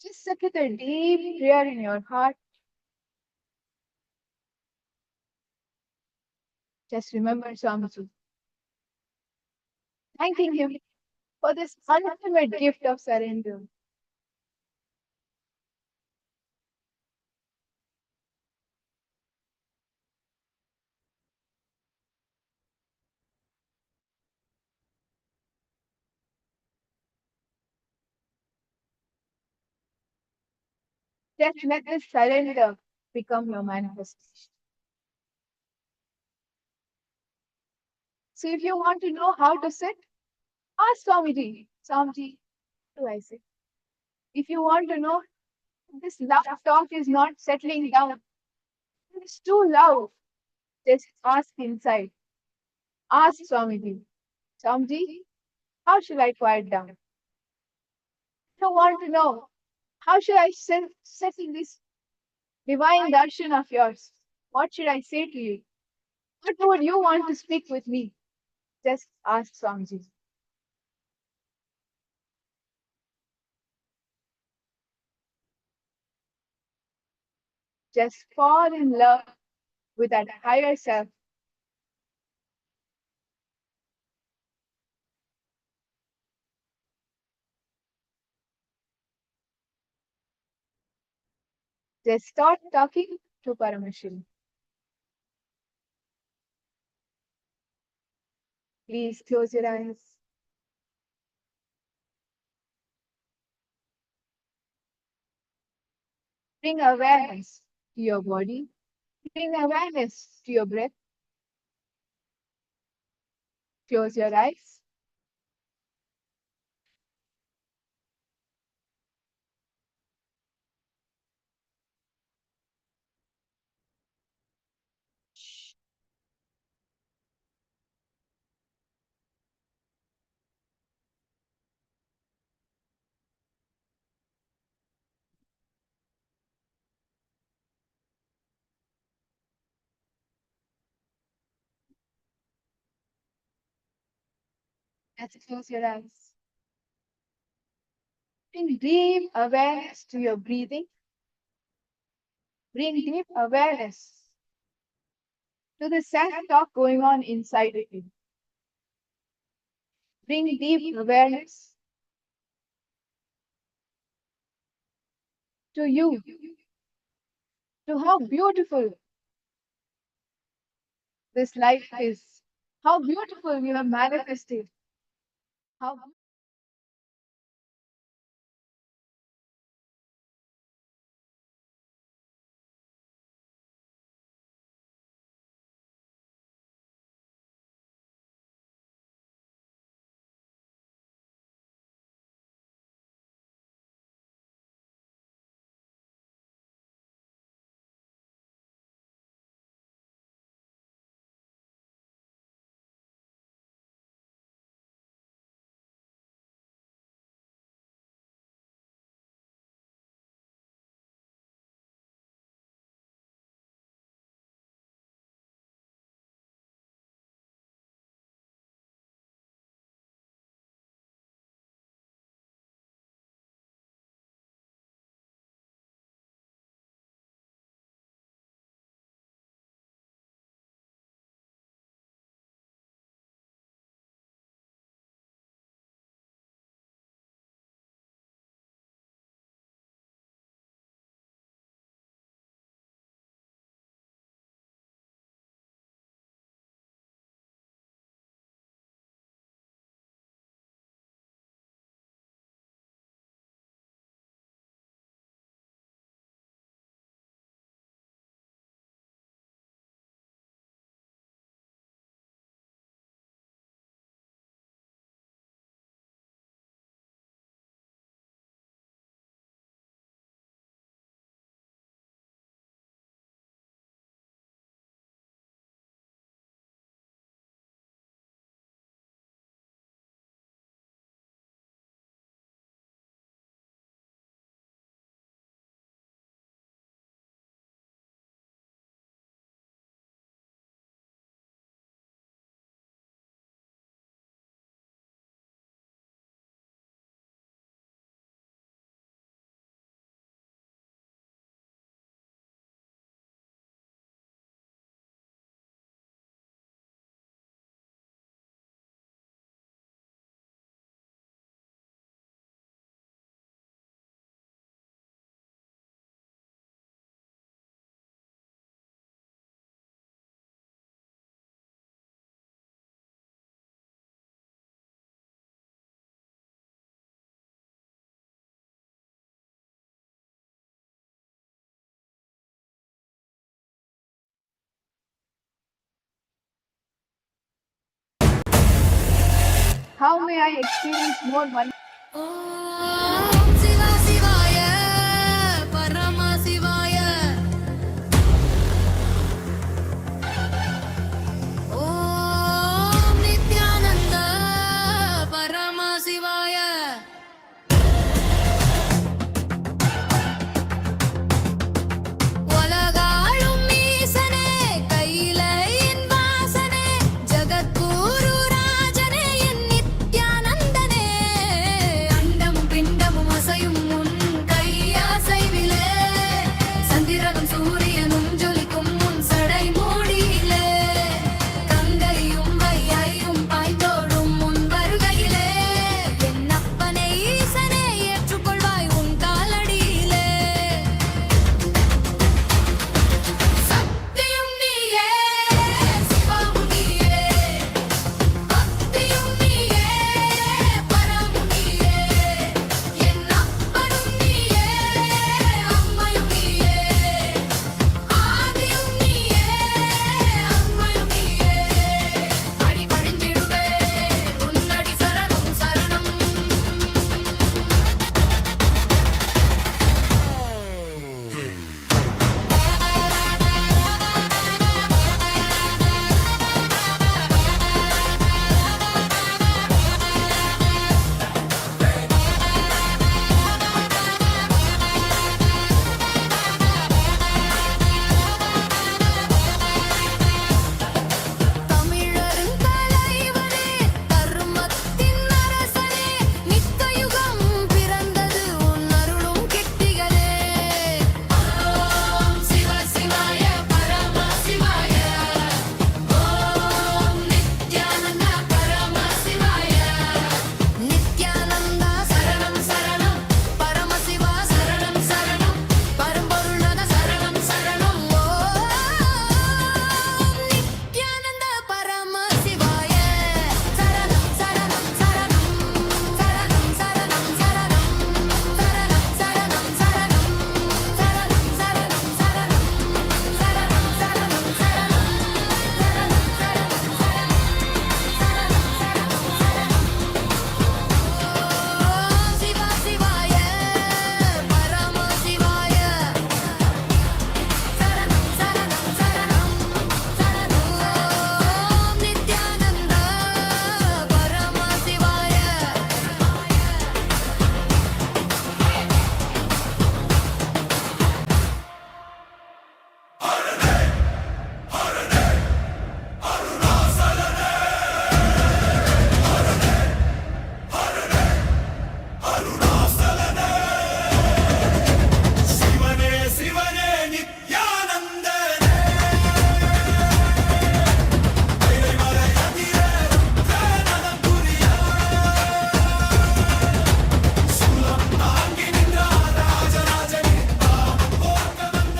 Just sit with a deep prayer in your heart. Just remember Swamiji, thanking him for this ultimate gift of surrender. Just let this surrender become your manifestation. So if you want to know how to sit, ask Swamiji. Swamiji, how do I sit? If you want to know this loud talk is not settling down, it's too loud, just ask inside. Ask Swamiji. Swamiji, how should I quiet down? If you want to know how should I sit in this divine darshan of yours, what should I say to you? What would you want to speak with me? Just ask Swamiji. Just fall in love with that higher self. Just start talking to Paramashivam. Please close your eyes. Bring awareness to your body. Bring awareness to your breath. Close your eyes. Just close your eyes. Bring deep awareness to your breathing. Bring deep awareness to the self-talk going on inside of you. Bring deep awareness to you, to how beautiful this life is, how beautiful you have manifested, how how may I experience more oneness? Om Shiva Shivaya, Paramashivaya. Om Nithyananda, Paramasivaya. உலகாளும் ஈசனே, கையிலையின் வாசனே, ஜகத்குரு ராஜனே, என் நித்யானந்தனே. அண்டம் பிண்டமும் அசையும் உன் கையசைவிலே, சந்திரனும் சூரியனும் ஜொலிக்கும் உன் சடை மூடியிலே, கங்கையும் வையையும் பாய்ந்தோடும் உன் வருகையிலே, என் அப்பனை ஈசனே ஏற்றுக்கொள்வாய் உன் காலடியிலே. சத்தியும் நீயே, சிவமும் நீயே, பக்தியும் நீயே, பரமும் நீயே, என் அப்பனும் நீயே, அம்மையும் நீயே, ஆதியும் நீயே, அம்மையும் நீயே. அடி பணிந்திடுவே, உன்னடி சரணம் சரணம். தமிழரின் தலைவனே, தர்மத்தின் அரசனே, நித்தயுகம் பிறந்தது உன் அருளும் கிட்டிகளே. ஓம் சிவ சிவாய, பரமசிவாய. ஓம் நித்யானந்த பரமசிவாய. நித்யானந்தா சரணம் சரணம், பரமசிவா சரணம் சரணம், பரம்பொருளான சரணம் சரணம். ஓம் நித்யானந்த பரமசிவாய. சரணம் சரணம் சரணம், சரணம் சரணம் சரணம், சரணம் சரணம் சரணம், சரணம் சரணம் சரணம், சரணம் சரணம் சரணம். சிவா சிவாய, பரமசிவாய. சரணம் சரணம் சரணம், சரணம். ஓம் நித்யானந்த பரமசிவாய. ಶಿವನೇ ಶಿವನೇ ನಿತ್ಯಾನಂದನೇ ಕೈಮರೆಯದಿರೆ ರುದ್ರನನ ಗುರಿಯ ಶೂಲಂ ತಾಂಗಿ ನಿನ್ನ ರಾಜರಾಜನಿದ್ದ ಓರ್ಕ ಬಂದ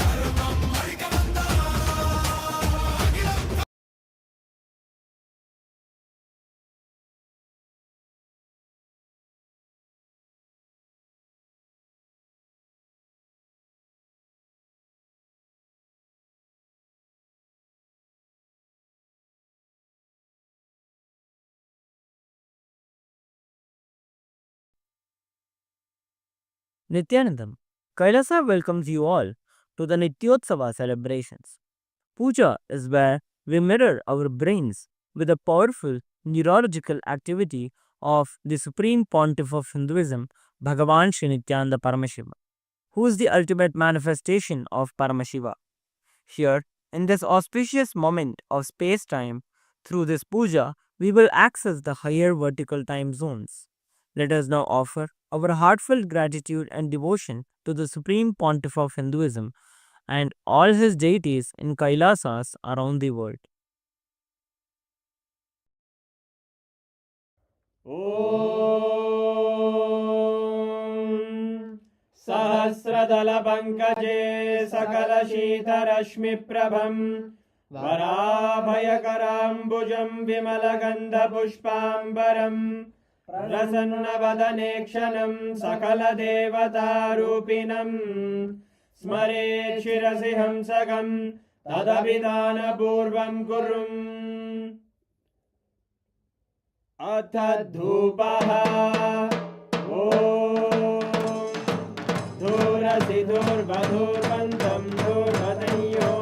ಧರ್ಮಂ ಮರಿಕ ಬಂದ Nithyanandam, Kailasa welcomes you all to the Nityotsava celebrations. Puja is where we mirror our brains with the powerful neurological activity of the Supreme Pontiff of Hinduism, Bhagavan Sri Nithyananda Paramashivam, who is the ultimate manifestation of Paramashiva. Here, in this auspicious moment of space-time, through this puja, we will access the higher vertical time zones. Let us now offer our heartfelt gratitude and devotion to the Supreme Pontiff of Hinduism and all his deities in Kailasas around the world. ॐ सहस्रदलपङ्कजे सकलशीतरश्मिप्रभं वराभयकराम्बुजं विमलगन्धपुष्पाम्बरं प्रसन्नवदनेक्षणं सकलदेवतारूपिणं स्मरेत् शिरसि हंसकं तदभिधानपूर्वं कुर्वन् अथ धूपः ॐ धूरसि धूर्वधूर्वन्तं धूर्वदयोस्मान्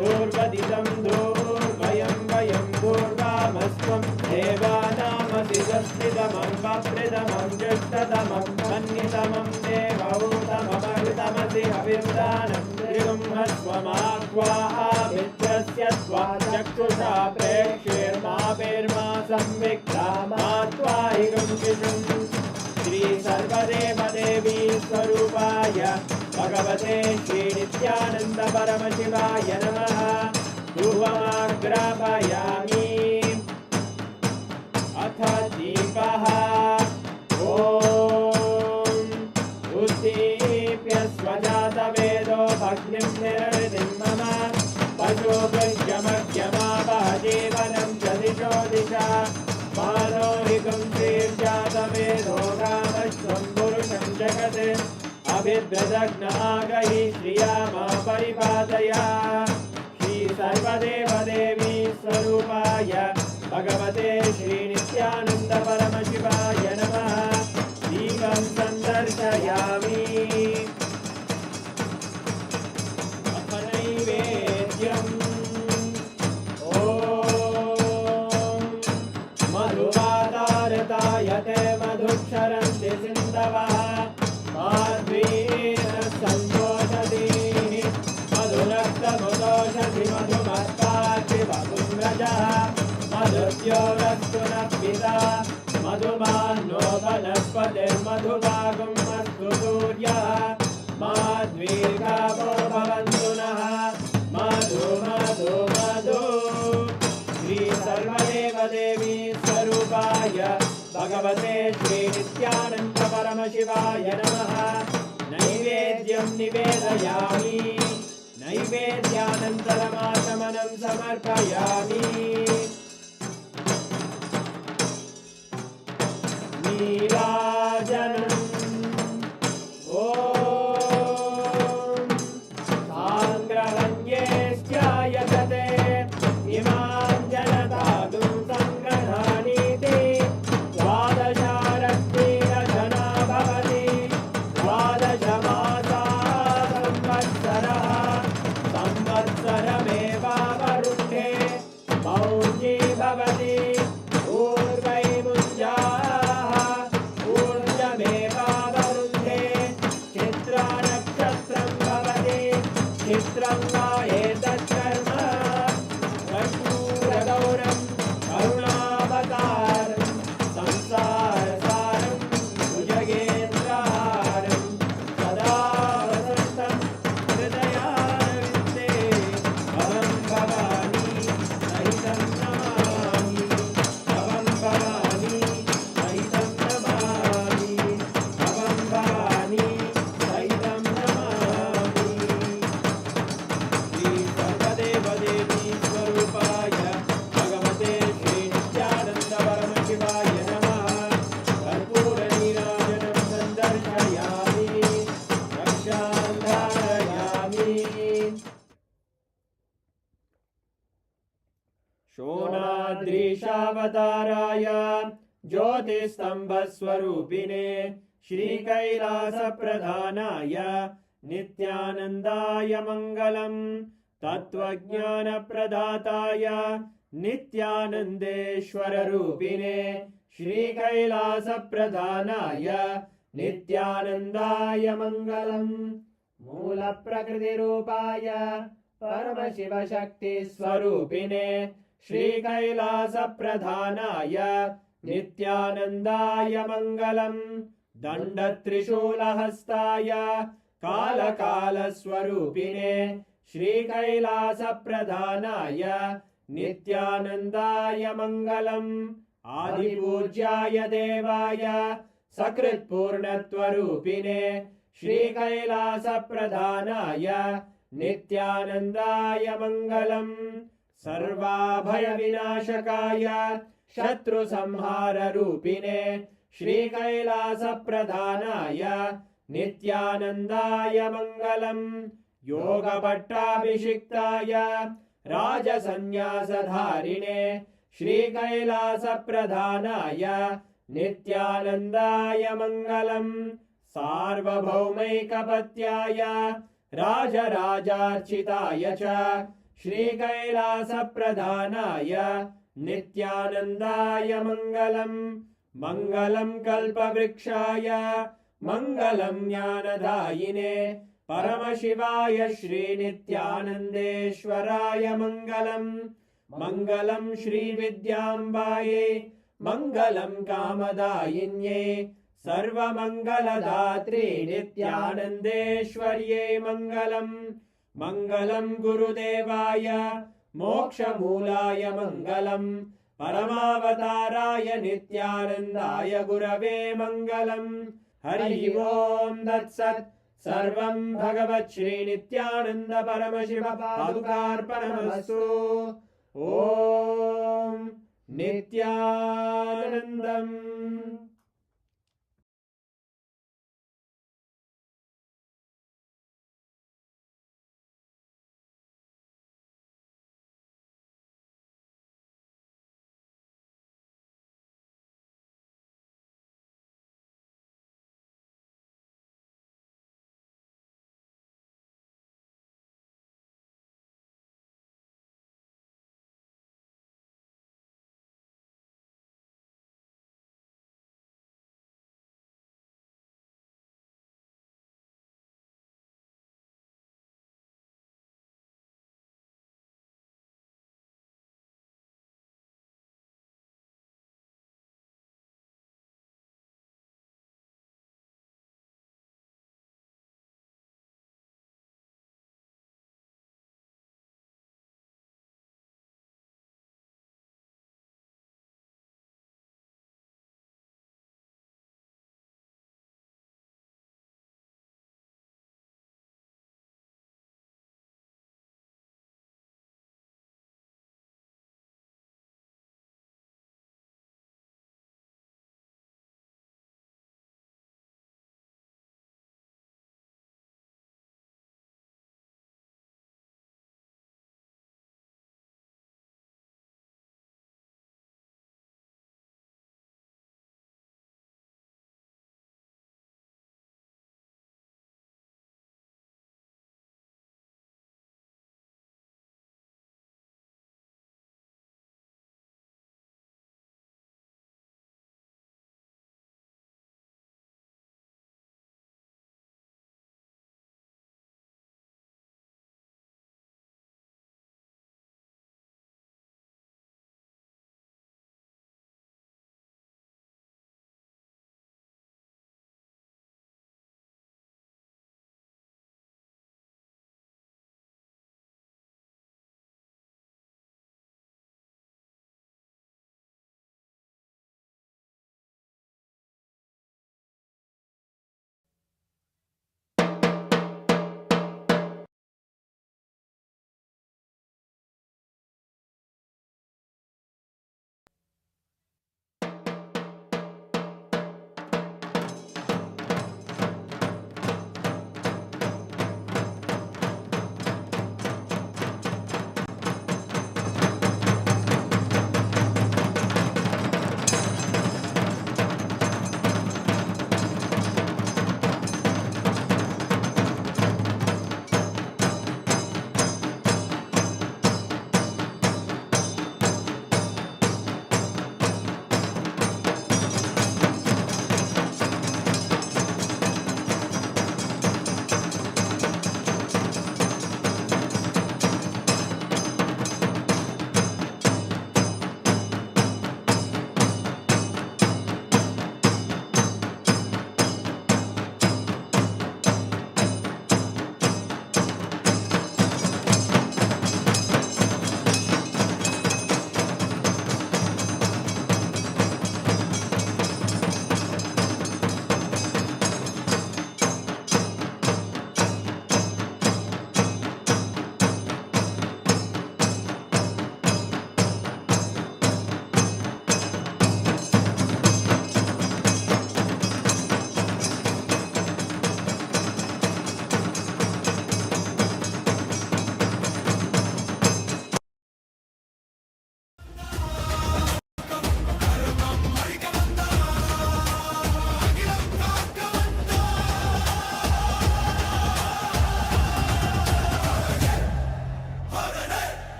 धूर्वदितं धूर्वयं वयं धूर्वामस्त्वं देवानामसि स्वस्तितमं वप्रतमं ज्येष्ठतमं मन्यतमं देवहूतममृतमसि हविर्दानं त्रिगुंहस्वमाक्वाः मित्रस्य त्वा चक्षुषा प्रेक्ष्येर्मा संविक्ता मा त्वाहिगं शिशुम् श्री सर्वदेवदेवी स्वरूपाय भगवते श्री नित्यानन्द परमशिवाय नमः धूपमाग्रापयामि अथ दीपः ॐ उद्दीप्य स्वजातवेदो भग्निं निरृतिं मम पशुभृत्यमग्यमावह जीवनं च दिशो दिशा मानोहिकं श्रीर्जातवेदो रामश्वं पुरुषं जगत् अभिद्रदग्नागहि श्रिया मा परिपादया श्री सर्वदेवदेवी स्वरूपाय भगवते श्री नित्यानन्द परमशिवाय नमः दीपं सन्दर्शयामि अथ नैवेद्यम् ॐ मधुवातारतायते मधुक्षरन्ति सिन्धवः माध्वीर सन्तोषति मधुरक्तमुदोषति मधुमत्पाति वपुन्द्रजः मधुद्योरस्तु नः पिता मधुमान्नो वनस्पतिर्मधुभागं अस्तु सूर्यः माध्वीर्गावो भवन्तु नः मधु मधु मधु श्री सर्वदेवदेवी स्वरूपाय भगवते श्री नित्यानन्द परमशिवाय नमः नैवेद्यं निवेदयामि नैवेद्यानन्तरमाचमनं समर्पयामि नीराजनम् ॐ साङ्ग्रहण्येष्ट्यायतते इमां जनतागुं सङ्ग्रहाणीति द्वादशारत्नीरजना भवति द्वादशमासाः संवत्सरः संवत्सरमेवावरुन्धे मौञ्जी भवति ऊर्वैमुञ्जाः ऊर्जमेवावरुन्धे चित्रानक्षत्रं भवति चित्रं वा एतत्कर्म कर्पूरगौरं करुणावतारं संसारसारं भुजगेन्द्रहारं सदा वसन्तं हृदयारविन्दे भवं भवानी सहितं नमामि भवं भवानी सहितं नमामि भवं भवानी सहितं नमामि श्री सर्वदेवदेवी स्वरूपाय भगवते श्री नित्यानन्द परमशिवाय नमः कर्पूरनीराजनं सन्दर्शयामि रक्षां धारयामि शोणाद्रीशावताराय ज्योतिस्तम्भस्वरूपिणे श्रीकैलासप्रधानाय नित्यानन्दाय मङ्गलम् तत्त्वज्ञानप्रदाताय नित्यानन्देश्वररूपिणे श्रीकैलासप्रधानाय नित्यानन्दाय मङ्गलम् मूलप्रकृतिरूपाय परमशिवशक्तिस्वरूपिणे श्रीकैलासप्रधानाय नित्यानन्दाय मङ्गलम् दण्डत्रिशूलहस्ताय कालकालस्वरूपिणे श्रीकैलासप्रधानाय नित्यानन्दाय मङ्गलम् आदिपूज्याय देवाय सकृत्पूर्णत्वरूपिणे श्रीकैलासप्रधानाय नित्यानन्दाय मङ्गलम् सर्वाभयविनाशकाय शत्रुसंहाररूपिणे श्रीकैलासप्रधानाय नित्यानन्दाय मङ्गलम् योगपट्टाभिषिक्ताय राजसन्न्यासधारिणे श्रीकैलासप्रधानाय नित्यानन्दाय मङ्गलम् सार्वभौमैकपत्याय राजराजार्चिताय च श्रीकैलासप्रधानाय नित्यानन्दाय मङ्गलम् मङ्गलम् कल्पवृक्षाय मङ्गलम् ज्ञानदायिने परमशिवाय श्रीनित्यानन्देश्वराय मङ्गलम् मङ्गलम् श्रीविद्याम्बायै मङ्गलम् कामदायिन्यै सर्वमङ्गलदात्रे नित्यानन्देश्वर्यै मङ्गलम् मङ्गलम् गुरुदेवाय मोक्षमूलाय मङ्गलम् परमावताराय नित्यानन्दाय गुरवे मङ्गलम् हरि ओम् तत्सत् सर्वम् भगवत् श्रीनित्यानन्द परमशिव पादुकार्पणमस्तु ॐ नित्यानन्दम्।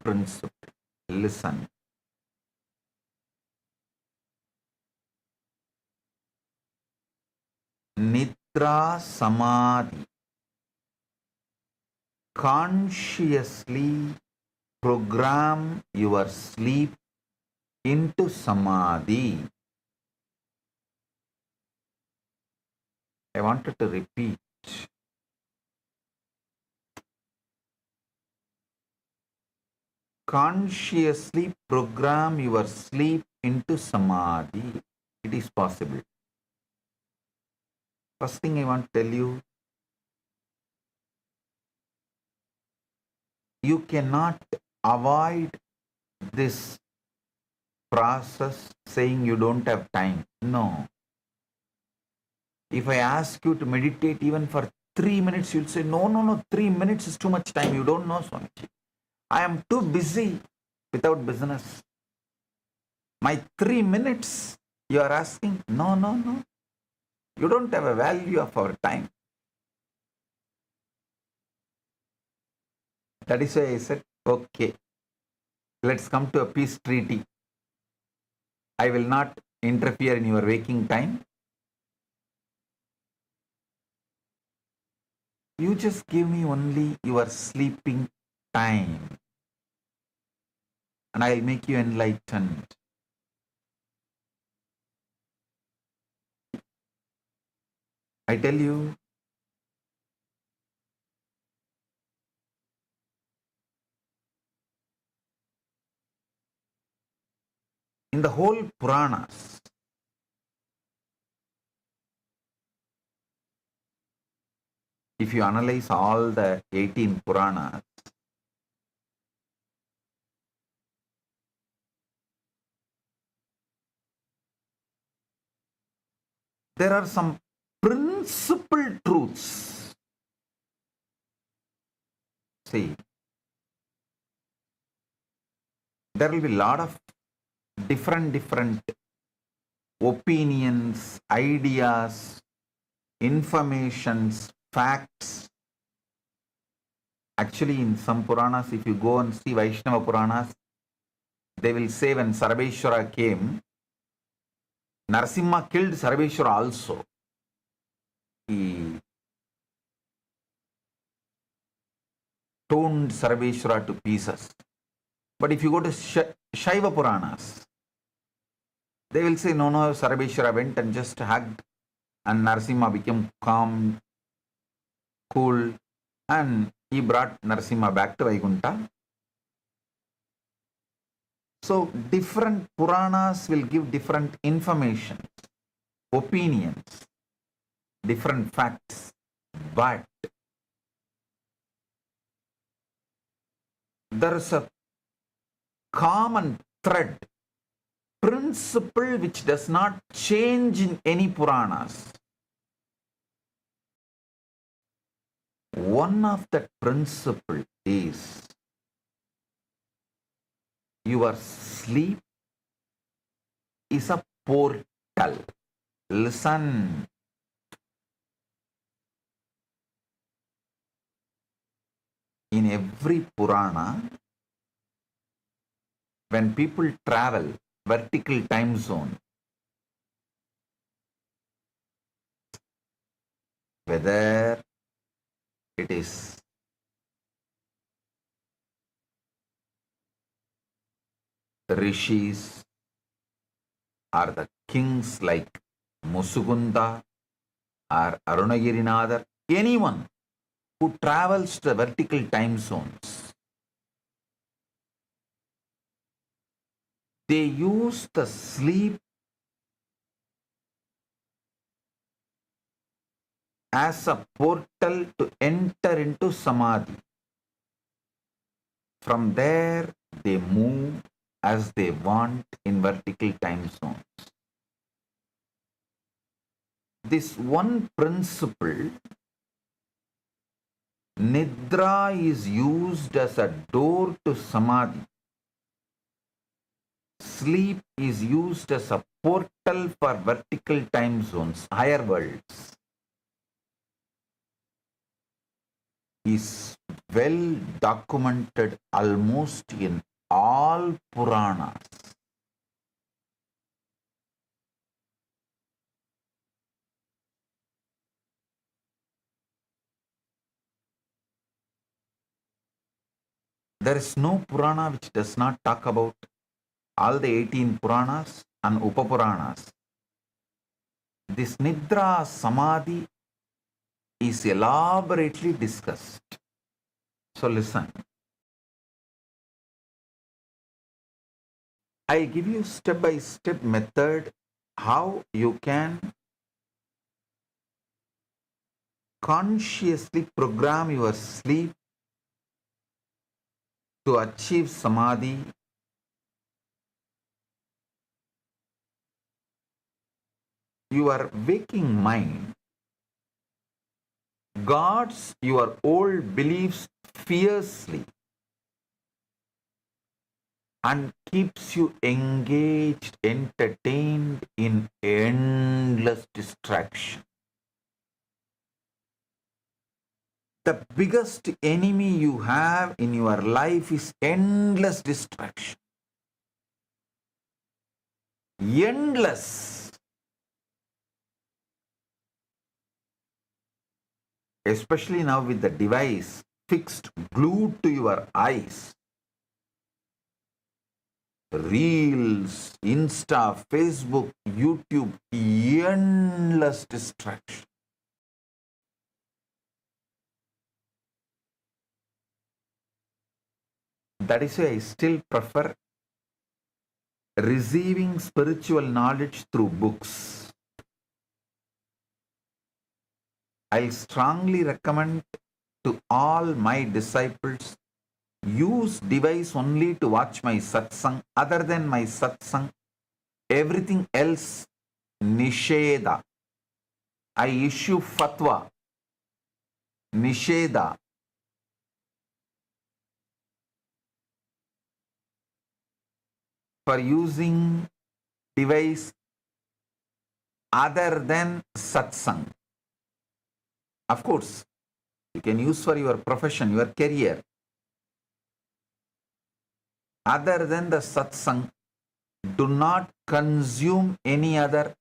principle. Listen. Nidra Samadhi. Consciously program your sleep into Samadhi. I wanted to repeat. Consciously program your sleep into Samadhi. It is possible. First thing I want to tell you, you cannot avoid this process saying you don't have time. No. If I ask you to meditate even for 3 minutes, you'll say, no, 3 minutes is too much time. You don't know, Swamiji. I am too busy without business. My 3 minutes, you are asking, no. You don't have a value of our time. That is why I said, okay, let's come to a peace treaty. I will not interfere in your waking time. You just give me only your sleeping time. And I'll make you enlightened. I tell you, in the whole Puranas, if you analyze all the 18 Puranas, there are some principal truths. See, there will be a lot of different opinions, ideas, informations, facts. Actually, in some Puranas, if you go and see Vaishnava Puranas, they will say when Sarveshwara came, Narasimha killed Sarveshwara also. He toned Sarveshwara to pieces. But if you go to Shaiva Puranas, they will say, no, Sarveshwara went and just hugged, and Narasimha became calm, cool, and he brought Narasimha back to Vaikuntha. So, different Puranas will give different information, opinions, different facts, but there is a common thread, principle which does not change in any Puranas. One of that principle is your sleep is a portal. Listen. In every Purana, when people travel vertical time zone, whether it is the rishis or the kings like Musugunda or Arunagirinadar, anyone who travels to the vertical time zones, they use the sleep as a portal to enter into Samadhi. From there, they move as they want in vertical time zones. This one principle, Nidra, is used as a door to Samadhi. Sleep is used as a portal for vertical time zones, higher worlds. Is well documented almost in all Puranas. There is no Purana which does not talk about all the 18 Puranas and Upapuranas. This Nidra Samadhi is elaborately discussed. So listen. I give you step-by-step method how you can consciously program your sleep to achieve Samadhi. Your waking mind guards your old beliefs fiercely and keeps you engaged, entertained in endless distraction. The biggest enemy you have in your life is endless distraction. Endless. Especially now with the device fixed, glued to your eyes. Reels, Insta, Facebook, YouTube, endless distraction. That is why I still prefer receiving spiritual knowledge through books. I strongly recommend to all my disciples use device only to watch my satsang. Other than my satsang, everything else nisheda. I issue fatwa, nisheda. For using device other than satsang. Of course, you can use for your profession, your career. Other than the satsang, do not consume any other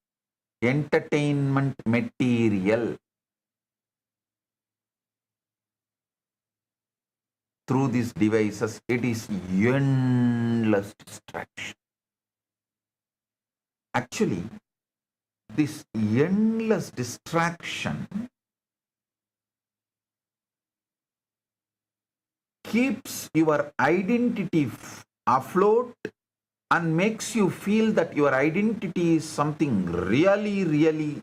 entertainment material through these devices. It is endless distraction. Actually, this endless distraction keeps your identity afloat and makes you feel that your identity is something really, really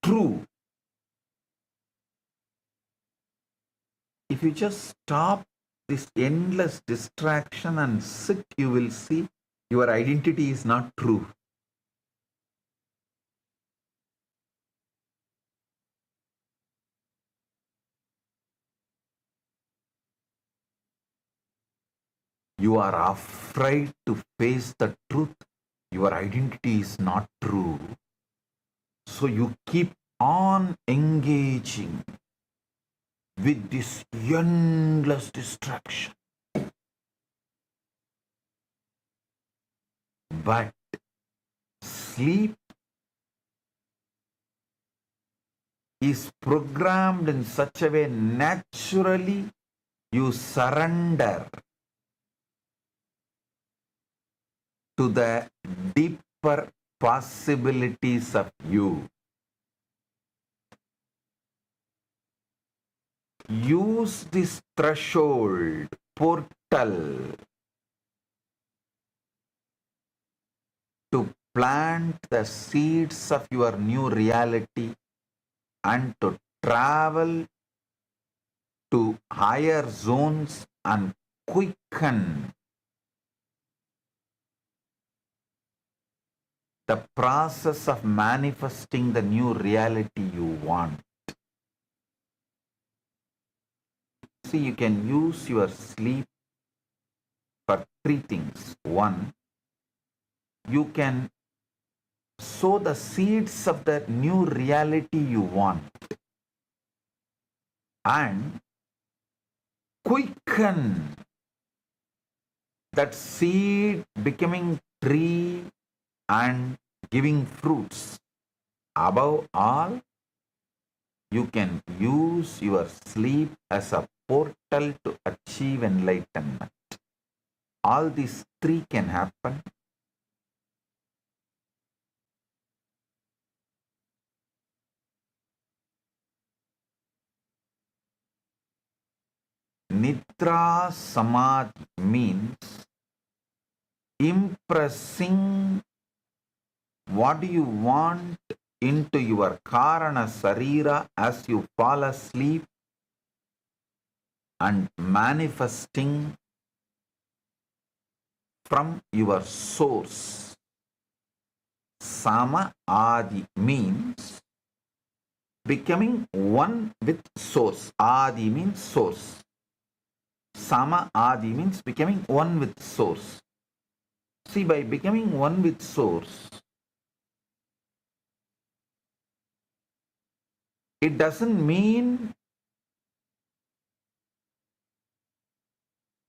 true. If you just stop this endless distraction and sit, you will see your identity is not true. You are afraid to face the truth. Your identity is not true. So you keep on engaging with this endless distraction. But sleep is programmed in such a way naturally you surrender to the deeper possibilities of you. Use this threshold, portal, to plant the seeds of your new reality and to travel to higher zones and quicken the process of manifesting the new reality you want. See, you can use your sleep for three things. One, you can sow the seeds of the new reality you want. And quicken that seed becoming tree and giving fruits. Above all, you can use your sleep as a portal to achieve enlightenment. All these three can happen. Nidra Samadhi means impressing what you want into your Karana Sarira as you fall asleep and manifesting from your source. Sama Adi means becoming one with source. Adi means source. Sama Adi means becoming one with source. See, by becoming one with source, it doesn't mean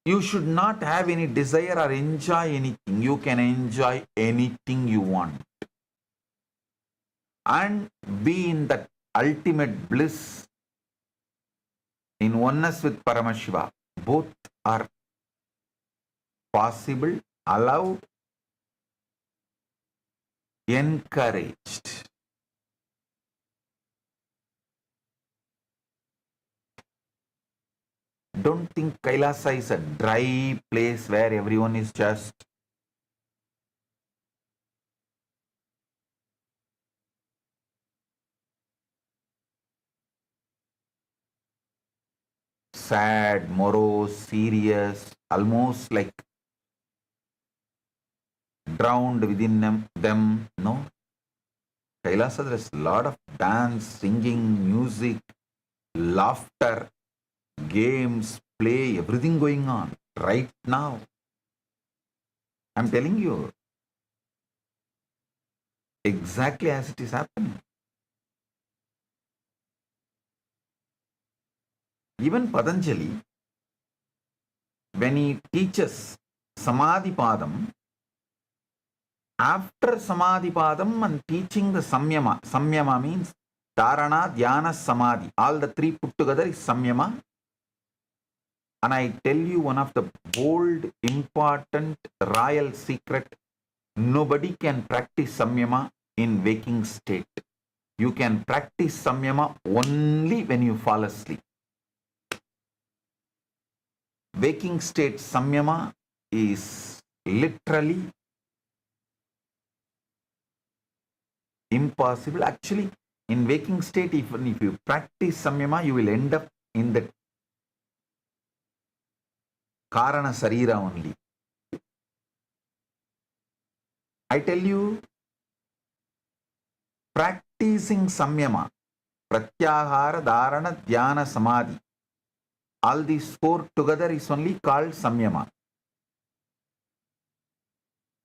you should not have any desire or enjoy anything. You can enjoy anything you want and be in that ultimate bliss in oneness with Paramashiva. Both are possible, allowed, encouraged. Don't think Kailasa is a dry place where everyone is just sad, morose, serious, almost like drowned within them. No. Kailasa, there is a lot of dance, singing, music, laughter, games, play, everything going on right now. I'm telling you, exactly as it is happening. Even Patanjali, when he teaches Samadhi Padam, after Samadhi Padam and teaching the Samyama, Samyama means Dharana, Dhyana, Samadhi, all the three put together is Samyama. And I tell you one of the bold, important, royal secret, nobody can practice Samyama in waking state. You can practice Samyama only when you fall asleep. Waking state Samyama is literally impossible. Actually, in waking state, even if you practice Samyama, you will end up in the Karana Sarira only. I tell you, practicing Samyama, Pratyahara, Dharana, Dhyana, Samadhi, all these four together is only called Samyama.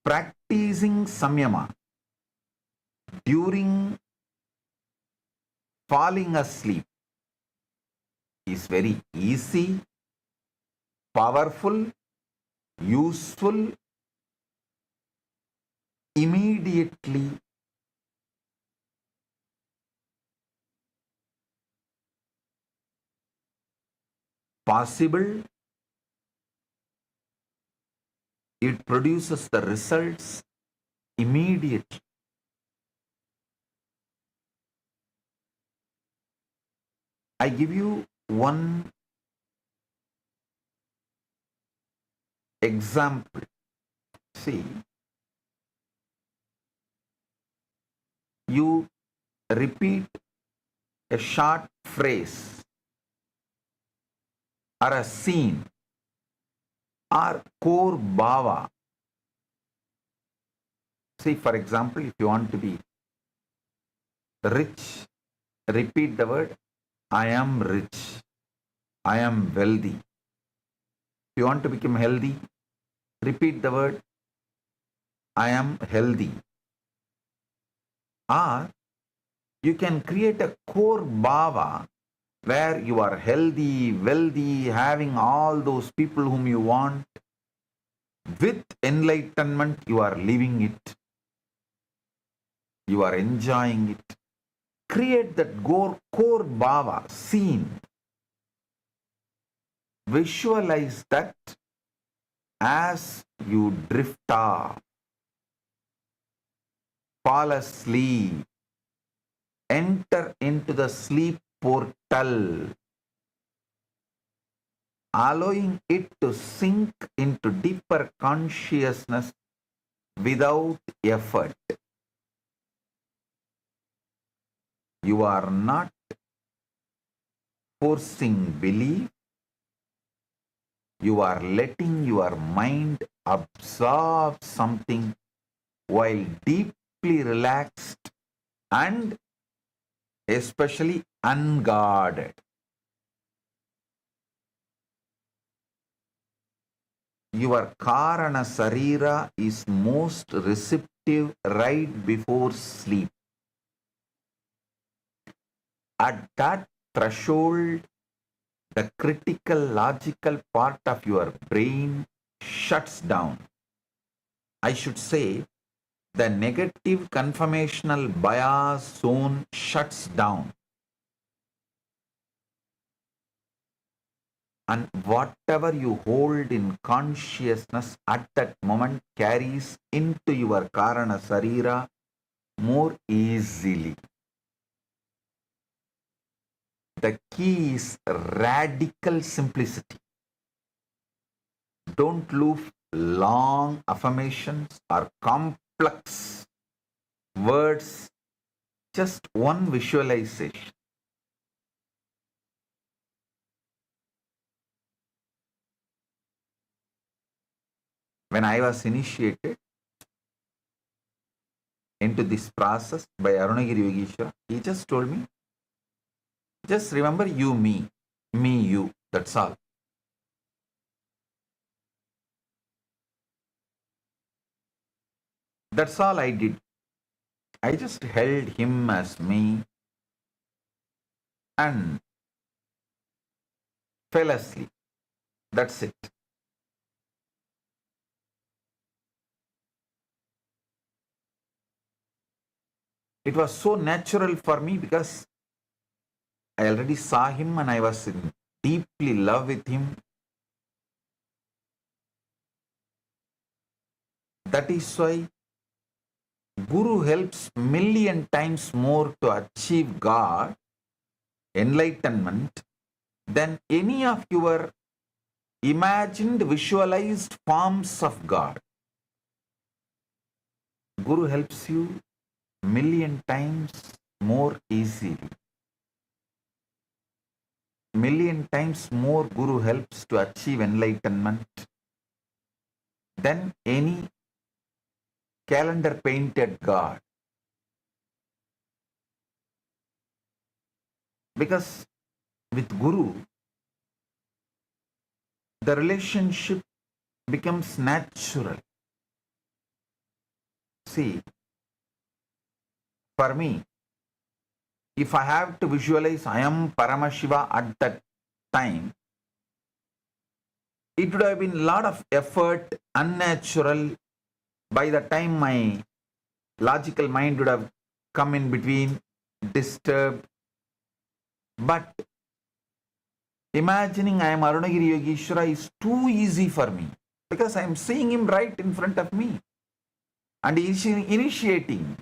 Practicing Samyama during falling asleep is very easy, powerful, useful, immediately possible. It produces the results immediately. I give you one example. See, you repeat a short phrase or a scene or core bhava. See, for example, if you want to be rich, repeat the word, I am rich, I am wealthy. If you want to become healthy, repeat the word, I am healthy. Or you can create a core bhava where you are healthy, wealthy, having all those people whom you want. With enlightenment, you are living it. You are enjoying it. Create that core bhava, scene. Visualize that as you drift off, fall asleep, enter into the sleep portal, allowing it to sink into deeper consciousness without effort. You are not forcing belief. You are letting your mind absorb something while deeply relaxed and especially unguarded. Your Karana Sarira is most receptive right before sleep. At that threshold, the critical logical part of your brain shuts down. I should say, the negative conformational bias zone shuts down. And whatever you hold in consciousness at that moment carries into your Karana Sarira more easily. The key is radical simplicity. Don't look long affirmations or complex words, just one visualization. When I was initiated into this process by Arunagiri Yogeshwara, he just told me, just remember you, me, you, that's all. That's all I did. I just held him as me and fell asleep. That's it. It was so natural for me because I already saw him and I was in deeply love with him. That is why Guru helps million times more to achieve God, enlightenment, than any of your imagined, visualized forms of God. Guru helps you million times more easily. Million times more Guru helps to achieve enlightenment than any calendar painted God. Because with Guru, the relationship becomes natural. See, for me, if I have to visualize I am Paramashiva at that time, it would have been a lot of effort, unnatural. By the time my logical mind would have come in between, disturbed. But imagining I am Arunagiri Yogeshwara is too easy for me because I am seeing him right in front of me. And he is initiating.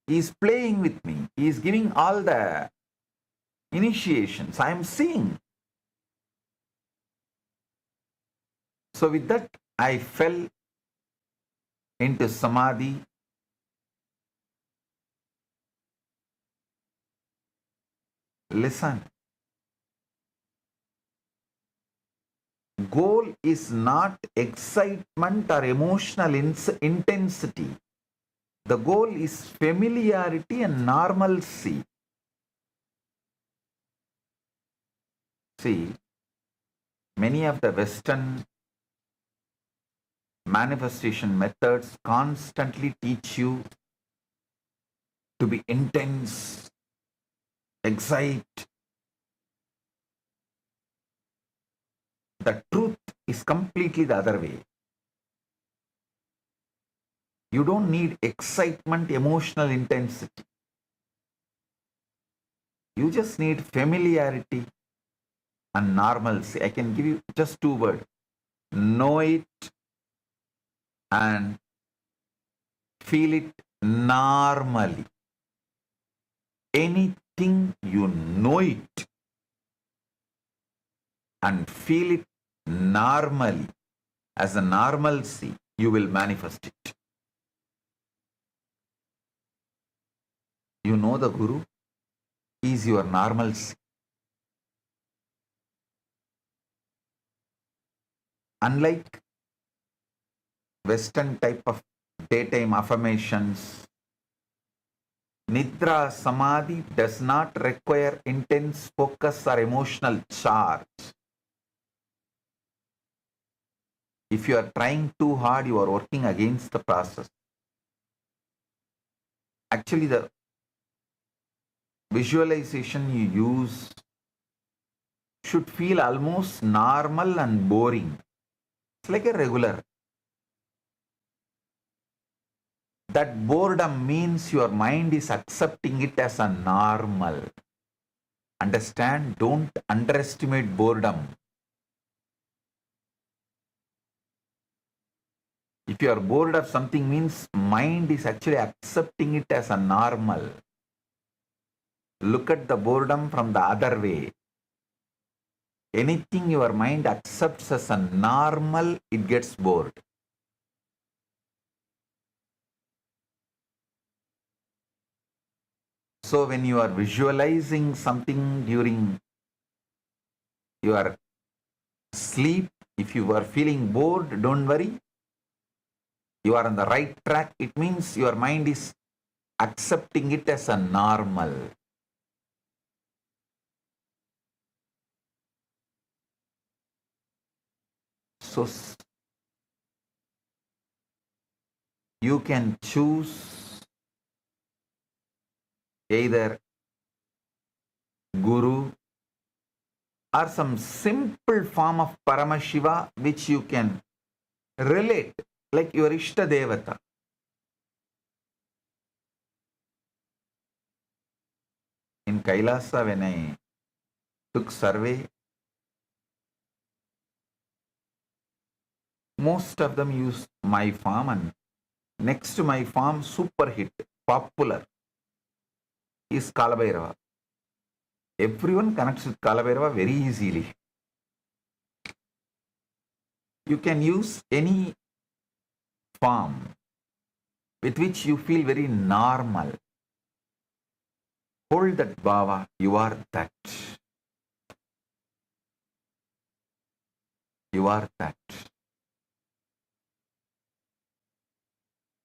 He is playing with me. He is giving all the initiations. I am seeing. So with that, I fell into samadhi. Listen. Goal is not excitement or emotional intensity. The goal is familiarity and normalcy. See, many of the Western manifestation methods constantly teach you to be intense, excite, The truth is completely the other way. You don't need excitement, emotional intensity. You just need familiarity and normalcy. I can give you just two words. Know it and feel it normally. Anything you know it and feel it normally as a normalcy, you will manifest it. You know the Guru is your normalcy. Unlike Western type of daytime affirmations, Nidra Samadhi does not require intense focus or emotional charge. If you are trying too hard, you are working against the process. Actually, the visualization you use should feel almost normal and boring. It's like a regular. That boredom means your mind is accepting it as a normal. Understand? Don't underestimate boredom. If you are bored of something, means mind is actually accepting it as a normal. Look at the boredom from the other way. Anything your mind accepts as a normal, it gets bored. So when you are visualizing something during your sleep, if you are feeling bored, don't worry. You are on the right track. It means your mind is accepting it as a normal. So you can choose either Guru or some simple form of Paramashiva which you can relate, like your Ishta Devata. In Kailasa, when I took survey, most of them use my farm, and next to my farm, super hit, popular, is Kalabhairava. Everyone connects with Kalabhairava very easily. You can use any form with which you feel very normal. Hold that bhava, you are that. You are that.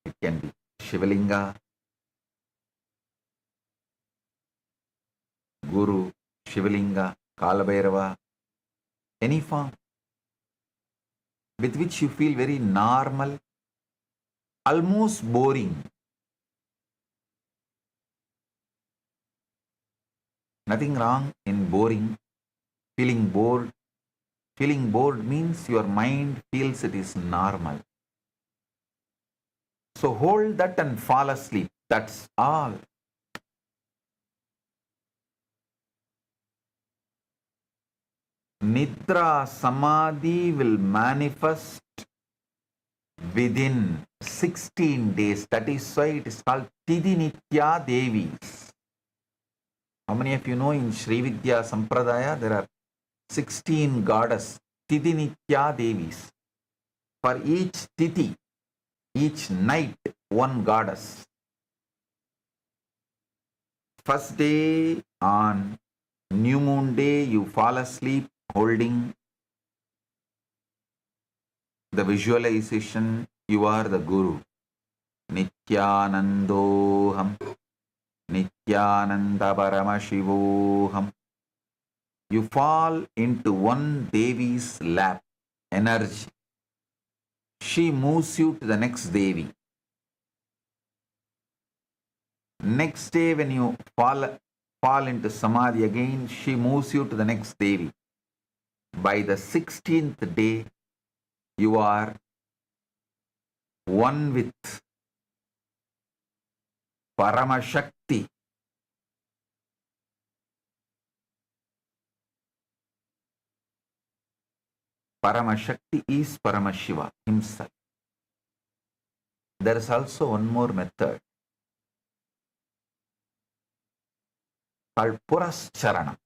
It can be Shivalinga, Guru, Shivalinga, Kalabhairava, any form with which you feel very normal, almost boring. Nothing wrong in boring, feeling bored. Feeling bored means your mind feels it is normal. So hold that and fall asleep. That's all. Nidra Samadhi will manifest within 16 days. That is why it is called Tidinitya Devis. How many of you know in Sri Vidya Sampradaya there are 16 goddess Tidinitya Devis. For each Titi, each night, one goddess. First day on new moon day, you fall asleep holding the visualization, you are the Guru. Nithyanandoham, Nithyananda Paramashivoham. You fall into one Devi's lap, energy. She moves you to the next Devi. Next day when you fall into Samadhi again, she moves you to the next Devi. By the 16th day, you are one with Paramashakti. Paramashakti is Paramashiva himself. There is also one more method called Purascharana.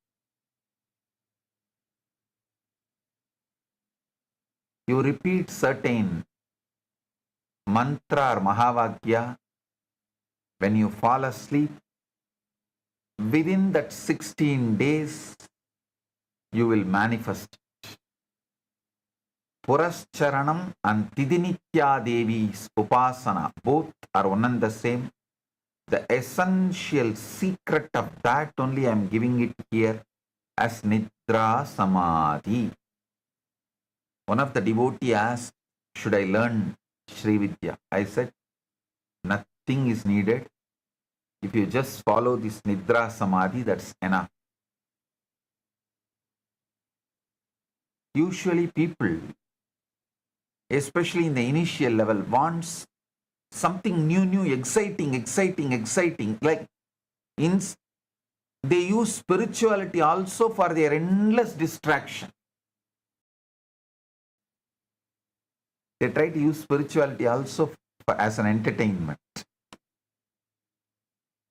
You repeat certain mantra or Mahavakya when you fall asleep. Within that 16 days, you will manifest. Purascharanam and Tidinitya Devi's Upasana, both are one and the same. The essential secret of that only I am giving it here as Nidra Samadhi. One of the devotees asked, should I learn Sri Vidya? I said, nothing is needed. If you just follow this Nidra Samadhi, that's enough. Usually people, especially in the initial level, wants something new, exciting. Like they use spirituality also for their endless distraction. They try to use spirituality also as an entertainment.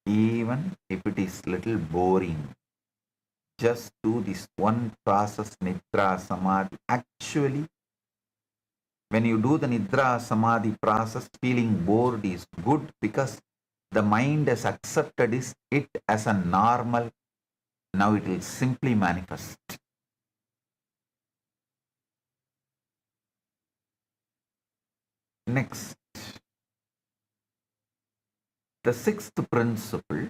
Even if it is little boring, just do this one process, Nidra Samadhi. Actually, when you do the Nidra Samadhi process, feeling bored is good because the mind has accepted it as a normal. Now it will simply manifest. Next, the sixth principle,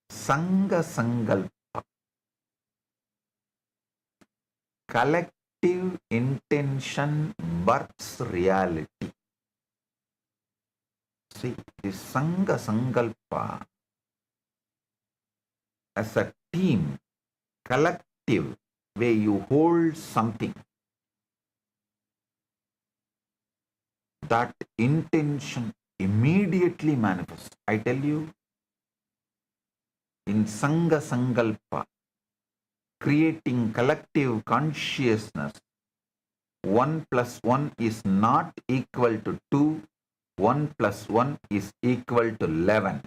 Sangha Sankalpa. Collective intention births reality. See, the Sangha Sankalpa as a team, collective, where you hold something, that intention immediately manifests. I tell you, in Sangha Sankalpa, creating collective consciousness, 1 plus 1 is not equal to 2, 1 plus 1 is equal to 11.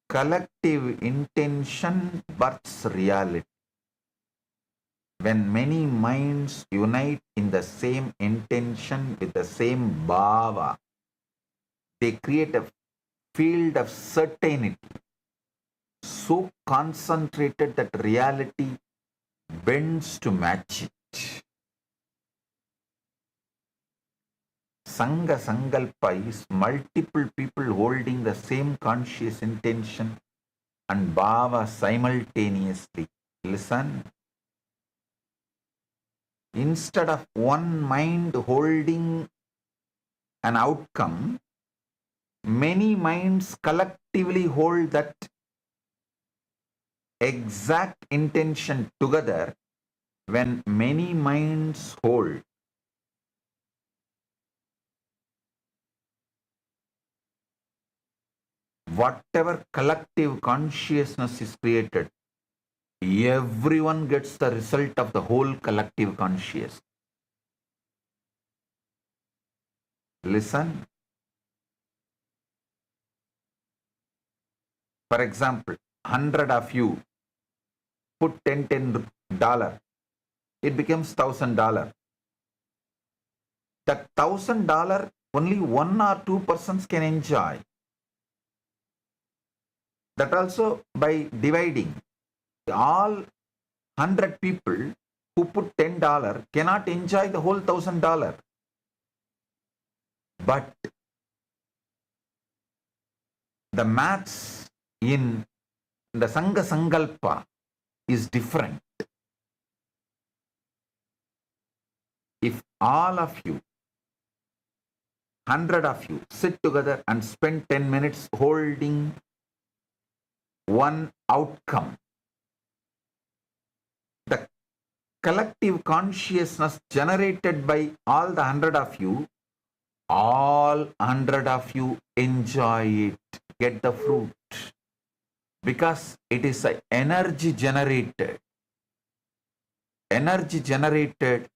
Collective intention births reality. When many minds unite in the same intention with the same bhava, they create a field of certainty, so concentrated that reality bends to match it. Sangha Sankalpa is multiple people holding the same conscious intention and bhava simultaneously. Listen. Instead of one mind holding an outcome, many minds collectively hold that exact intention together. When many minds hold, whatever collective consciousness is created, everyone gets the result of the whole collective consciousness. Listen. For example, 100 of you put $10, it becomes $1,000. That $1,000 only 1 or 2 persons can enjoy. That also by dividing. All 100 people who put $10 cannot enjoy the whole $1,000. But the maths in the Sangha Sankalpa is different. If all of you, 100 of you, sit together and spend 10 minutes holding one outcome. The collective consciousness generated by all the 100 of you, all 100 of you enjoy it, get the fruit, because it is an energy generated. Energy generated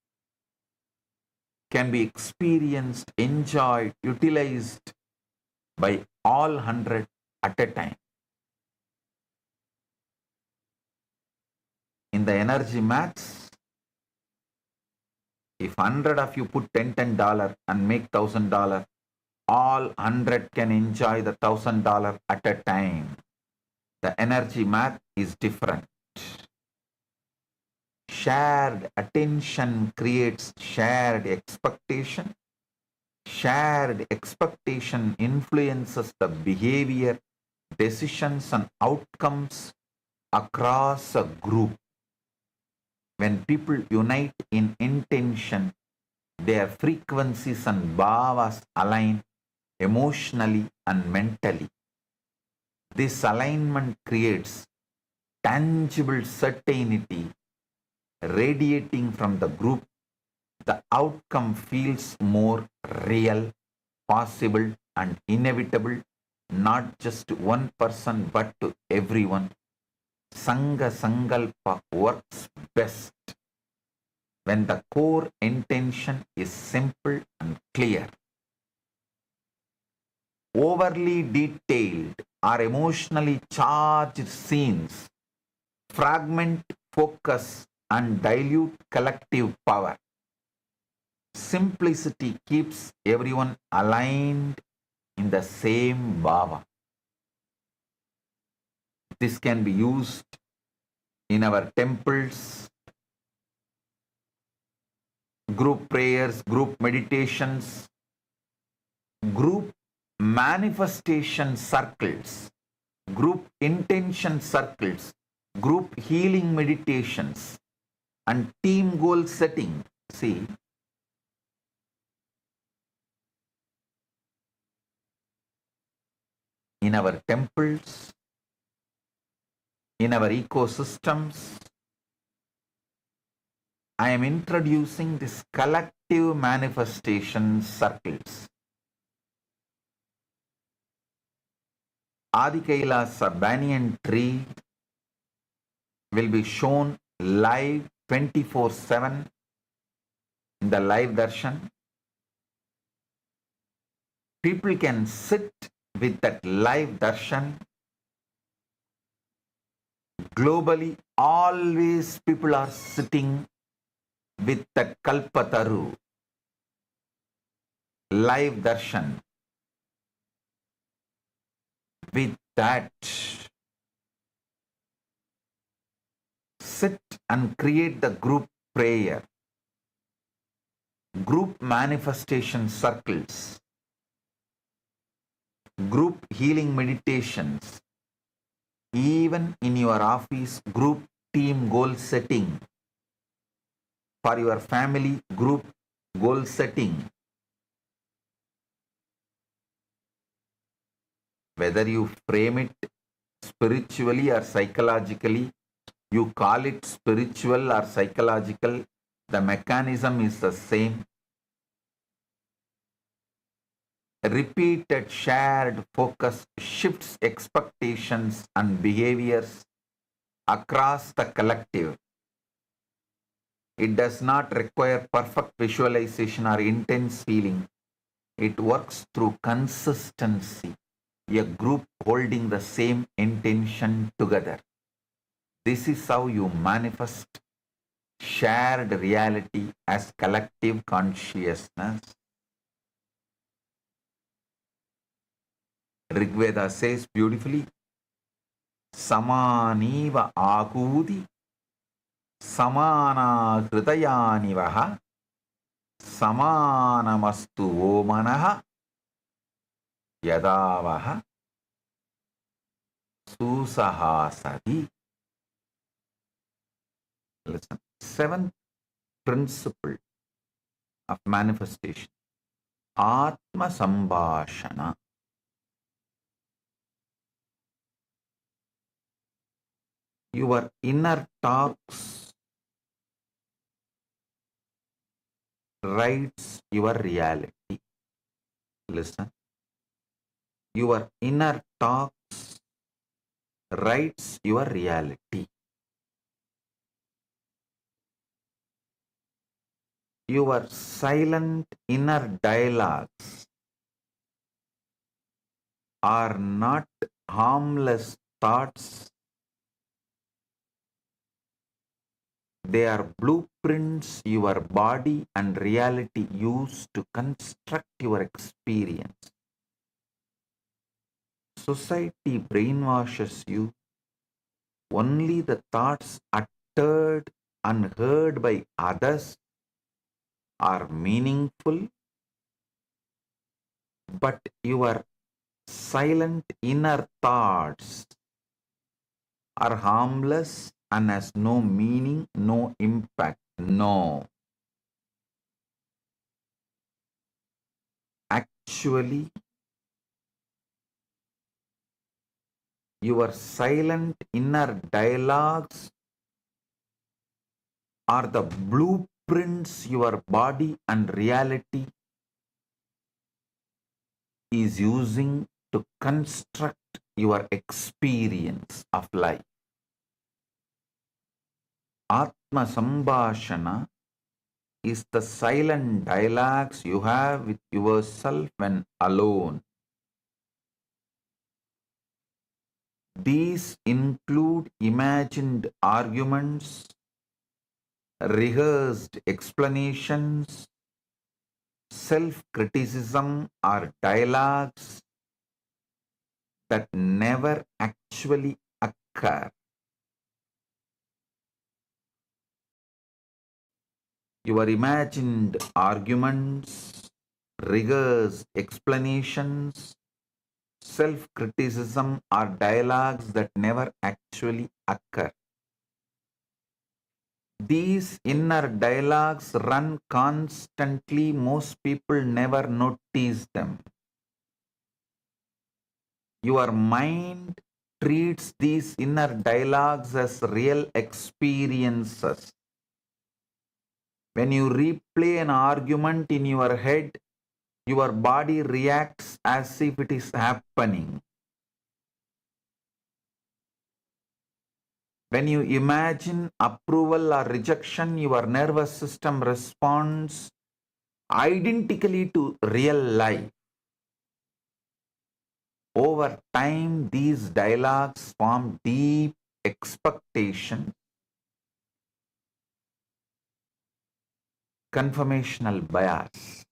can be experienced, enjoyed, utilized by all 100 at a time. In the energy maths, if 100 of you put $10 and make $1,000, all 100 can enjoy the $1,000 at a time. The energy math is different. Shared attention creates shared expectation. Shared expectation influences the behavior, decisions, and outcomes across a group. When people unite in intention, their frequencies and bhavas align emotionally and mentally. This alignment creates tangible certainty radiating from the group. The outcome feels more real, possible, and inevitable, not just to one person but to everyone. Sangha Sankalpa works best when the core intention is simple and clear. Overly detailed or emotionally charged scenes fragment focus and dilute collective power. Simplicity keeps everyone aligned in the same bhava. This can be used in our temples, group prayers, group meditations, group manifestation circles, group intention circles, group healing meditations, and team goal setting. See, in our temples, in our ecosystems, I am introducing this collective manifestation circles. Adi Kailasa banyan tree will be shown live 24/7 in the live darshan. People can sit with that live darshan. Globally, always people are sitting with that Kalpataru, live darshan. With that, sit and create the group prayer, group manifestation circles, group healing meditations, even in your office, group team goal setting, for your family, group goal setting. Whether you frame it spiritually or psychologically, you call it spiritual or psychological, the mechanism is the same. Repeated shared focus shifts expectations and behaviors across the collective. It does not require perfect visualization or intense feeling. It works through consistency, a group holding the same intention together. This is how you manifest shared reality as collective consciousness. Rigveda says beautifully, Samaniva Akudi, Samana Hritayanivaha, Samanamastu Omanaha, Yadavaha, Susahasadi. Listen, seventh principle of manifestation, Atma Sambhashana. Your inner talks writes your reality. Listen. Your inner talks writes your reality. Your silent inner dialogues are not harmless thoughts. They are blueprints your body and reality use to construct your experience. Society brainwashes you. Only the thoughts uttered and heard by others are meaningful, but your silent inner thoughts are harmless and has no meaning, no impact. No. Actually, your silent inner dialogues are the blueprints your body and reality is using to construct your experience of life. Atma Sambhashana is the silent dialogues you have with yourself when alone. These include imagined arguments, rehearsed explanations, self-criticism or dialogues that never actually occur. Your imagined arguments, rehearsed explanations, self-criticism are dialogues that never actually occur. These inner dialogues run constantly. Most people never notice them. Your mind treats these inner dialogues as real experiences. When you replay an argument in your head, your body reacts as if it is happening. When you imagine approval or rejection, your nervous system responds identically to real life. Over time, these dialogues form deep expectation, confirmational bias.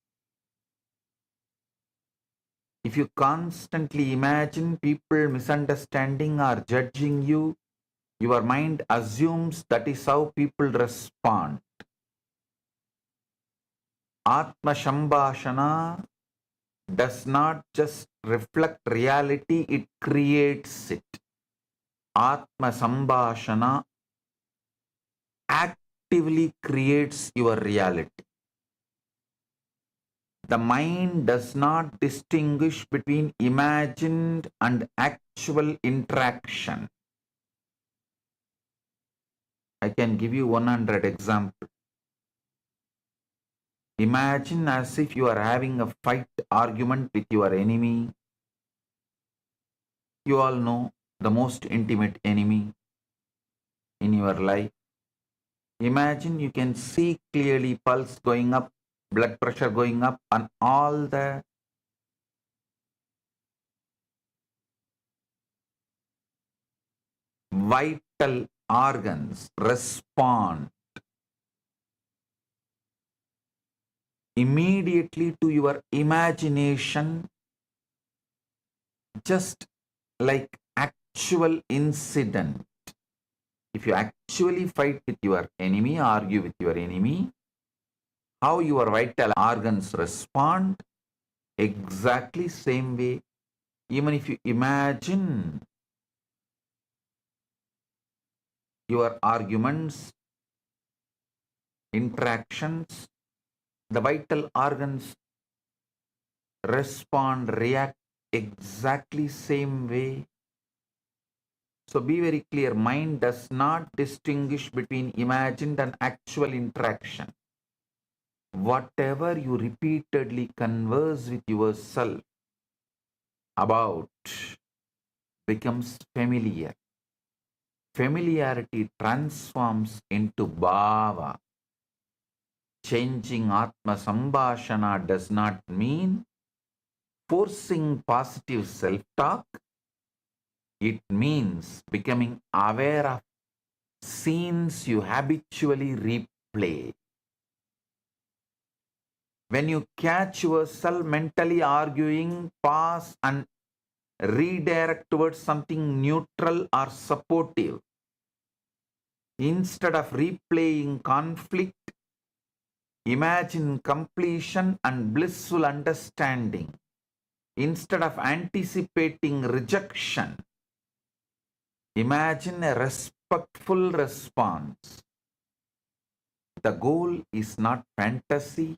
If you constantly imagine people misunderstanding or judging you, your mind assumes that is how people respond. Atma Shambhashana does not just reflect reality, it creates it. Atma Sambhashana actively creates your reality. The mind does not distinguish between imagined and actual interaction. I can give you 100 examples. Imagine as if you are having a fight argument with your enemy. You all know the most intimate enemy in your life. Imagine you can see clearly pulse going up, blood pressure going up, and all the vital organs respond immediately to your imagination, just like actual incident. If you actually fight with your enemy, argue with your enemy, how your vital organs respond, exactly same way. Even if you imagine your arguments, interactions, the vital organs respond, react exactly same way. So be very clear, mind does not distinguish between imagined and actual interaction. Whatever you repeatedly converse with yourself about becomes familiar. Familiarity transforms into bhava. Changing Atma Sambhashana does not mean forcing positive self-talk. It means becoming aware of scenes you habitually replay. When you catch yourself mentally arguing, pause and redirect towards something neutral or supportive. Instead of replaying conflict, imagine completion and blissful understanding. Instead of anticipating rejection, imagine a respectful response. The goal is not fantasy.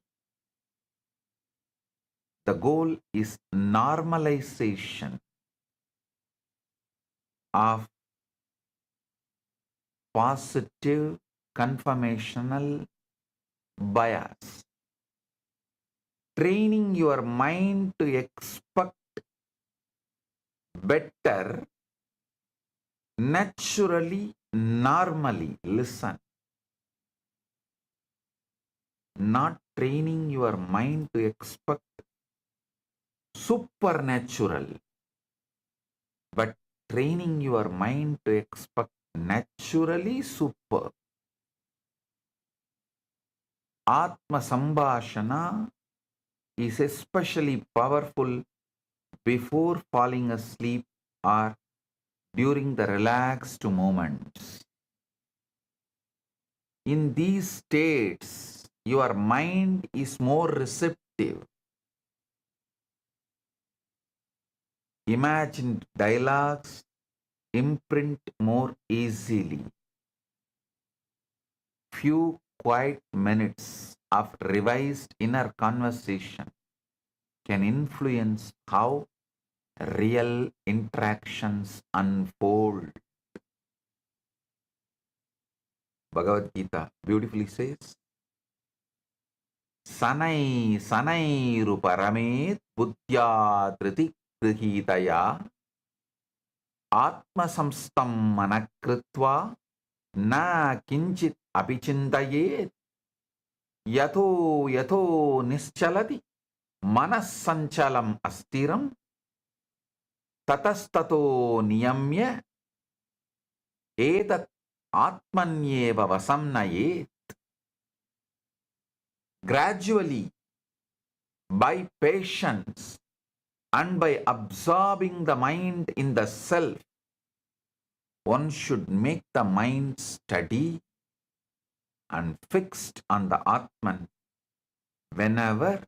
The goal is normalization of positive conformational bias. Training your mind to expect better naturally, normally. Listen. Not training your mind to expect supernatural, but training your mind to expect naturally super. Atma Sambhashana is especially powerful before falling asleep or during the relaxed moments. In these states, your mind is more receptive. Imagined dialogues imprint more easily. Few quiet minutes of revised inner conversation can influence how real interactions unfold. Bhagavad Gita beautifully says, Sanai sanai ruparamet buddhya triti grihitaya atma samstam manakritva na kinchit apichintaye yato yato nischalati manas sanchalam astiram tatastato niyamya etat atmanyeva vasamnaye. Gradually, by patience and by absorbing the mind in the self, one should make the mind steady and fixed on the Atman. Whenever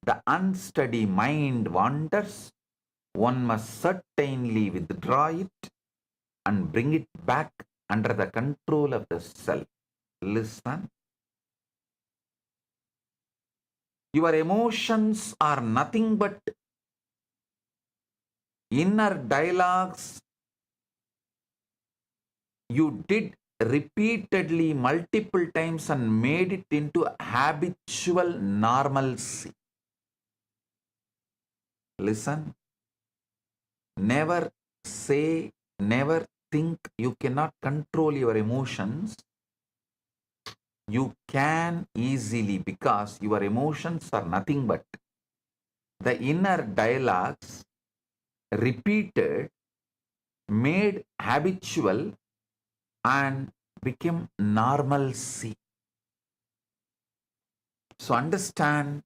the unsteady mind wanders, one must certainly withdraw it and bring it back under the control of the self. Listen. Your emotions are nothing but inner dialogues you did repeatedly multiple times and made it into habitual normalcy. Listen. Never say, never think you cannot control your emotions. You can easily, because your emotions are nothing but the inner dialogues repeated, made habitual and became normalcy. So understand,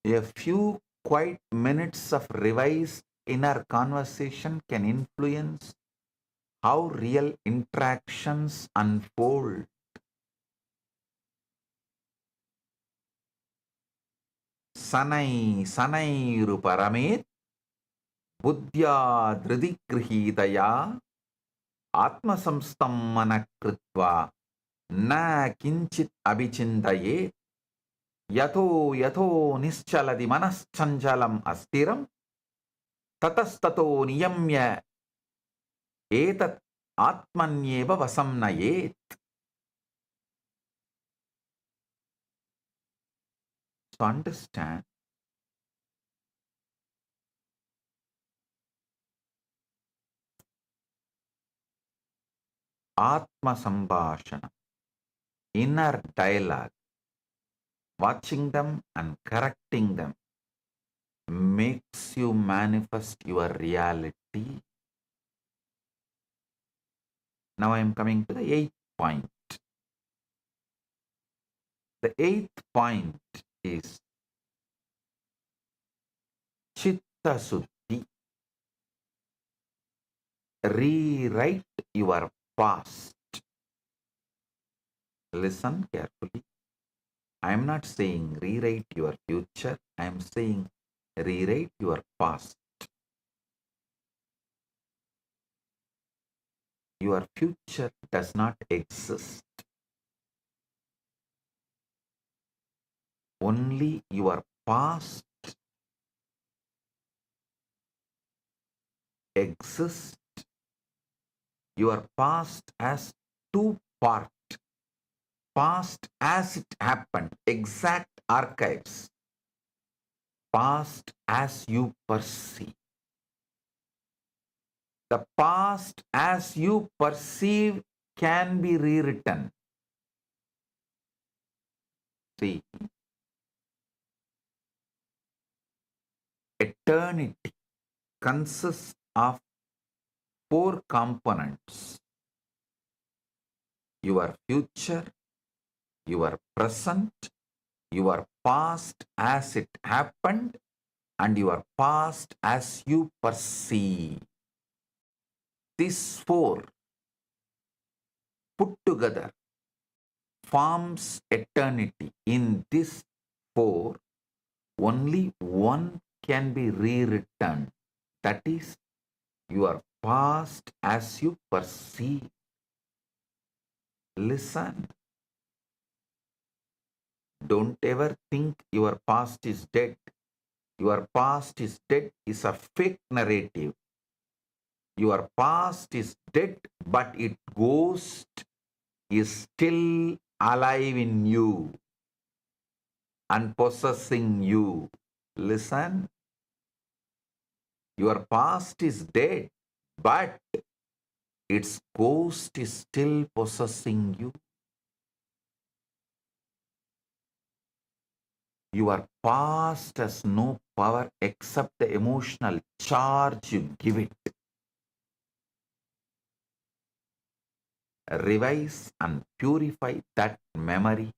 a few quiet minutes of revised inner conversation can influence how real interactions unfold. Sanai sanai ruparamit buddhya dhridigrihitaya atma samstam manakritva na kinchit abhichintaye. Yato yato nischaladi manaschanchalam astiram tatastato niyamya etat atmanyeva vasamnayet. So understand, Atma Sambhashana, inner dialogue, watching them and correcting them makes you manifest your reality. Now I am coming to the eighth point. The eighth point is Chitta Suddhi. Rewrite your past. Listen carefully. I am not saying rewrite your future. I am saying rewrite your past. Your future does not exist. Only your past exists. Your past has two parts. Past as it happened, exact archives. Past as you perceive. The past as you perceive can be rewritten. See, eternity consists of four components: your future, your present, your past as it happened, and your past as you perceive. These four put together forms eternity. In this four, only one can be rewritten. That is your past as you perceive. Listen. Don't ever think your past is dead. Your past is dead is a fake narrative. Your past is dead, but its ghost is still alive in you and possessing you. Listen. Your past is dead, but its ghost is still possessing you. Your past has no power except the emotional charge you give it. Revise and purify that memory,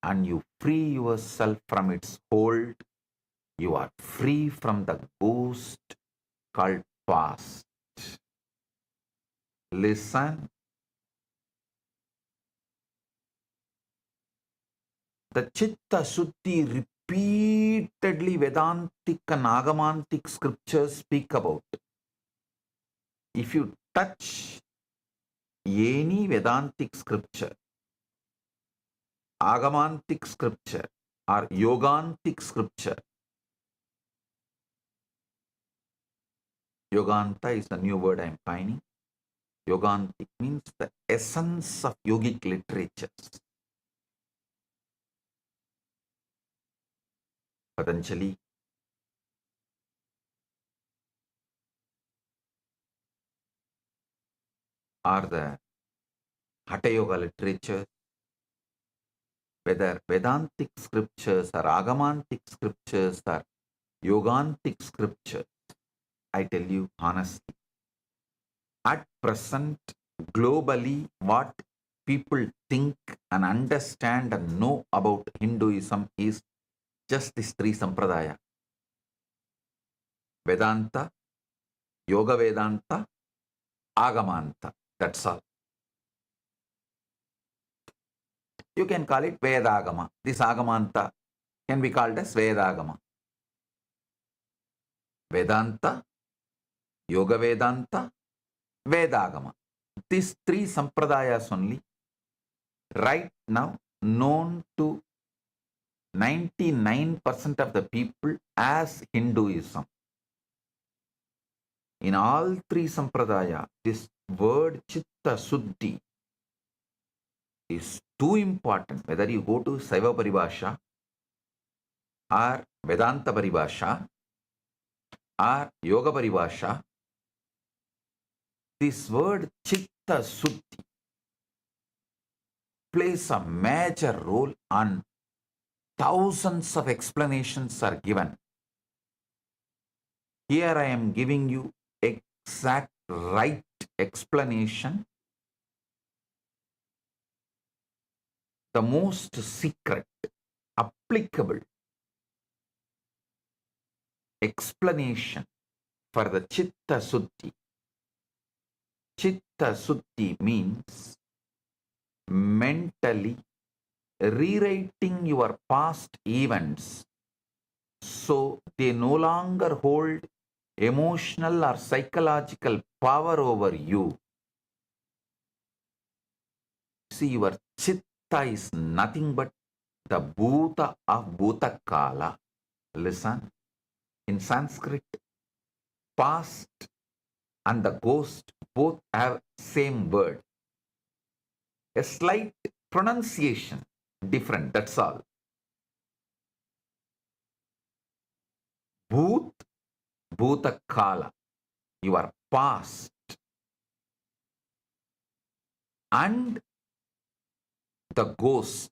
and you free yourself from its hold. You are free from the ghost called past. Listen. The Chitta Shuddhi repeatedly Vedantic and Agamantic scriptures speak about. If you touch any Vedantic scripture, Agamantic scripture, or Yogantic scripture, Yoganta is a new word I am finding. Yogantic means the essence of yogic literatures. Patanjali, or the Hatha Yoga literature, whether Vedantic scriptures or Agamantic scriptures or Yogantic scriptures, I tell you honestly, at present, globally, what people think and understand and know about Hinduism is just these three sampradaya: Vedanta, Yoga Vedanta, Agamanta. That's all. You can call it Vedagama. This Agamanta can be called as Vedagama. Vedanta, Yoga Vedanta, Vedagama. These three sampradayas only right now known to 99% of the people as Hinduism. In all three sampradaya, this word chitta suddhi is too important. Whether you go to Saiva Paribhasha or Vedanta Paribhasha or Yoga Paribhasha, this word chitta suddhi plays a major role, and thousands of explanations are given. Here I am giving you exact right explanation, the most secret, applicable explanation for the chitta suddhi. Chitta suddhi means mentally rewriting your past events so they no longer hold emotional or psychological power over you. See, your chitta is nothing but the bhuta of bhutakala. Listen, in Sanskrit, past and the ghost both have same word. A slight pronunciation different, that's all. Bhut, bhutakala, your past, and the ghost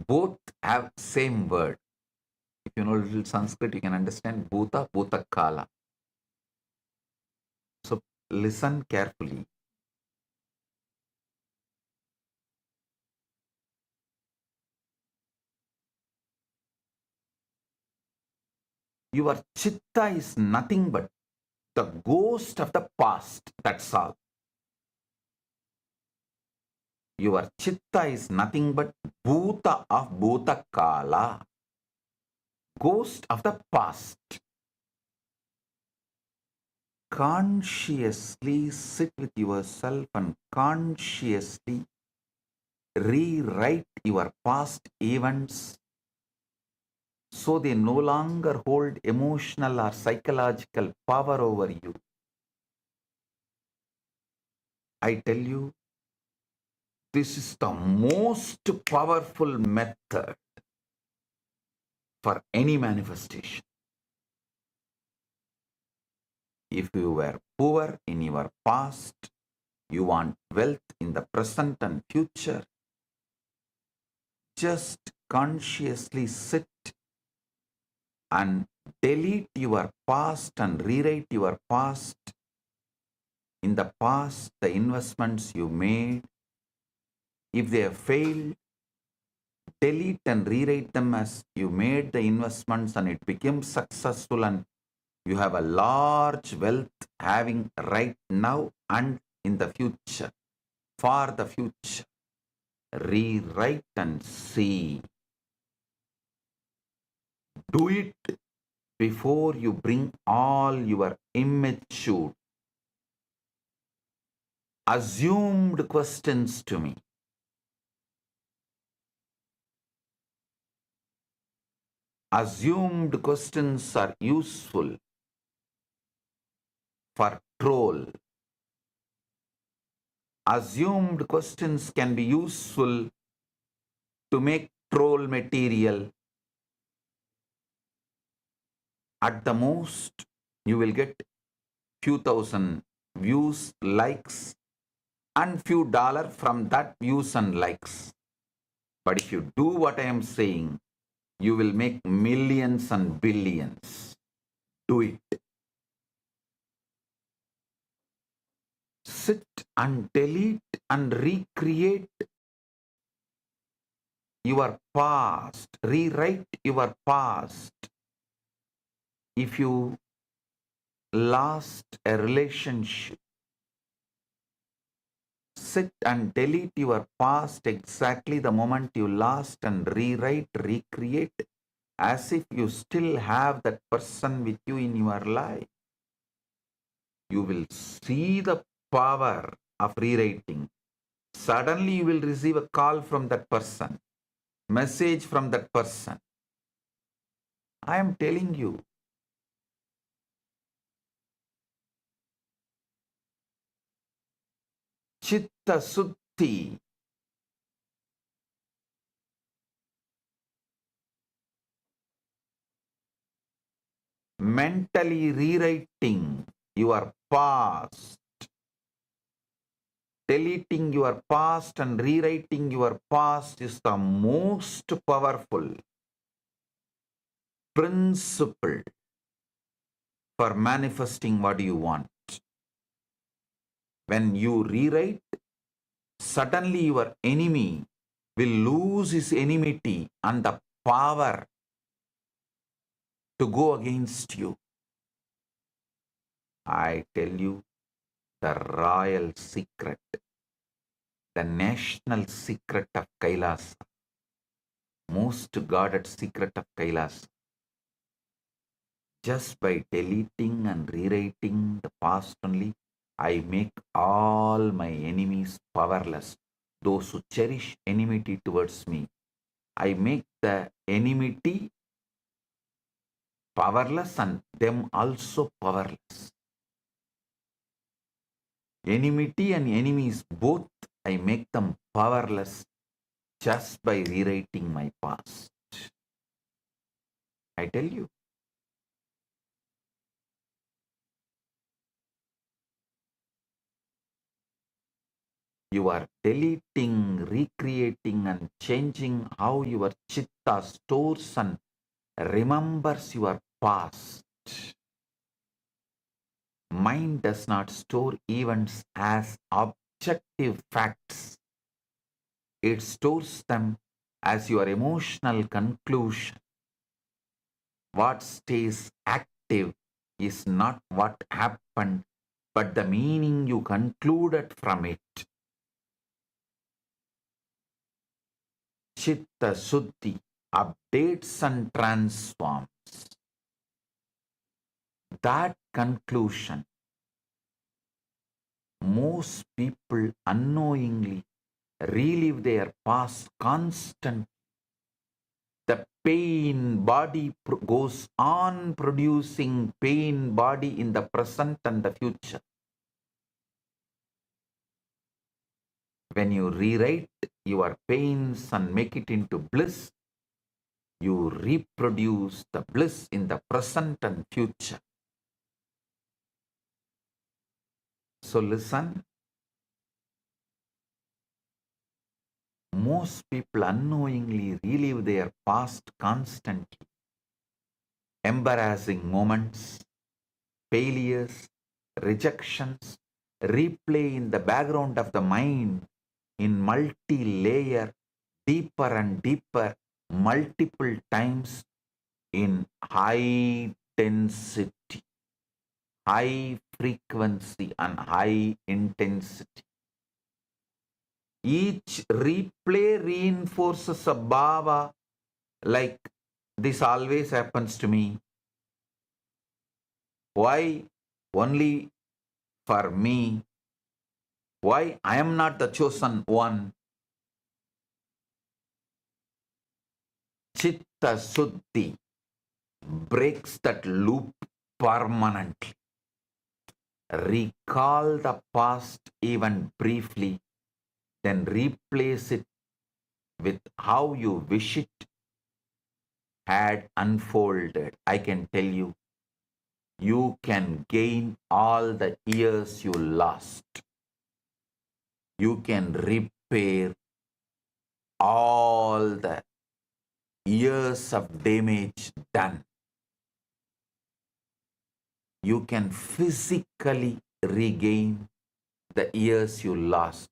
both have same word. If you know a little Sanskrit, you can understand bhuta, bhutakala. So listen carefully. Your chitta is nothing but the ghost of the past, that's all. Your chitta is nothing but bhuta of bhutakala, ghost of the past. Consciously sit with yourself and consciously rewrite your past events so they no longer hold emotional or psychological power over you. I tell you, this is the most powerful method for any manifestation. If you were poor in your past, you want wealth in the present and future, just consciously sit and delete your past and rewrite your past. In the past, the investments you made, if they have failed, delete and rewrite them as you made the investments and it became successful and you have a large wealth having right now and in the future, for the future. Rewrite and see. Do it before you bring all your immature, assumed questions to me. Assumed questions are useful for troll. Assumed questions can be useful to make troll material. At the most, you will get few thousand views, likes, and few dollars from that views and likes. But if you do what I am saying, you will make millions and billions. Do it. Sit and delete and recreate your past. Rewrite your past. If you lost a relationship, sit and delete your past exactly the moment you lost and rewrite, recreate as if you still have that person with you in your life. You will see the power of rewriting. Suddenly you will receive a call from that person. message from that person. I am telling you, Chitta Suddhi, mentally rewriting your past, deleting your past and rewriting your past is the most powerful principle for manifesting what you want. When you rewrite, suddenly your enemy will lose his enmity and the power to go against you. I tell you the royal secret, the national secret of Kailasa, most guarded secret of Kailasa. Just by deleting and rewriting the past only, I make all my enemies powerless. Those who cherish enmity towards me, I make the enmity powerless and them also powerless. Enmity and enemies both, I make them powerless just by rewriting my past. I tell you. You are deleting, recreating and changing how your chitta stores and remembers your past. Mind does not store events as objective facts. It stores them as your emotional conclusion. What stays active is not what happened, but the meaning you concluded from it. Chitta Suddhi updates and transforms. That conclusion, most people unknowingly relive their past constantly. The pain body goes on producing pain body in the present and the future. When you rewrite your pains and make it into bliss, you reproduce the bliss in the present and future. So listen, most people unknowingly relive their past constantly. Embarrassing moments, failures, rejections replay in the background of the mind in multi-layer, deeper and deeper, multiple times in high density, high frequency and high intensity. Each replay reinforces a bhava like this always happens to me. Why only for me? Why I am not the chosen one? Chitta Suddhi breaks that loop permanently. Recall the past even briefly, then replace it with how you wish it had unfolded. I can tell you, you can gain all the years you lost. You can repair all the years of damage done. You can physically regain the years you lost.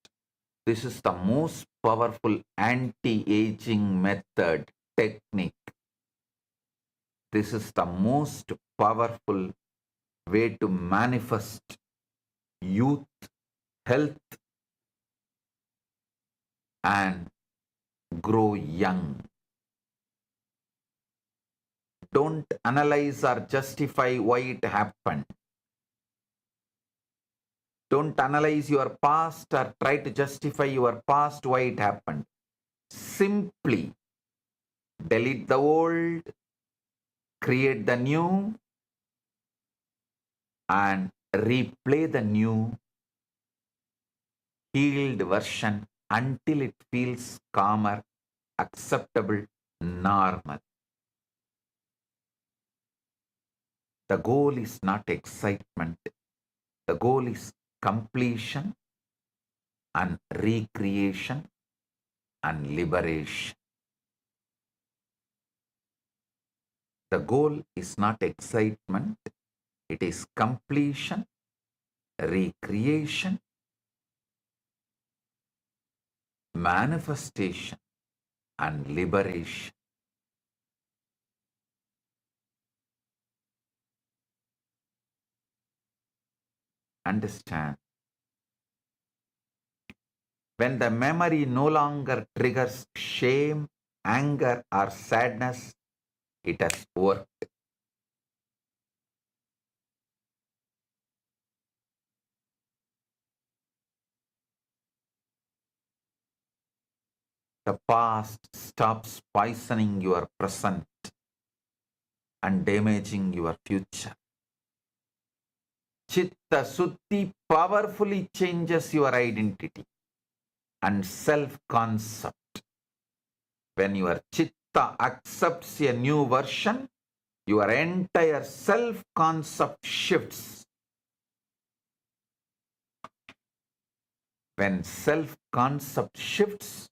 This is the most powerful anti-aging method, technique. This is the most powerful way to manifest youth, health, and grow young. Don't analyze or justify why it happened. Don't analyze your past or try to justify your past why it happened. Simply delete the old, create the new, and replay the new healed version until it feels calmer, acceptable, normal. The goal is not excitement. The goal is completion and recreation and liberation. The goal is not excitement. It is completion, recreation, manifestation, and liberation. Understand? When the memory no longer triggers shame, anger, or sadness, it has worked. The past stops poisoning your present and damaging your future. Chitta Suddhi powerfully changes your identity and self-concept. When your Chitta accepts a new version, your entire self-concept shifts. When self-concept shifts,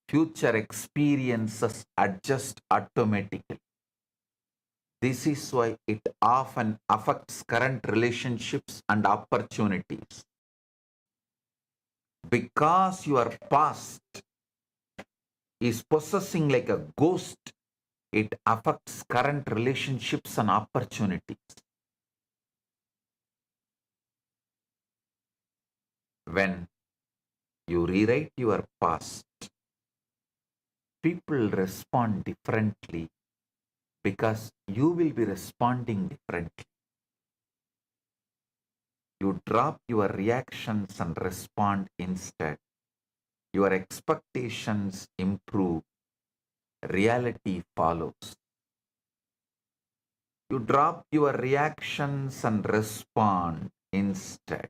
future experiences adjust automatically. This is why it often affects current relationships and opportunities. Because your past is possessing like a ghost, it affects current relationships and opportunities. When you rewrite your past, people respond differently because you will be responding differently. You drop your reactions and respond instead. Your expectations improve. Reality follows. You drop your reactions and respond instead.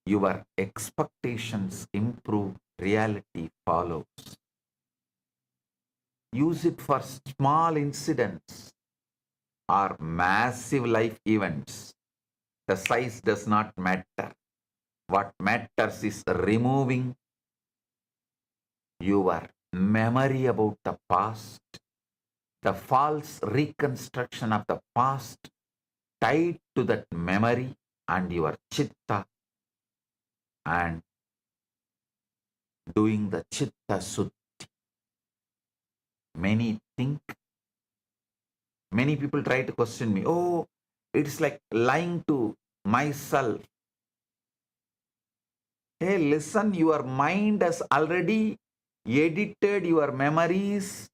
Your expectations improve. Reality follows. Use it for small incidents or massive life events. The size does not matter. What matters is removing your memory about the past, the false reconstruction of the past tied to that memory and your chitta, and doing the chitta suddhi. Many people try to question me, oh, it's like lying to myself. Hey, listen, your mind has already edited your memories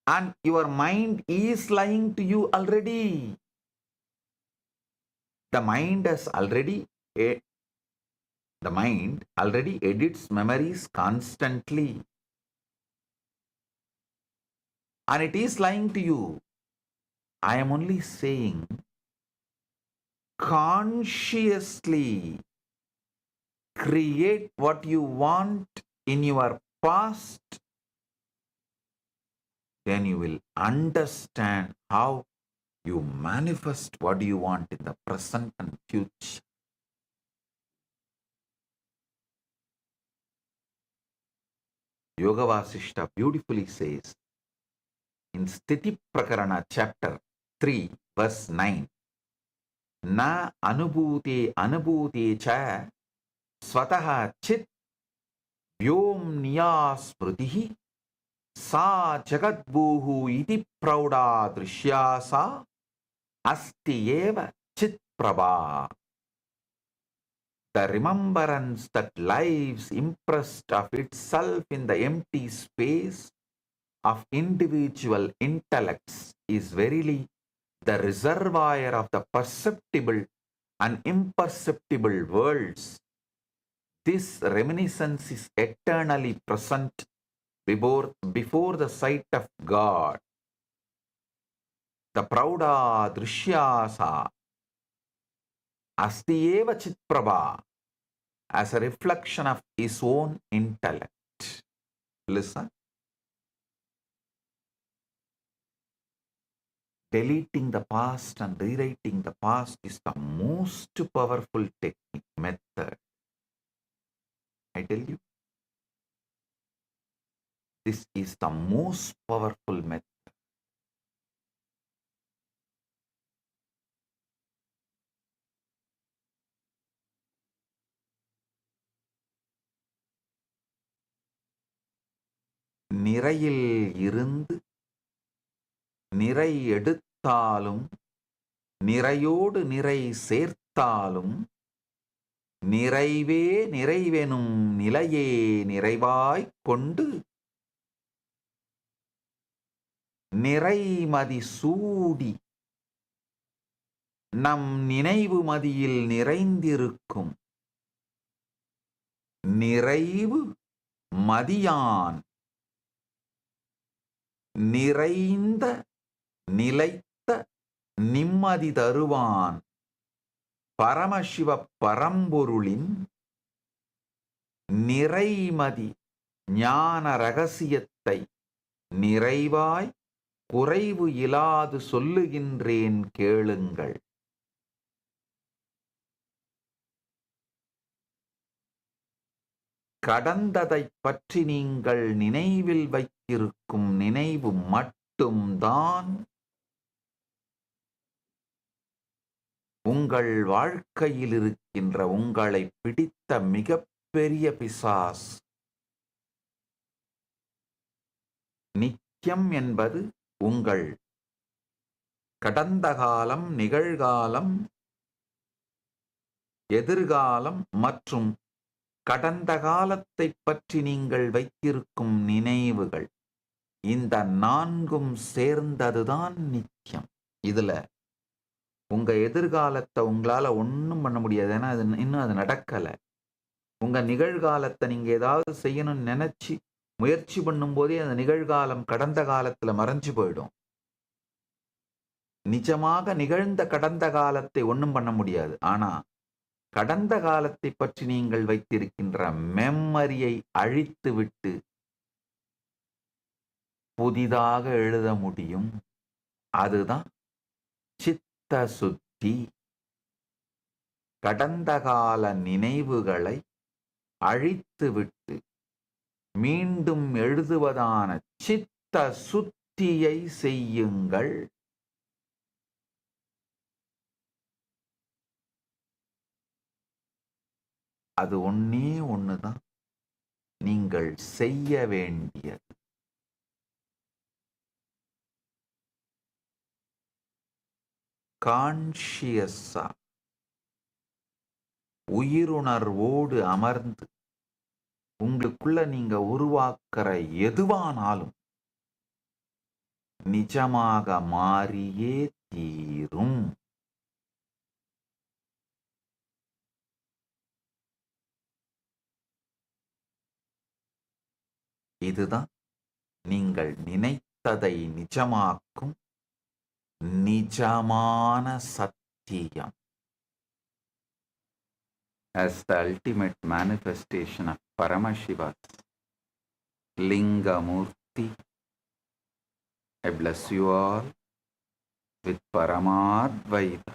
and your mind is lying to you already. The mind already edits memories constantly. And it is lying to you. I am only saying consciously create what you want in your past, then you will understand how you manifest what you want in the present and future. Yoga Vasishta beautifully says in Sthiti Prakarana chapter 3 verse 9, Na anubhute cha swataha chit vyomniya smritihi sa jagadbhuhu iti prauda drishya sa asti eva chit prabha. The remembrance that lives impressed of itself in the empty space of individual intellects is verily the reservoir of the perceptible and imperceptible worlds. This reminiscence is eternally present before the sight of God. The Prauda Drishyasa Astiyeva Chitprabha as a reflection of his own intellect. Listen. Deleting the past and rewriting the past is the most powerful technique, method. I tell you, this is the most powerful method. நிறையில் இருந்து நிறை எடுத்தாலும் நிறையோடு நிறை சேர்த்தாலும் நிறைவே நிறைவெனும் நிலையே நிறைவாய்க் கொண்டு நிறைமதி சூடி நம் நினைவு மதியில் நிறைந்திருக்கும் நிறைவு மதியான் நிறைந்த நிலைத்த நிம்மதி தருவான் பரமசிவ பரம்பொருளின் நிறைமதி ஞான ரகசியத்தை நிறைவாய் குறைவு இலாது சொல்லுகின்றேன் கேளுங்கள். கடந்ததைப் பற்றி நீங்கள் நினைவில் வைத்திருக்கும் நினைவு மட்டும்தான் உங்கள் வாழ்க்கையில் இருக்கின்ற உங்களை பிடித்த மிகப்பெரிய பிசாஸ். நித்தியம் என்பது உங்கள் கடந்த காலம், நிகழ்காலம், எதிர்காலம் மற்றும் கடந்த காலத்தை பற்றி நீங்கள் வைத்திருக்கும் நினைவுகள். இந்த நான்கும் சேர்ந்ததுதான் நித்தியம். இதுல உங்க எதிர்காலத்தை உங்களால ஒன்றும் பண்ண முடியாது, ஏன்னா அது இன்னும் அது நடக்கல. உங்க நிகழ்காலத்தை நீங்க ஏதாவது செய்யணும்னு நினைச்சு முயற்சி பண்ணும் போதே அந்த நிகழ்காலம் கடந்த காலத்துல மறைஞ்சு போயிடும். நிஜமாக நிகழ்ந்த கடந்த காலத்தை ஒன்றும் பண்ண முடியாது. ஆனா கடந்த காலத்தை பற்றி நீங்கள் வைத்திருக்கின்ற மெமரியை அழித்துவிட்டு புதிதாக எழுத முடியும். அதுதான் சித்த சுத்தி. கடந்த கால நினைவுகளை அழித்துவிட்டு மீண்டும் எழுதுவதான சித்த சுத்தியை செய்யுங்கள். அது ஒன்னே ஒண்ணுதான் நீங்கள் செய்ய வேண்டியது. கான்ஷியஸா உயிருணர்வோடு அமர்ந்து உங்களுக்குள்ள நீங்க உருவாக்குற எதுவானாலும் நிஜமாக மாறியே தீரும். இதுதான் நீங்கள் நினைத்ததை நிஜமாக்கும் நிஜமான சத்தியம். As the ultimate manifestation of Paramashiva's Lingamurti, I bless you all with Paramadvaita.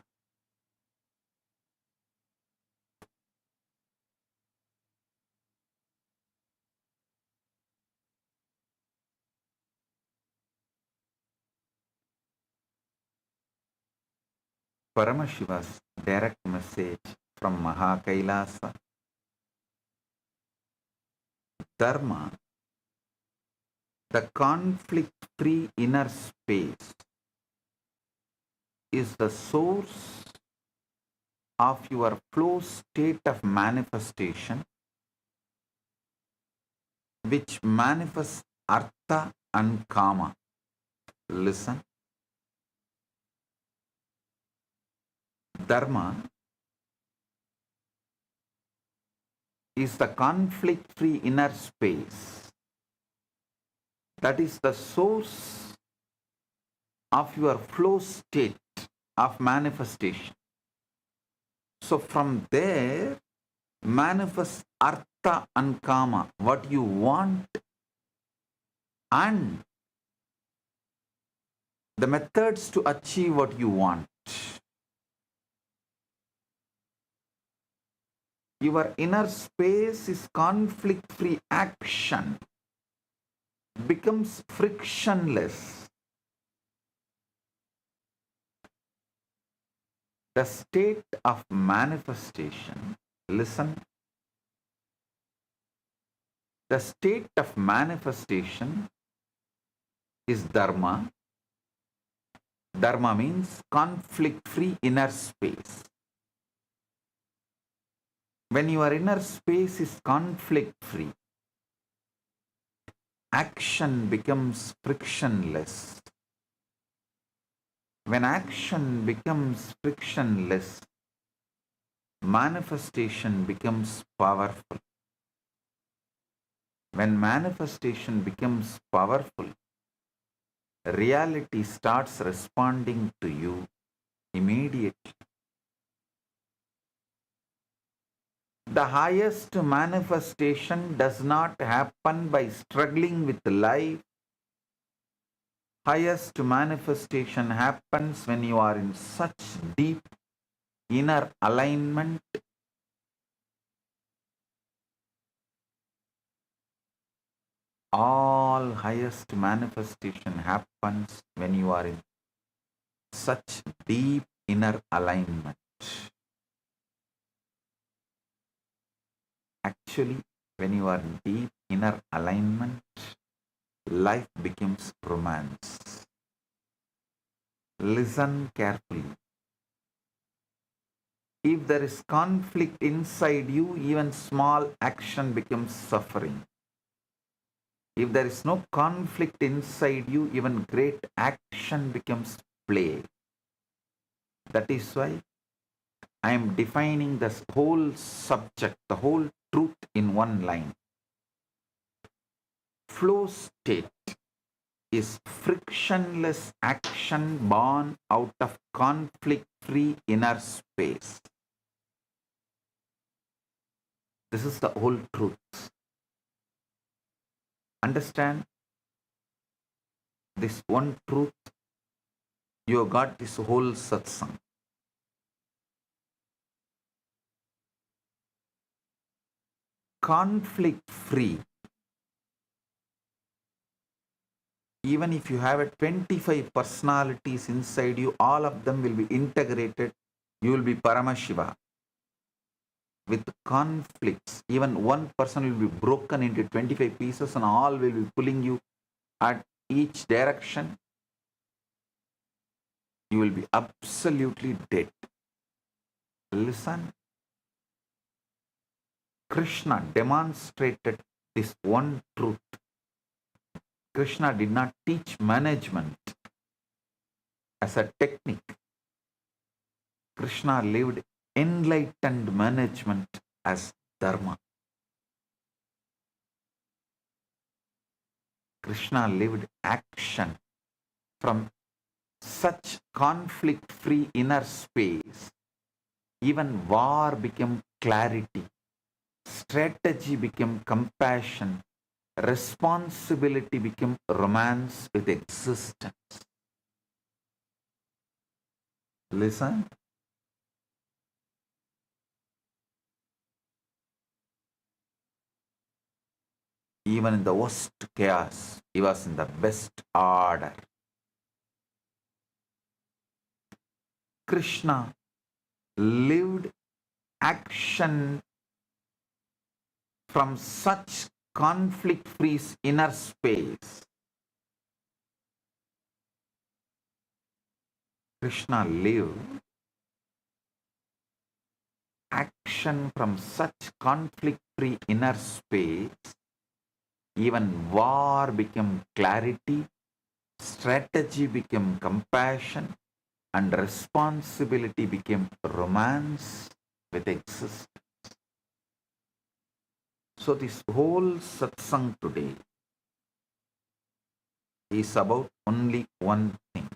Paramashiva's direct message from Kailasa. Dharma, the conflict-free inner space, is the source of your flow state of manifestation, which manifests Artha and Kama. Listen. Dharma, is the conflict-free inner space. That is the source of your flow state of manifestation. So from there, manifest artha and kama, what you want, and the methods to achieve what you want. Your inner space is conflict-free action, becomes frictionless. The state of manifestation, listen, the state of manifestation is dharma. Dharma means conflict-free inner space. When your inner space is conflict-free, action becomes frictionless. When action becomes frictionless, manifestation becomes powerful. When manifestation becomes powerful, reality starts responding to you immediately. The highest manifestation does not happen by struggling with life. Highest manifestation happens when you are in such deep inner alignment. All highest manifestation happens when you are in such deep inner alignment. Actually, when you are in deep inner alignment, life becomes romance. Listen carefully. If there is conflict inside you, even small action becomes suffering. If there is no conflict inside you, even great action becomes play. That is why I am defining this whole subject, the whole truth in one line. Flow state is frictionless action born out of conflict-free inner space. This is the whole truth. Understand this one truth, you have got this whole satsang. Conflict-free. Even if you have a 25 personalities inside you, all of them will be integrated. You will be Paramashiva. With conflicts, even one person will be broken into 25 pieces and all will be pulling you at each direction. You will be absolutely dead. Listen. Krishna demonstrated this one truth. Krishna did not teach management as a technique. Krishna lived enlightened management as dharma. Krishna lived action from such conflict-free inner space. Even war became clarity. Strategy became compassion. Responsibility became romance with existence. Listen. Even in the worst chaos, he was in the best order. Krishna lived action from such conflict-free inner space. Krishna lived action from such conflict-free inner space. Even war became clarity, strategy became compassion, and responsibility became romance with existence. So this whole satsang today is about only one thing.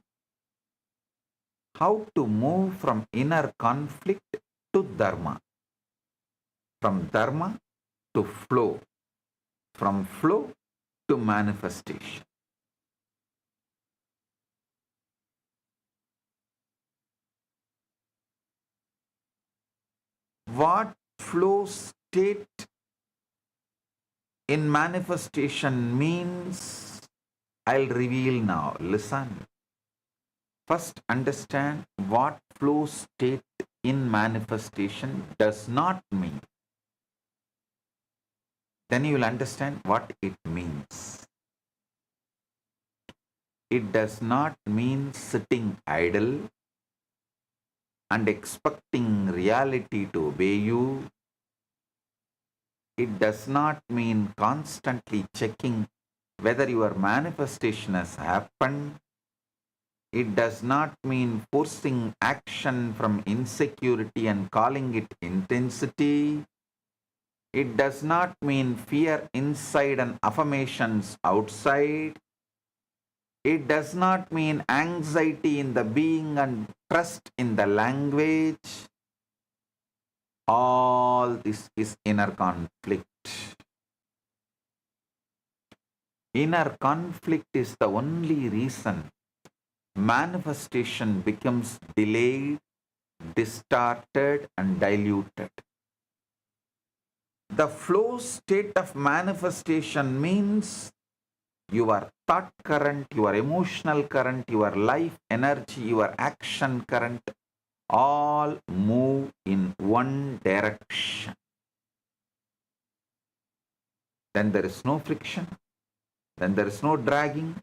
How to move from inner conflict to dharma, from dharma to flow, from flow to manifestation. What flow state in manifestation means, I'll reveal now. Listen. First, understand what flow state in manifestation does not mean. Then you will understand what it means. It does not mean sitting idle and expecting reality to obey you. It does not mean constantly checking whether your manifestation has happened. It does not mean forcing action from insecurity and calling it intensity. It does not mean fear inside and affirmations outside. It does not mean anxiety in the being and trust in the language. All this is inner conflict. Inner conflict is the only reason manifestation becomes delayed, distorted, and diluted. The flow state of manifestation means your thought current, your emotional current, your life energy, your action current all move in one direction. Then there is no friction, then there is no dragging,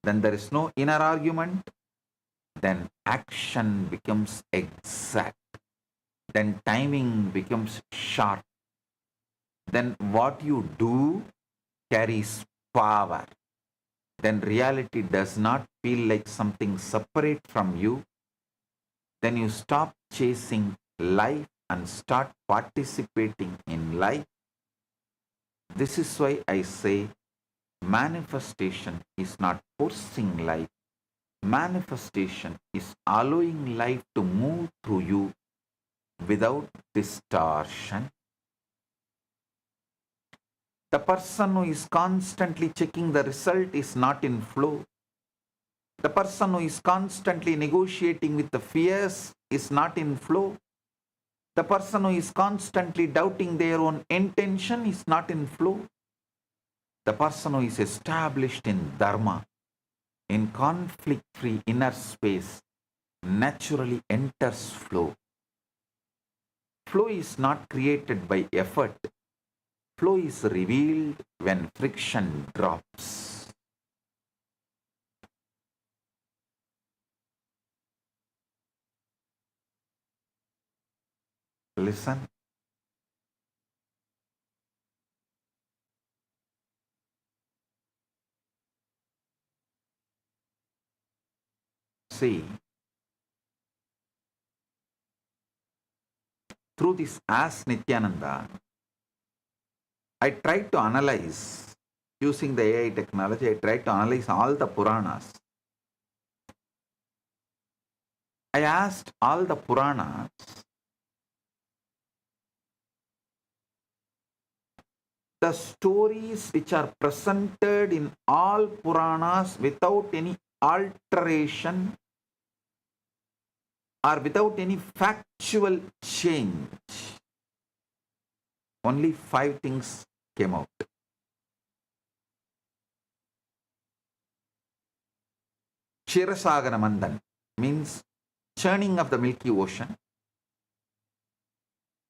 then there is no inner argument, then action becomes exact, then timing becomes sharp, then what you do carries power, then reality does not feel like something separate from you, then you stop chasing life and start participating in life. This is why I say manifestation is not forcing life. Manifestation is allowing life to move through you without distortion. The person who is constantly checking the result is not in flow. The person who is constantly negotiating with the fears is not in flow. The person who is constantly doubting their own intention is not in flow. The person who is established in dharma, in conflict-free inner space, naturally enters flow. Flow is not created by effort. Flow is revealed when friction drops. Listen. See, through this as Nithyananda, I tried to analyze, using the AI technology, I tried to analyze all the Puranas. I asked all the Puranas, the stories which are presented in all Puranas without any alteration or without any factual change. Only 5 things came out. Kshirasagara Mandan means churning of the Milky Ocean.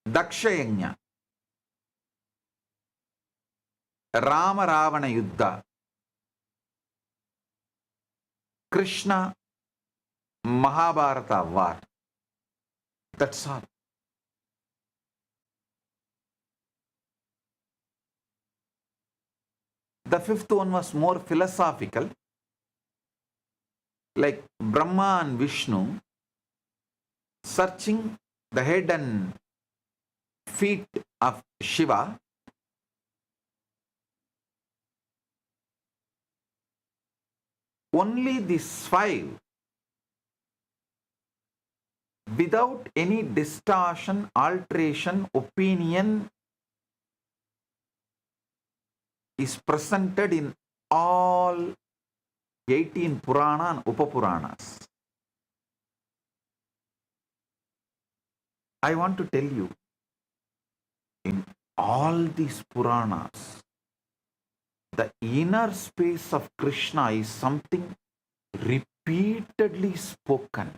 Dakshayanya, Rama Ravana Yuddha, Krishna Mahabharata war. That's all. The 5th one was more philosophical, like Brahma and Vishnu searching the head and feet of Shiva only these five, without any distortion, alteration, opinion, is presented in all 18 Purana and Upapuranas. I want to tell you, in all these Puranas, the inner space of Krishna is something repeatedly spoken.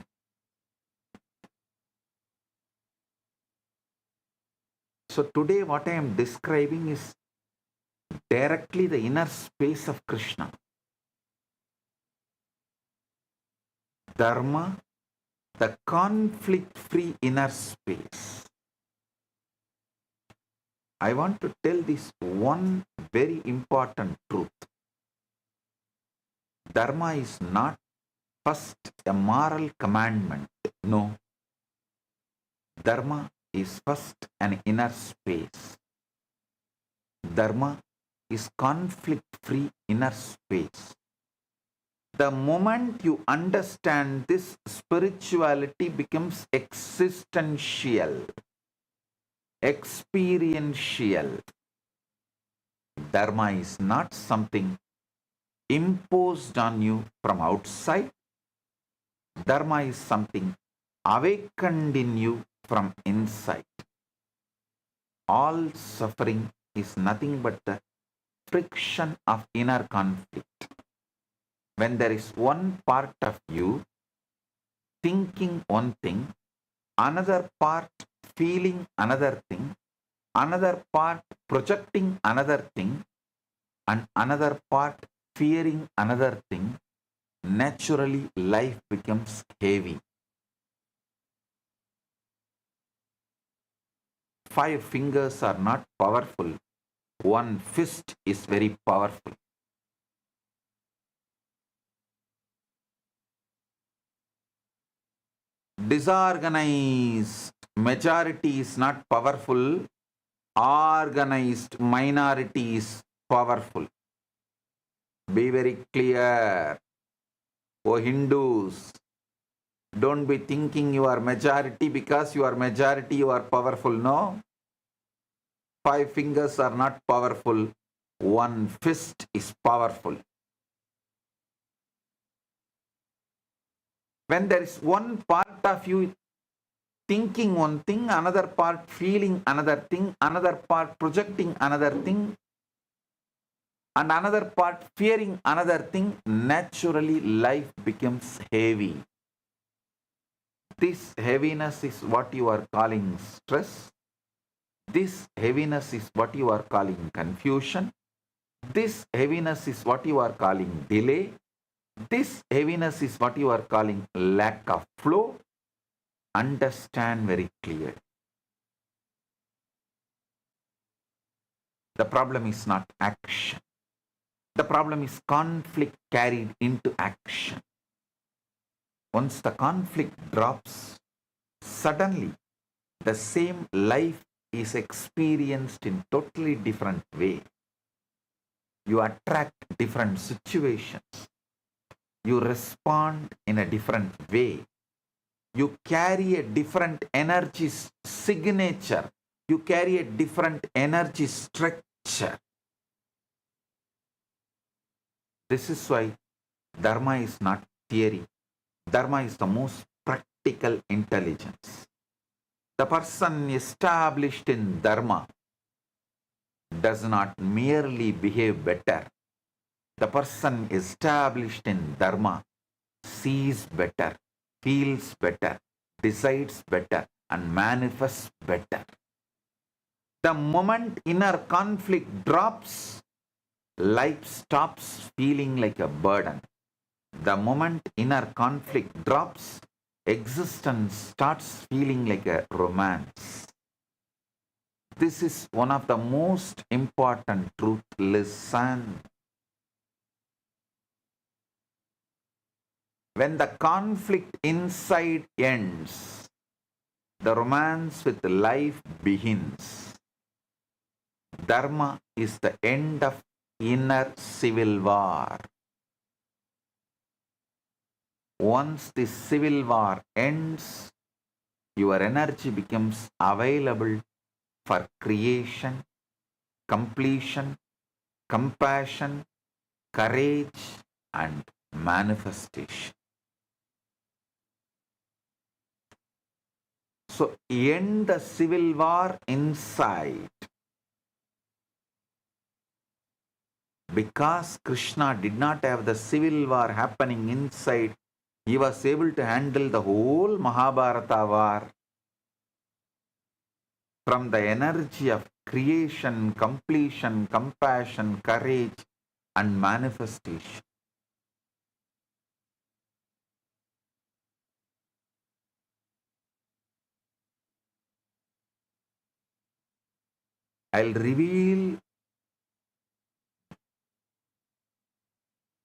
So today what I am describing is directly the inner space of Krishna. Dharma, the conflict-free inner space. I want to tell this one very important truth. Dharma is not first a moral commandment. No. Dharma is first an inner space. Dharma is conflict-free inner space. The moment you understand this, spirituality becomes existential, experiential. Dharma is not something imposed on you from outside. Dharma is something awakened in you from inside. All suffering is nothing but the friction of inner conflict. When there is one part of you thinking one thing, another part feeling another thing, another part projecting another thing, and another part fearing another thing, naturally life becomes heavy. 5 fingers are not powerful. One fist is very powerful. Disorganized majority is not powerful. Organized minority is powerful. Be very clear. Oh Hindus, don't be thinking you are majority because you are majority, you are powerful. No. 5 fingers are not powerful. One fist is powerful. When there is one part of you thinking one thing, another part feeling another thing, another part projecting another thing, and another part fearing another thing, naturally life becomes heavy. This heaviness is what you are calling stress. This heaviness is what you are calling confusion. This heaviness is what you are calling delay. This heaviness is what you are calling lack of flow. Understand very clearly. The problem is not action. The problem is conflict carried into action. Once the conflict drops, suddenly the same life is experienced in totally different way. You attract different situations. You respond in a different way. You carry a different energy signature. You carry a different energy structure. This is why Dharma is not theory. Dharma is the most practical intelligence. The person established in Dharma does not merely behave better. The person established in Dharma sees better, feels better, decides better, and manifests better. The moment inner conflict drops, life stops feeling like a burden. The moment inner conflict drops, existence starts feeling like a romance. This is one of the most important truth. Listen. When the conflict inside ends, the romance with life begins. Dharma is the end of inner civil war. Once the civil war ends, your energy becomes available for creation, completion, compassion, courage, and manifestation. So, end the civil war inside. Because Krishna did not have the civil war happening inside, he was able to handle the whole Mahabharata war from the energy of creation, completion, compassion, courage, and manifestation. I'll reveal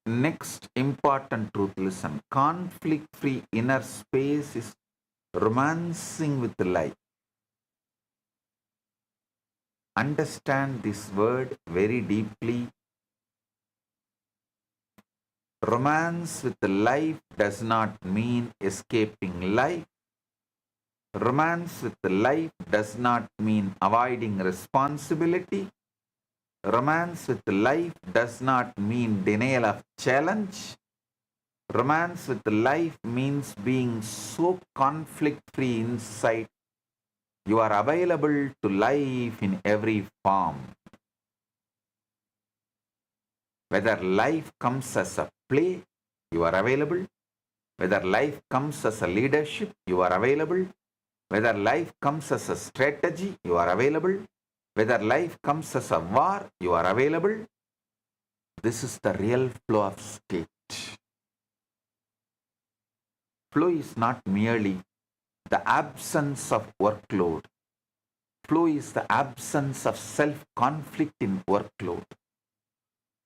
next important truth. Listen, conflict free inner space is romancing with life. Understand this word very deeply. Romance with life does not mean escaping life. Romance with life does not mean avoiding responsibility. Romance with life does not mean denial of challenge. Romance with life means being so conflict free inside. You are available to life in every form. Whether life comes as a play, you are available. Whether life comes as a leadership, you are available. Whether life comes as a strategy, you are available. Whether life comes as a war, you are available. This is the real flow of state. Flow is not merely the absence of workload. Flow is the absence of self-conflict in workload.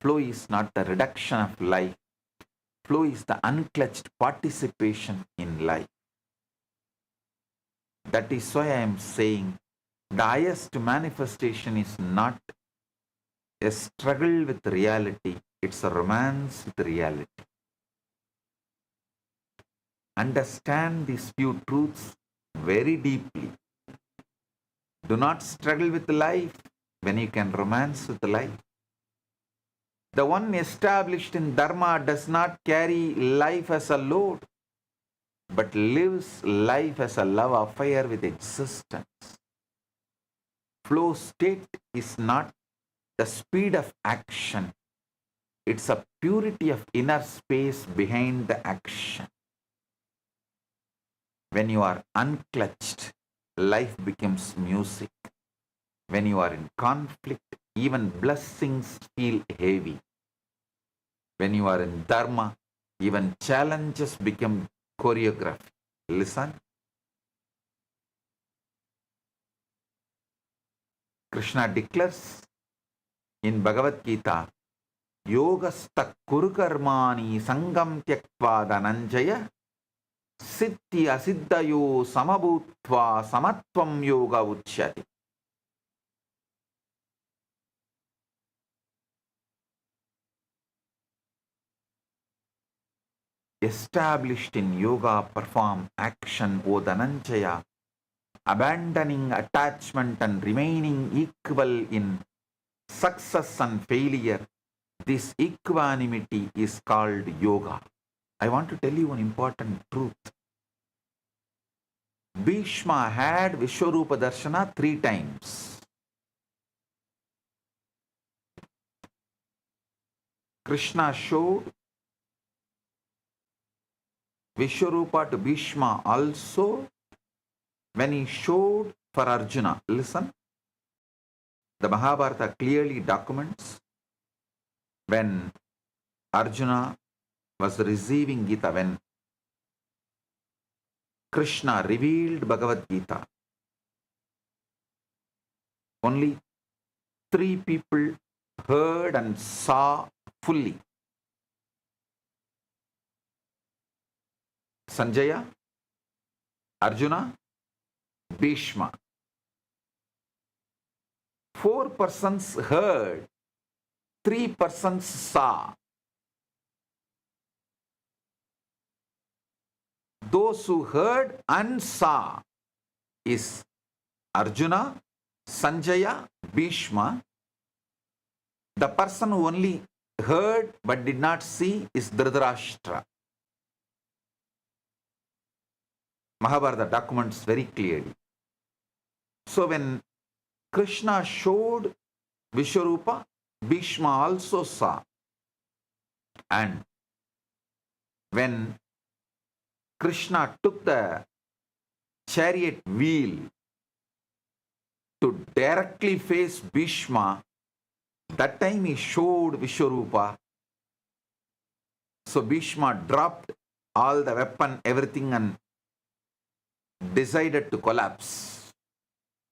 Flow is not the reduction of life. Flow is the unclutched participation in life. That is why I am saying the highest manifestation is not a struggle with reality, it's a romance with reality. Understand these few truths very deeply. Do not struggle with life when you can romance with life. The one established in Dharma does not carry life as a load, but lives life as a love affair with existence. Flow state is not the speed of action, it's a purity of inner space behind the action. When you are unclutched, life becomes music. When you are in conflict, even blessings feel heavy. When you are in Dharma, even challenges become choreography. Listen. Krishna declares in Bhagavad Gita, Yogastha kurukarmani sangam tyaktva dhananjaya siddhi asiddhayo samabhutva samatvam yoga uchyati. Established in yoga, perform action, O Dhananjaya, abandoning attachment and remaining equal in success and failure. This equanimity is called yoga. I want to tell you an important truth. Bhishma had Vishwarupa Darshana 3 times. Krishna showed Vishwarupa to Bhishma also when he showed for Arjuna. Listen, the Mahabharata clearly documents when Arjuna was receiving Gita, when Krishna revealed Bhagavad Gita, only 3 people heard and saw fully. Sanjaya, Arjuna, Bhishma. 4 persons heard, 3 persons saw. Those who heard and saw is Arjuna, Sanjaya, Bhishma. The person who only heard but did not see is Dhritarashtra. Mahabharata documents very clearly. So when Krishna showed Vishwarupa, Bhishma also saw. And when Krishna took the chariot wheel to directly face Bhishma, that time he showed Vishwarupa. So Bhishma dropped all the weapon, everything, and decided to collapse,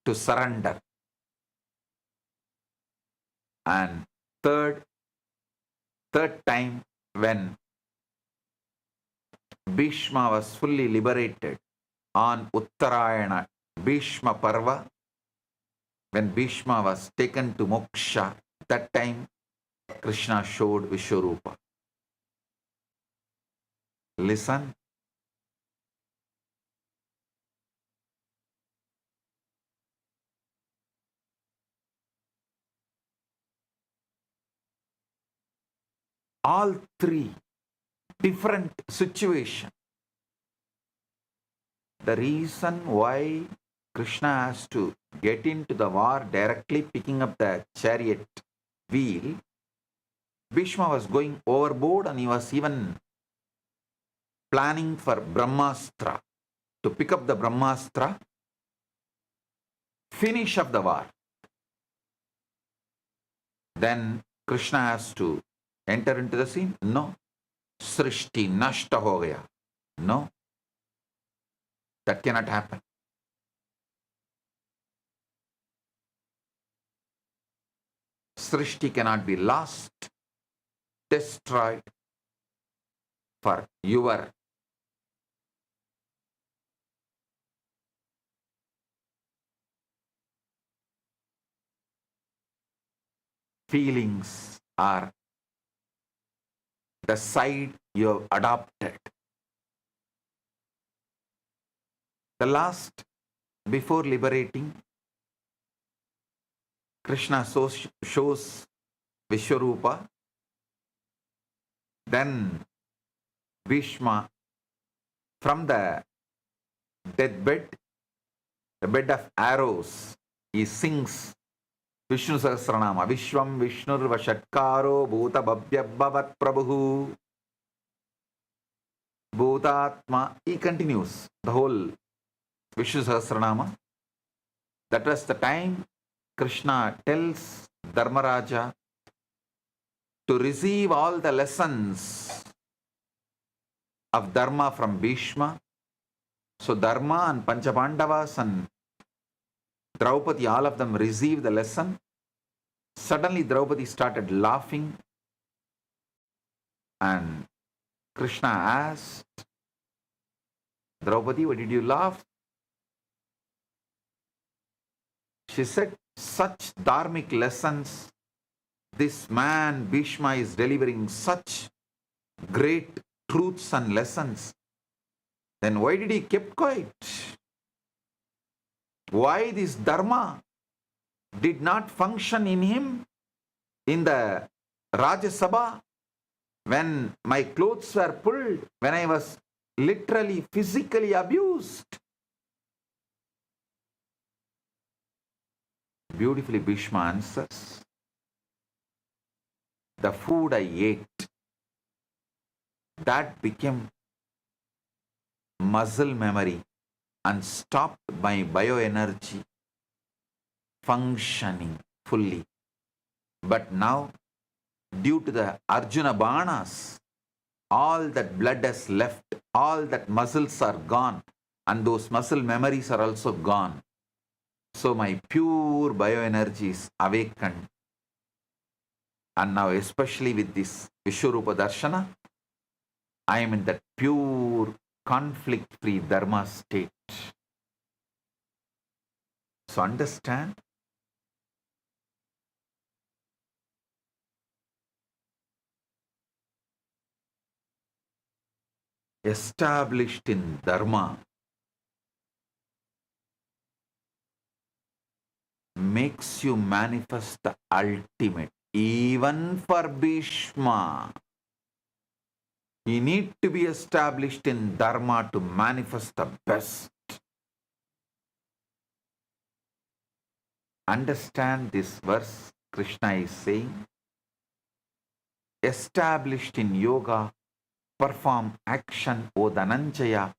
to surrender. And third time when Bhishma was fully liberated on Uttarayana Bhishma Parva, when Bhishma was taken to moksha, that time Krishna showed Vishwarupa. Listen. All three different situations. The reason why Krishna has to get into the war directly picking up the chariot wheel, Bhishma was going overboard and he was even planning for Brahmastra, to pick up the Brahmastra, finish up the war. Then Krishna has to enter into the scene? No. Srishti nashta ho gaya. No. That cannot happen. Srishti cannot be lost, destroyed for your feelings or the side you have adopted. The last, before liberating, Krishna shows Vishwarupa. Then Bhishma, from the deathbed, the bed of arrows, he sings Vishnu Sahasranama. Vishwam Vishnur Vashatkaro Bhuta Bhabhyabhavat Prabhu Bhutatma. He continues the whole Vishnu Sahasranama. That was the time Krishna tells Dharmaraja to receive all the lessons of Dharma from Bhishma. So Dharma and Panchabandavas and Draupadi, all of them received the lesson. Suddenly Draupadi started laughing and Krishna asked, Draupadi, why did you laugh? She said, such dharmic lessons, this man Bhishma is delivering such great truths and lessons. Then why did he keep quiet? Why this dharma did not function in him in the Rajya Sabha when my clothes were pulled, when I was literally physically abused? Beautifully Bhishma answers, the food I ate, that became muscle memory and stopped my bioenergy functioning fully. But now, due to the Arjuna Banas, all that blood has left, all that muscles are gone, and those muscle memories are also gone. So my pure bioenergy is awakened. And now, especially with this Vishwarupa Darshana, I am in that pure conflict-free dharma state. So understand, established in Dharma makes you manifest the ultimate. Even for Bhishma, you need to be established in Dharma to manifest the best. Understand this verse. Krishna is saying, established in yoga, perform action, O Dhananjaya,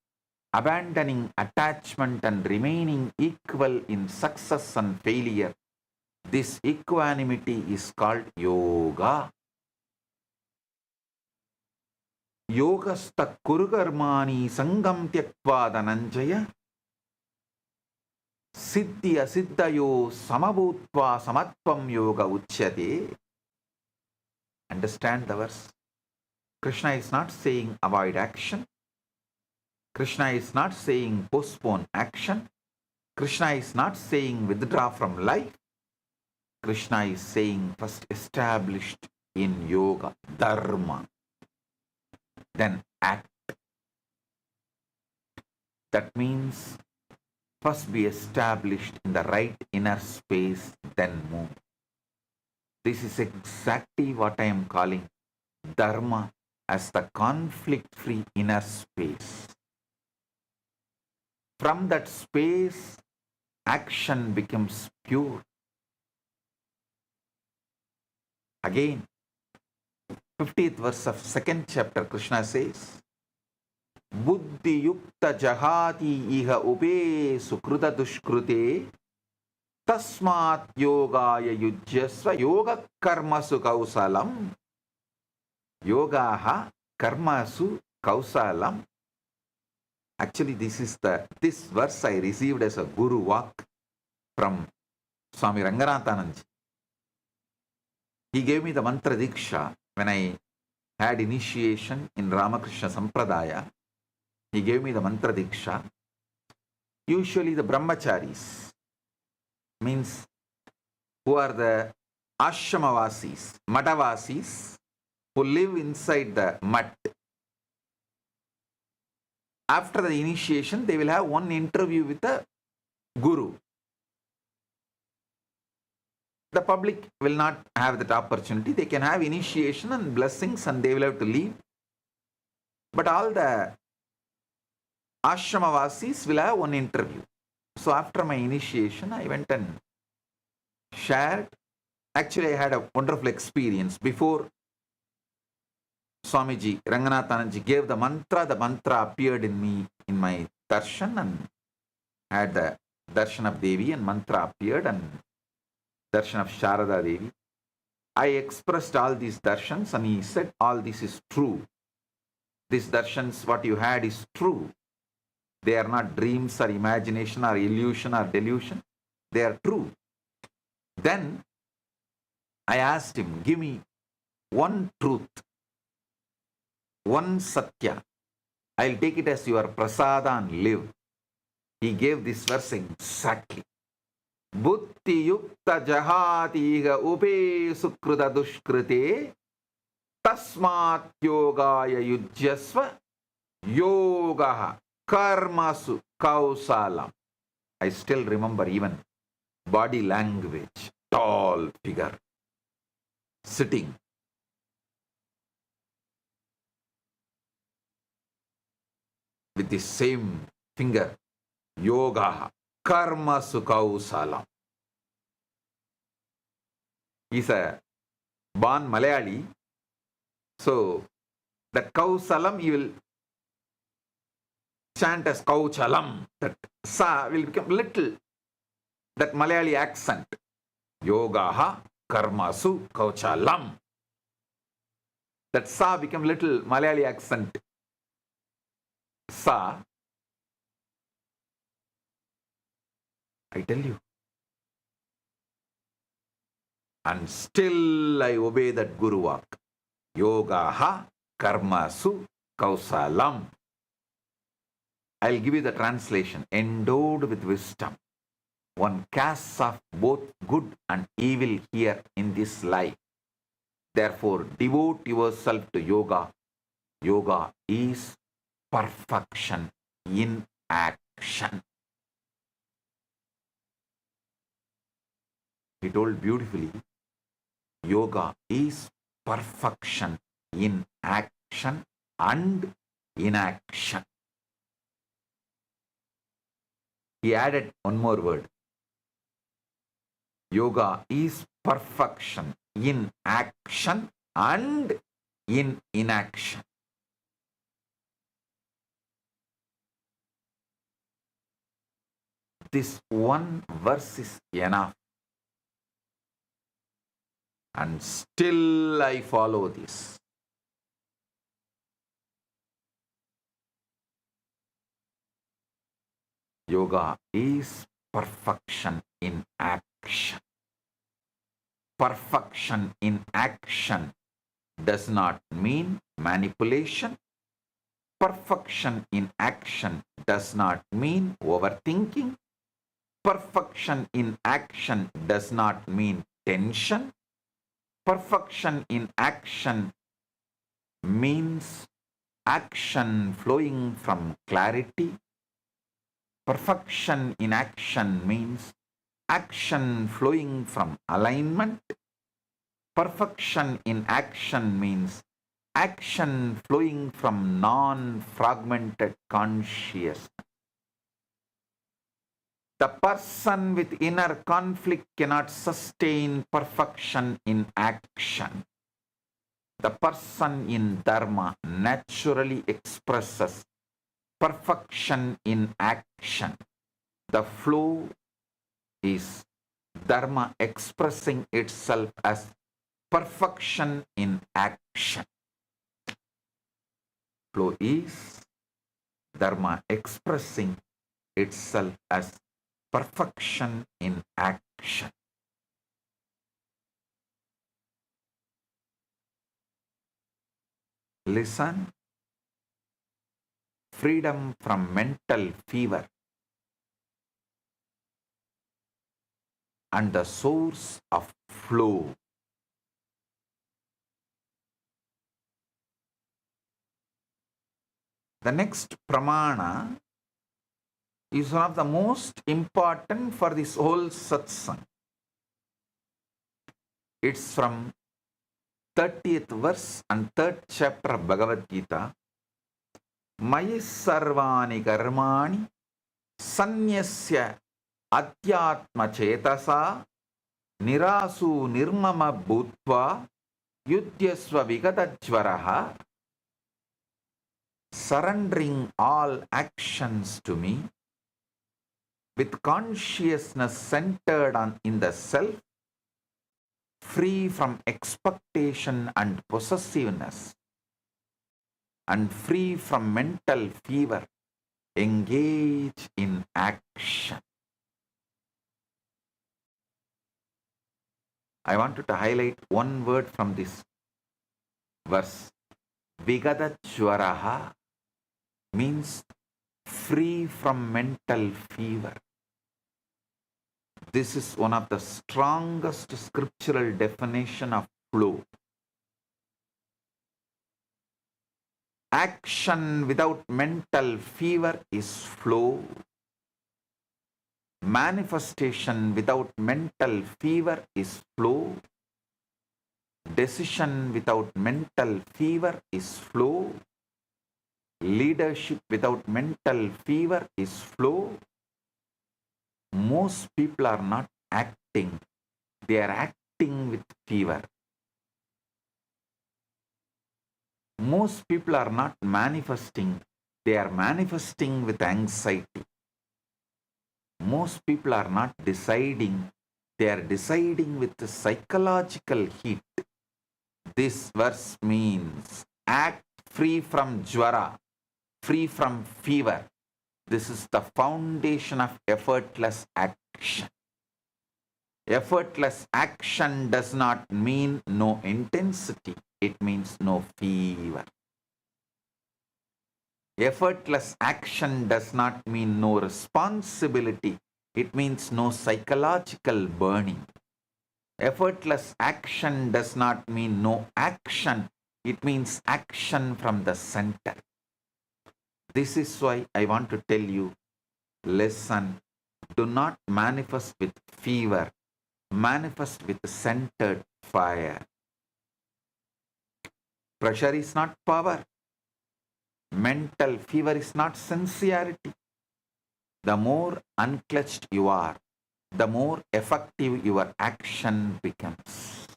abandoning attachment and remaining equal in success and failure. This equanimity is called yoga. Yogastha kurukarmani sangam tyaktva Dhananjaya siddhi asiddhayo samabhutva samatvam yoga uchyate. Understand the verse. Krishna is not saying avoid action. Krishna is not saying postpone action. Krishna is not saying withdraw from life. Krishna is saying first established in yoga, dharma, then act. That means first be established in the right inner space, then move. This is exactly what I am calling dharma as the conflict-free inner space. From that space, action becomes pure. Again, 50th verse of 2nd chapter, Krishna says, Buddhi yukta jahati iha ube sukruta dushkrute tasmat yogaya yujyasva yoga karmasu kausalam. Yogaha karmasu kausalam. Actually, this verse I received as a guru walk from Swami Ranganathananji. He gave me the mantra diksha when I had initiation in Ramakrishna Sampradaya. He gave me the mantra diksha. Usually the brahmacharis, means who are the ashramawasis, madavasis, who live inside the mutt. After the initiation, they will have one interview with the guru. The public will not have that opportunity. They can have initiation and blessings and they will have to leave. But all the ashramawasis will have one interview. So after my initiation, I went and shared. Actually, I had a wonderful experience. Before Swamiji Ranganathananji gave the mantra appeared in me in my darshan, and had the darshan of Devi and mantra appeared and darshan of Sharada Devi. I expressed all these darshans and he said all this is true. These darshans, what you had is true. They are not dreams or imagination or illusion or delusion. They are true. Then I asked him, give me one truth, one satya. I'll take it as your prasada and live. He gave this verse exactly. Buddhi yukta jahatiga upe sukruta dushkrite tasmat yogaya yujyasva yogaha karmasu kausalam. I still remember even body language, tall figure, sitting. With the same finger, yoga, karma sukausalam. He's a born Malayali. So, that kausalam he will chant as kauchalam. That sa will become little, that Malayali accent. Yogaha karmasu kauchalam. That sa become little Malayali accent. Sa, I tell you. And still I obey that Guru walk. Yogaha karmasu kausalam. I'll give you the translation. Endowed with wisdom, one casts off both good and evil here in this life. Therefore, devote yourself to yoga. Yoga is perfection in action. He told beautifully, yoga is perfection in action and inaction. He added one more word. Yoga is perfection in action and in inaction. This one verse is enough. And still I follow this. Yoga is perfection in action. Perfection in action does not mean manipulation. Perfection in action does not mean overthinking. Perfection in action does not mean tension. Perfection in action means action flowing from clarity. Perfection in action means action flowing from alignment. Perfection in action means action flowing from non-fragmented consciousness. The person with inner conflict cannot sustain perfection in action. The person in Dharma naturally expresses perfection in action. The flow is Dharma expressing itself as perfection in action. Flow is Dharma expressing itself as perfection in action. Listen. Freedom from mental fever and the source of flow. The next pramana is one of the most important for this whole satsang. It's from 30th verse and 3rd chapter of Bhagavad Gita. Mayi sarvani karmani sanyasya adhyatma chetasa nirasu nirmama bhutva yudhyasva vigatajvaraha. Surrendering all actions to me with consciousness centered in the self, free from expectation and possessiveness, and free from mental fever, engage in action. I wanted to highlight one word from this verse. Vigatajvaraha means free from mental fever. This is one of the strongest scriptural definition of flow. Action without mental fever is flow. Manifestation without mental fever is flow. Decision without mental fever is flow. Leadership without mental fever is flow. Most people are not acting, they are acting with fever. Most people are not manifesting, they are manifesting with anxiety. Most people are not deciding, they are deciding with the psychological heat. This verse means act free from jvara, free from fever. This is the foundation of effortless action. Effortless action does not mean no intensity, it means no fever. Effortless action does not mean no responsibility, it means no psychological burning. Effortless action does not mean no action, it means action from the center. This is why I want to tell you, listen, do not manifest with fever, manifest with centered fire. Pressure is not power. Mental fever is not sincerity. The more unclutched you are, the more effective your action becomes.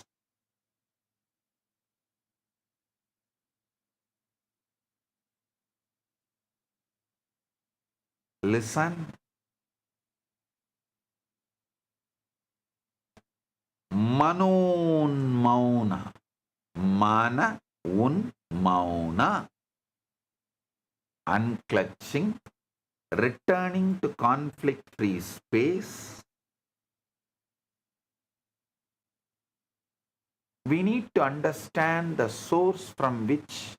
Listen. Manonmauna. Mana un mauna. Unclutching, returning to conflict-free space. We need to understand the source from which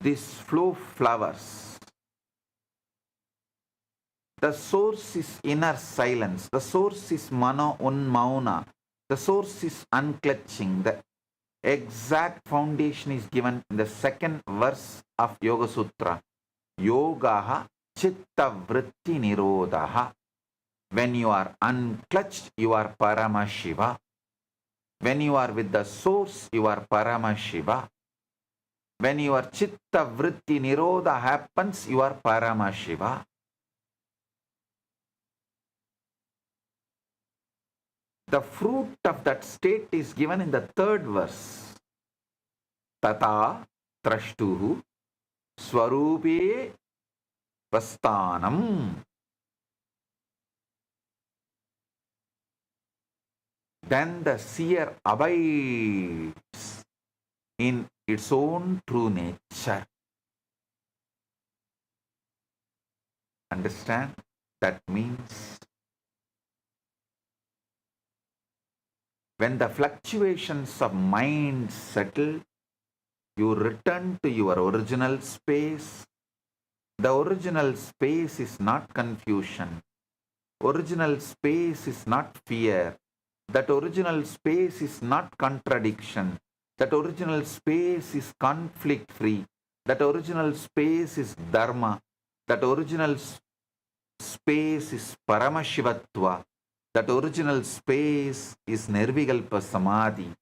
this flow flowers. The source is inner silence. The source is mano unmauna. The source is unclutching. The exact foundation is given in the second verse of Yoga Sutra. Yogaha chitta vritti nirodhaha. When you are unclutched, you are Paramashiva. When you are with the source, you are Paramashiva. When your chitta vritti nirodha happens, you are Paramashiva. The fruit of that state is given in the third verse. Tata trashtuhu swarupe vastanam. Then the seer abides in its own true nature. Understand? That means when the fluctuations of mind settle, you return to your original space. The original space is not confusion. Original space is not fear. That original space is not contradiction. That original space is conflict-free. That original space is dharma. That original space is Paramashivatva. That original space is Nirvikalpa Samadhi.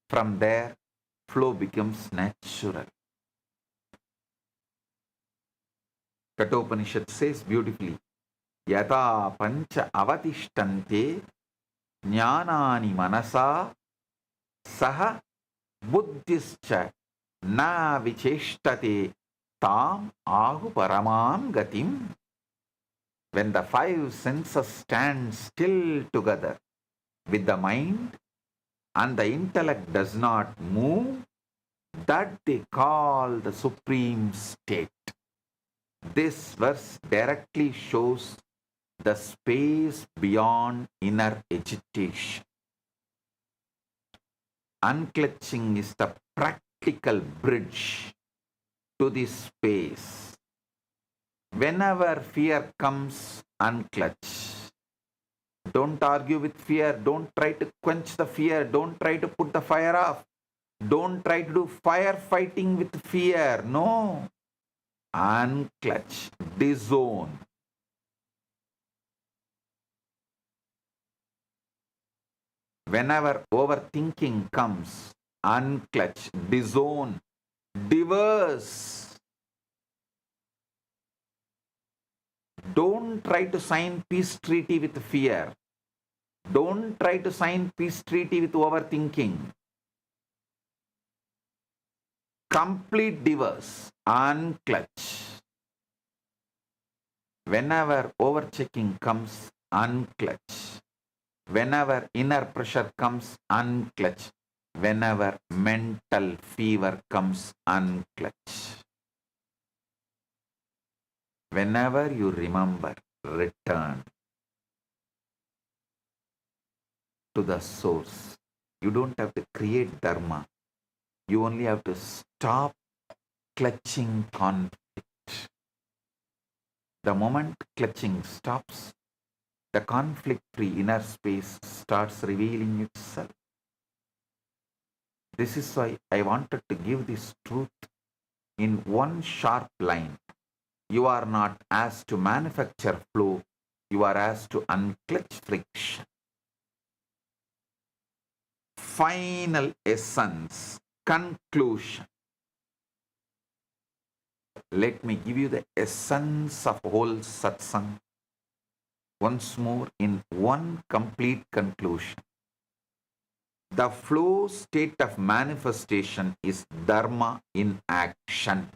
From there, flow becomes natural. Kathopanishad says beautifully, Yata pancha avatishtante jnanani manasa saha buddhischa na vicheshtate tam ahu paramam gatim. When the five senses stand still together with the mind and the intellect does not move, that they call the supreme state. This verse directly shows the space beyond inner agitation. Unclutching is the practical bridge to this space. Whenever fear comes, unclutch. Don't argue with fear. Don't try to quench the fear. Don't try to put the fire off. Don't try to do firefighting with fear. No. Unclutch. Disown. Whenever overthinking comes, unclutch. Disown. Diverse. Don't try to sign peace treaty with fear. Don't try to sign peace treaty with overthinking. Complete divorce. Unclutch. Whenever overchecking comes, unclutch. Whenever inner pressure comes, unclutch. Whenever mental fever comes, unclutch. Whenever you remember, return to the source. You don't have to create dharma. You only have to stop clutching conflict. The moment clutching stops, the conflict-free inner space starts revealing itself. This is why I wanted to give this truth in one sharp line. You are not asked to manufacture flow, you are asked to unclutch friction. Final essence, conclusion. Let me give you the essence of whole satsang once more in one complete conclusion. The flow state of manifestation is dharma in action.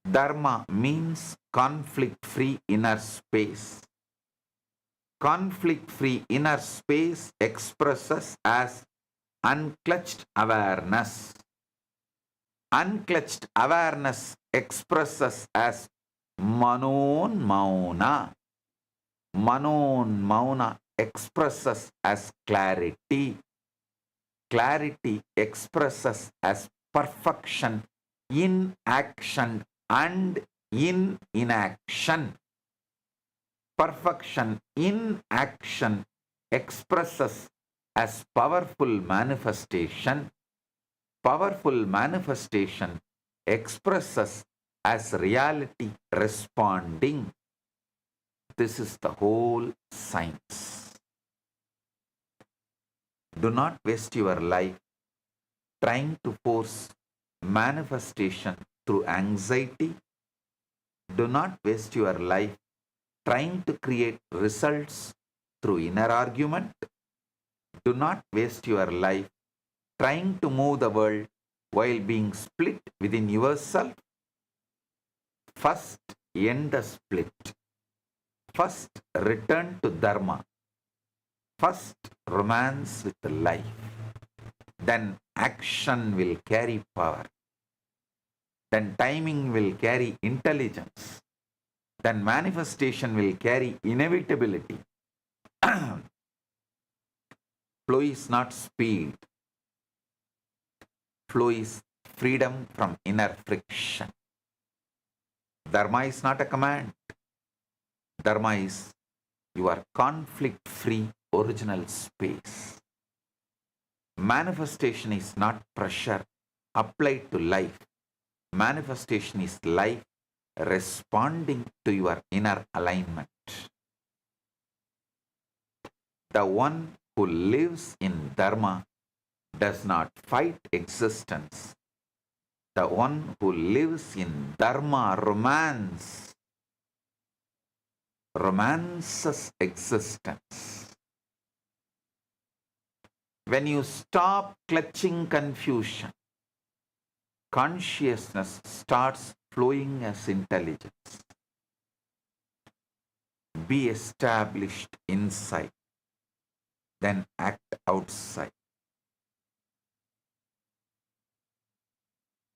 Dharma means conflict-free inner space. Conflict-free inner space expresses as unclutched awareness. Unclutched awareness expresses as manon mauna. Manon mauna expresses as clarity. Clarity expresses as perfection in action and in inaction. Perfection in action expresses as powerful manifestation. Powerful manifestation expresses as reality responding. This is the whole science. Do not waste your life trying to force manifestation through anxiety. Do not waste your life trying to create results through inner argument. Do not waste your life trying to move the world while being split within yourself. First, end the split. First, return to dharma. First, romance with life. Then action will carry power. Then timing will carry intelligence. Then manifestation will carry inevitability. Flow is not speed. Flow is freedom from inner friction. Dharma is not a command. Dharma is your conflict-free original space. Manifestation is not pressure applied to life. Manifestation is life responding to your inner alignment. The one who lives in Dharma does not fight existence. The one who lives in Dharma romances existence. When you stop clutching confusion, consciousness starts flowing as intelligence. Be established inside, then act outside.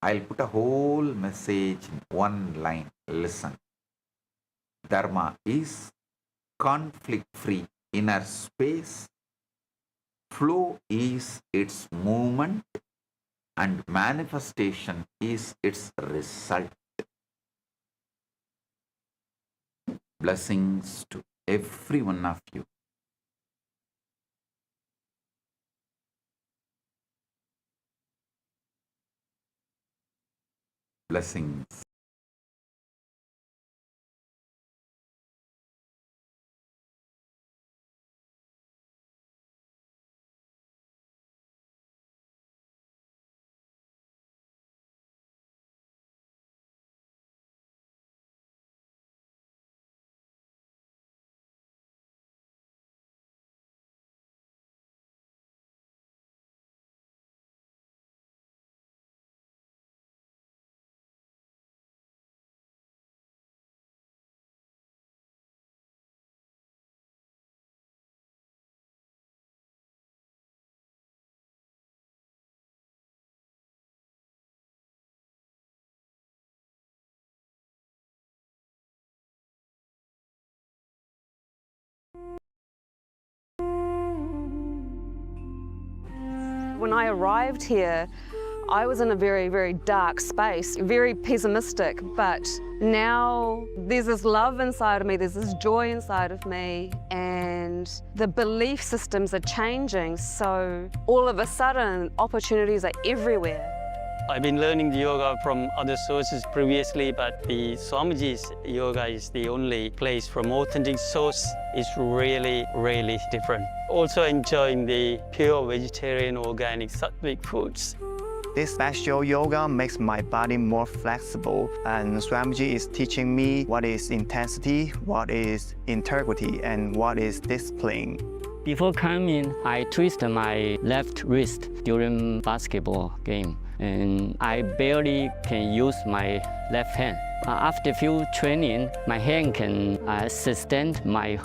I'll put a whole message in one line. Listen. Dharma is conflict-free inner space. Flow is its movement and manifestation is its result. Blessings to every one of you. Blessings. When I arrived here, I was in a very, very dark space, very pessimistic, but now there's this love inside of me, there's this joy inside of me, and the belief systems are changing, so all of a sudden opportunities are everywhere. I've been learning the yoga from other sources previously, but the Swamiji's yoga is the only place from authentic source. It's really, really different. Also enjoying the pure vegetarian, organic, sattvic foods. This special yoga makes my body more flexible, and Swamiji is teaching me what is intensity, what is integrity, and what is discipline. Before coming, I twisted my left wrist during basketball game, and I barely can use my left hand. After few training, my hand can sustain my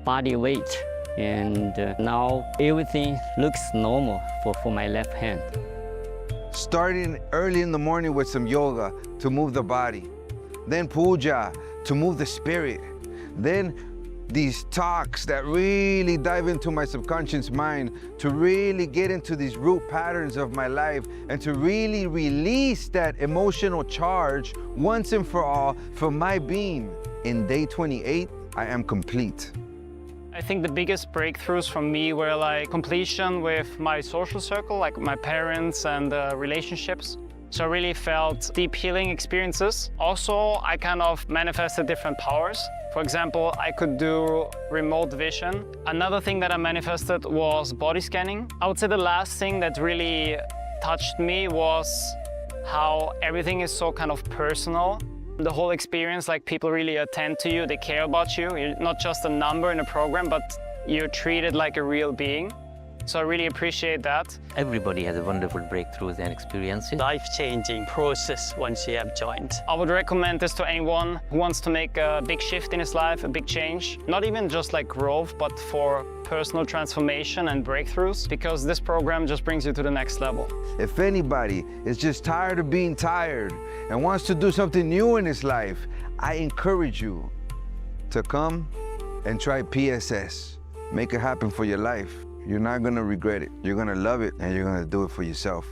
body weight, and now everything looks normal for my left hand. Starting early in the morning with some yoga to move the body, then puja to move the spirit, then these talks that really dive into my subconscious mind to really get into these root patterns of my life and to really release that emotional charge once and for all for my being. In day 28, I am complete. I think the biggest breakthroughs for me were like completion with my social circle, like my parents and relationships. So I really felt deep healing experiences. Also, I kind of manifested different powers. For example, I could do remote vision. Another thing that I manifested was body scanning. I would say the last thing that really touched me was how everything is so kind of personal. The whole experience, like people really attend to you, they care about you. You're not just a number in a program, but you're treated like a real being. So I really appreciate that. Everybody has a wonderful breakthroughs and experiences. Life-changing process once you have joined. I would recommend this to anyone who wants to make a big shift in his life, a big change. Not even just like growth, but for personal transformation and breakthroughs, because this program just brings you to the next level. If anybody is just tired of being tired and wants to do something new in his life, I encourage you to come and try PSS. Make it happen for your life. You're not gonna regret it. You're gonna love it, and you're gonna do it for yourself.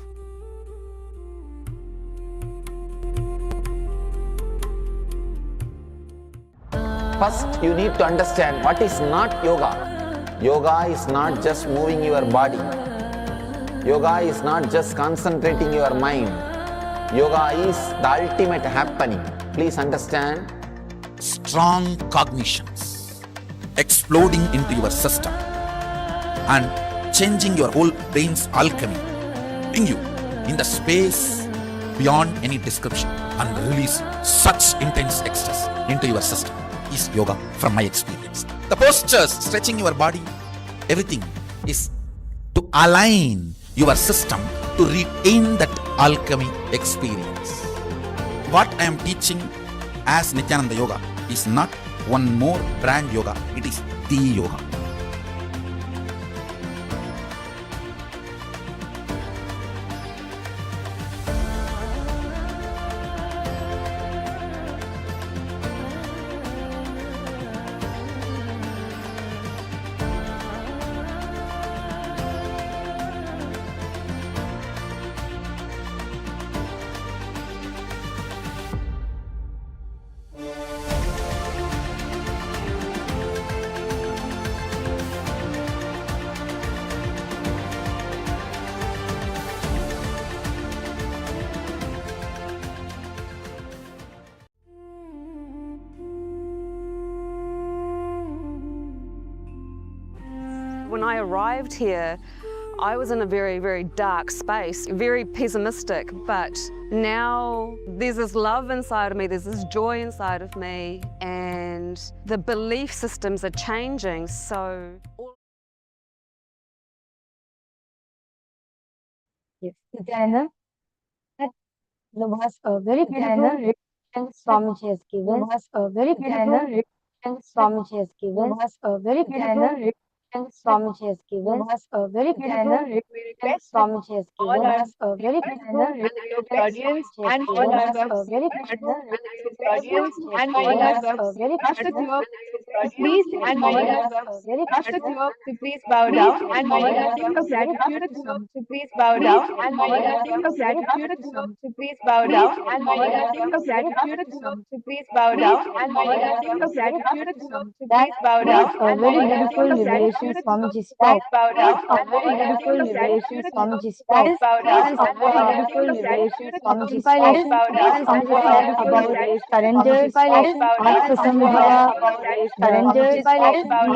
First, you need to understand what is not yoga. Yoga is not just moving your body. Yoga is not just concentrating your mind. Yoga is the ultimate happening. Please understand. Strong cognitions exploding into your system and changing your whole brain's alchemy, putting you in the space beyond any description and release such intense ecstasy into your system is yoga from my experience. The postures, stretching your body, everything is to align your system to retain that alchemy experience. What I am teaching as Nithyananda Yoga is not one more brand yoga, it is the yoga. When I arrived here, I was in a very, very dark space, very pessimistic, but now there's this love inside of me, there's this joy inside of me, and the belief systems are changing, so... Yes, Nithyananda, that was a very beautiful reflection Swamiji has given. Was a very beautiful reflection Swamiji has given. Was a very beautiful reflection Swamiji has given. Was a very beautiful reflection Swamiji has given. Was a very beautiful reflection and all was our a very beautiful audience and all was our a very beautiful please and all our very beautiful to please bow down and all our gratitude to please bow down and all our gratitude to please bow down and all our gratitude to please bow down and all our gratitude to please bow down a very beautiful liberation liberation Swamiji spoke. Is a very beautiful liberation Swamiji spoke. Is a very beautiful liberation Swamiji spoke. Swamiji spoke about surrender, Atmasamudhaya, surrender,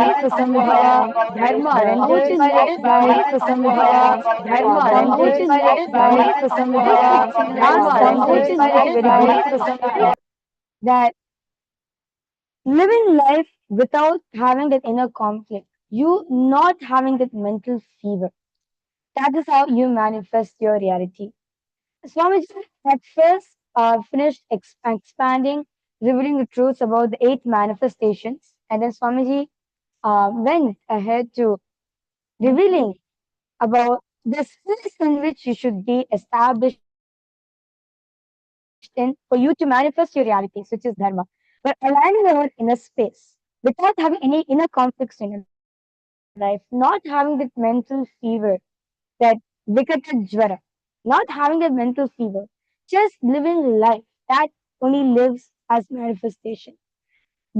Atmasamudhaya, dharma, Atmasamudhaya, dharma, Atmasamudhaya, dharma, which is very beautiful that living life without having that inner conflict, you not having that mental fever. That is how you manifest your reality. Swamiji at first finished expanding, revealing the truths about the eight manifestations, and then Swamiji went ahead to revealing about the space in which you should be established in for you to manifest your realities, which is dharma. But aligning our inner space without having any inner conflicts in your life, not having that mental fever, that Vikata Jwara, not having that mental fever, just living life that only lives as manifestation.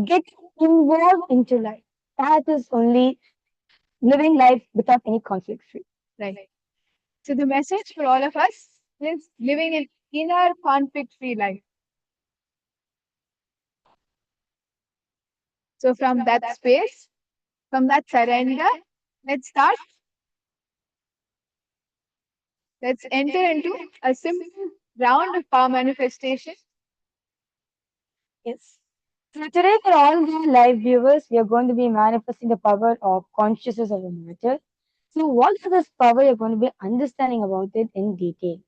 Getting involved into life, that is only living life without any conflict free. Right. So the message for all of us is living an inner conflict-free life. So from that space, from that surrender, let's start. Let's enter into a simple round of power manifestation. Yes. So today, for all the live viewers, we are going to be manifesting the power of consciousness of the matter. So, what is this power? You're going to be understanding about it in detail.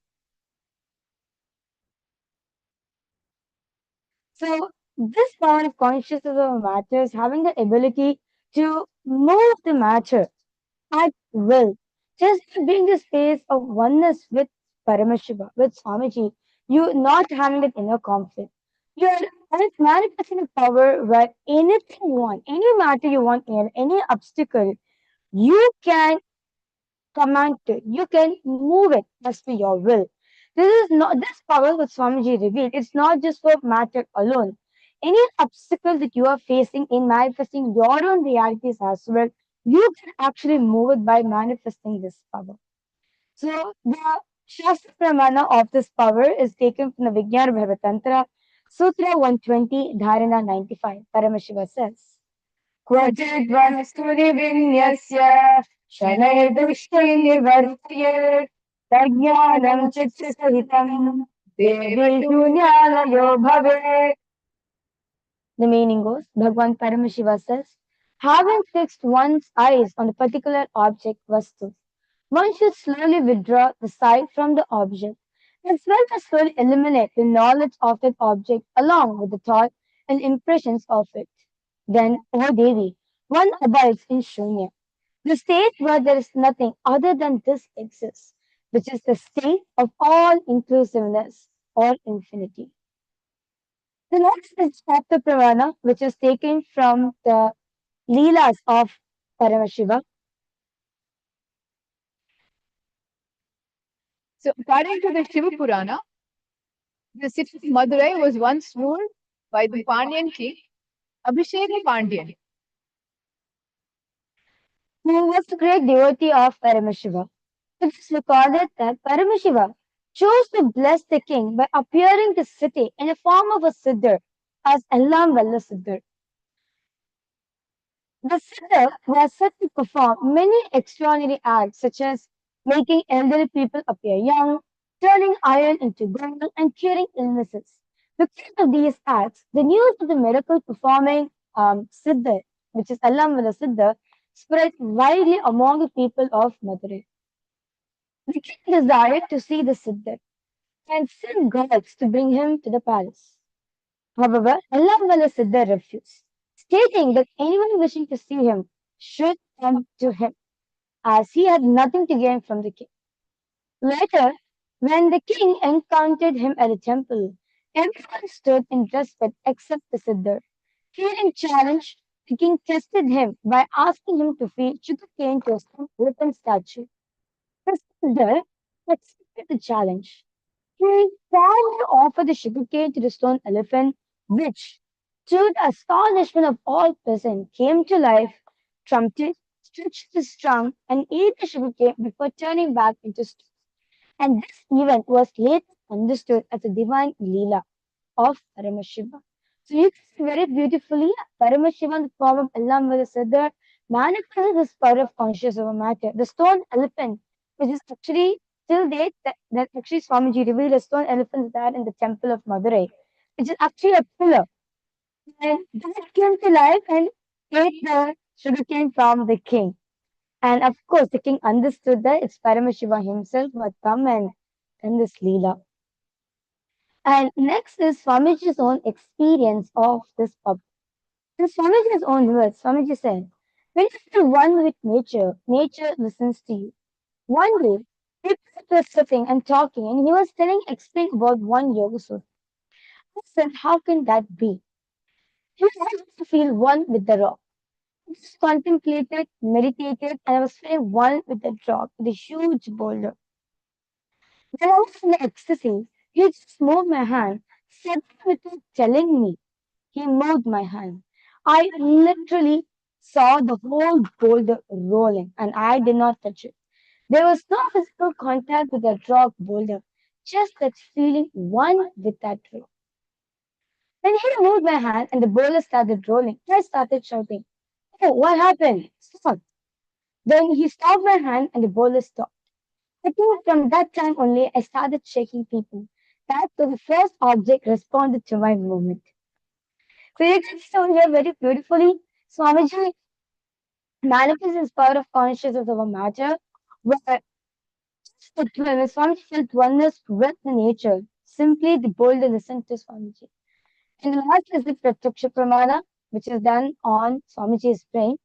So, this power of consciousness of matter is having the ability to move the matter at will. Just being the space of oneness with Paramashiva, with Swamiji, you not having that inner conflict. You're manifesting a power where anything you want, any matter you want, any obstacle, you can command it. You can move it as per your will. This power that Swamiji revealed. It's not just for matter alone. Any obstacle that you are facing in manifesting your own realities as well, you can actually move it by manifesting this power. So the Shastra Pramana of this power is taken from the Vijnana Bhavatantra, Sutra 120, Dharana 95. Paramashiva says, क्वचिद्वस्तुनि विन्यस्य शनैर्दृष्टि निवर्त्य तज्ज्ञानं चित्तसहितं देवी शून्यालयो भवेत्. The meaning goes, Bhagwan Paramashiva says, having fixed one's eyes on a particular object, vastu, one should slowly withdraw the sight from the object, as well as slowly eliminate the knowledge of that object along with the thought and impressions of it. Then, O Devi, one abides in Shunya, the state where there is nothing other than this exists, which is the state of all inclusiveness or infinity. The next is chapter Pravana, which is taken from the Leelas of Paramashiva. So according to the Shiva Purana, the city of Madurai was once ruled by the Pandyan king Abhishek Pandyan. Who was the great devotee of Paramashiva. It is recorded that Paramashiva chose to bless the king by appearing to city in the form of a Siddhar as Ellam Vella Siddhar. The Siddhar was said to perform many extraordinary acts such as making elderly people appear young, turning iron into gold, and curing illnesses. Because of these acts, the news of the miracle performing Siddhar, which is Ellam Vella Siddhar, spread widely among the people of Madurai. The king desired to see the Siddhar and sent guards to bring him to the palace. However, Allahamala Siddhar refused, stating that anyone wishing to see him should come to him, as he had nothing to gain from the king. Later, when the king encountered him at the temple, everyone stood in respect except the Siddhar. Feeling challenged, the king tested him by asking him to feed sugarcane to a stone elephant statue. The Siddhar accepted the challenge. He proudly offered the sugarcane to the stone elephant, which, to the astonishment of all present, came to life, trumpeted, stretched his trunk and ate the sugarcane before turning back into stone. And this event was later understood as a divine Leela of Paramashiva. So you can see very beautifully Paramashiva in the form of Allamvada Siddhar manifested this power of conscious over matter. The stone elephant, which is actually till date that actually Swamiji revealed a stone elephant there in the temple of Madurai, which is actually a pillar. And that came to life and ate the sugarcane from the king. And of course, the king understood that it's Paramashiva himself who had come and done this Leela. And next is Swamiji's own experience of this pub. In Swamiji's own words, Swamiji said, when you feel one with nature, nature listens to you. One day, people were sitting and talking, and he was explaining about one yoga sutra. I said, how can that be? He wanted to feel one with the rock. I just contemplated, meditated, and I was feeling one with the rock, with a huge boulder. When I was in the ecstasy, he just moved my hand, said without telling me. He moved my hand. I literally saw the whole boulder rolling, and I did not touch it. There was no physical contact with that rock boulder, just that feeling one with that rock. When he moved my hand and the boulder started rolling, I started shouting, "Oh, what happened? Stop." Then he stopped my hand and the boulder stopped. I think from that time only, I started shaking people. That was the first object responded to my movement. So you can see over here very beautifully, Swamiji manifests his power of consciousness over matter, where when Swamiji felt oneness with the nature, simply the boulder listened to Swamiji. And the last is the Pratyaksha Pramana, which is done on Swamiji's brain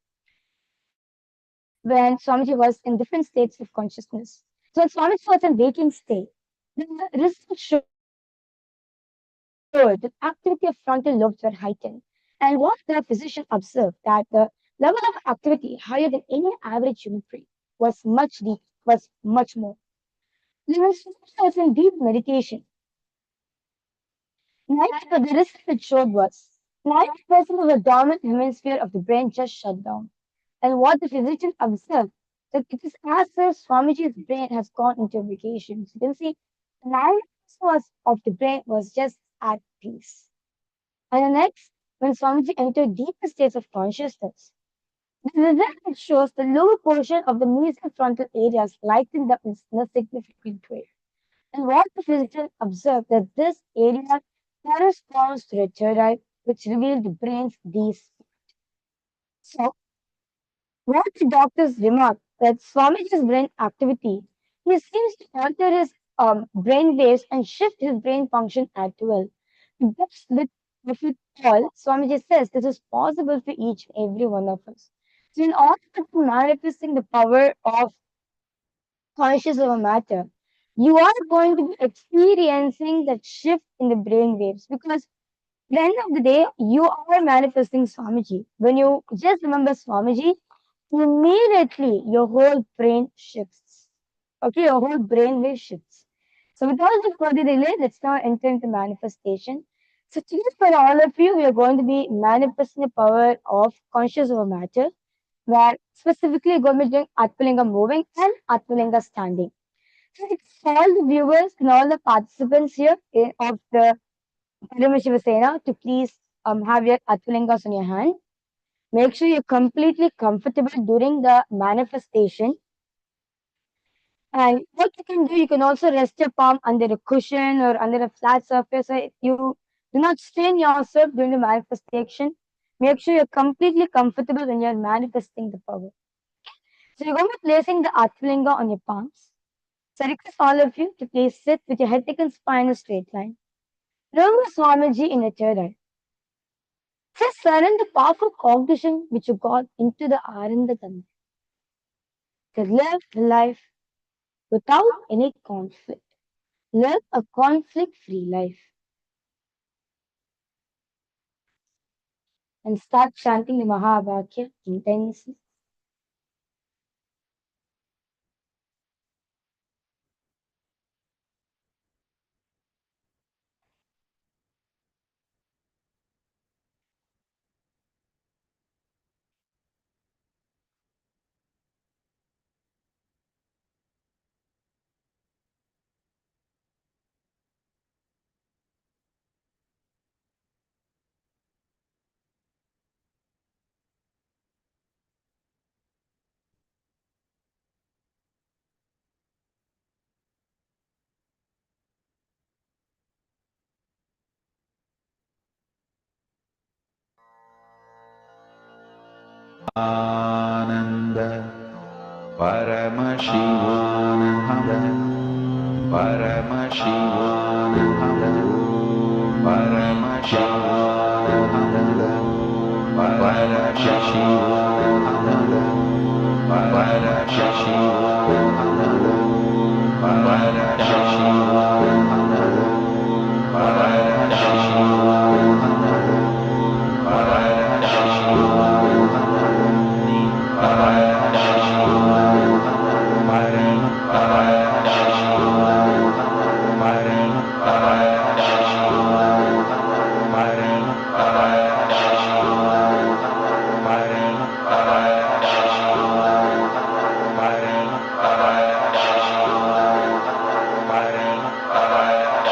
when Swamiji was in different states of consciousness. So when Swamiji was in waking state, the result showed that activity of frontal lobes were heightened. And what the physician observed that the level of activity higher than any average human brain was much deep, was much more. When Swamiji was in deep meditation, the result it showed was 90% of the dominant hemisphere of the brain just shut down. And what the physician observed that it is as if Swamiji's brain has gone into vacation. So you can see 90% of the brain was just at peace. And the next, when Swamiji entered deeper states of consciousness, the result it shows the lower portion of the mesial frontal areas lightened up in a significant way. And what the physician observed that this area corresponds to the third eye, which revealed the brain's these. So what the doctors remarked that Swamiji's brain activity, he seems to alter his brain waves and shift his brain function at will. That's with it all, Swamiji says this is possible for each and every one of us. So in order to manifesting the power of conscious over matter, you are going to be experiencing that shift in the brain waves because at the end of the day, you are manifesting Swamiji. When you just remember Swamiji, immediately your whole brain shifts. Okay, your whole brain wave shifts. So without the further delay, let's now enter into manifestation. So today for all of you, we are going to be manifesting the power of conscious over matter, where specifically we're going to be doing Atmalinga moving and Atmalinga standing. So it's all the viewers and all the participants here of the Paramashiva Sena to please have your Atmalingas on your hand. Make sure you're completely comfortable during the manifestation. And what you can do, you can also rest your palm under a cushion or under a flat surface. So you do not strain yourself during the manifestation. Make sure you're completely comfortable when you're manifesting the power. So you're going to be placing the Atmalinga on your palms. So I request all of you to please sit with your head and spine in a straight line. Remember Swamiji in your third eye. Just surrender the powerful cognition which you got into the Arandagandha. To live life without any conflict. Live a conflict-free life. And start chanting the Mahavakya intensely. Paramashivananda, Paramashivananda, Paramashivananda, Paramashivananda, Paramashivananda, Paramashivananda, Paramashivam.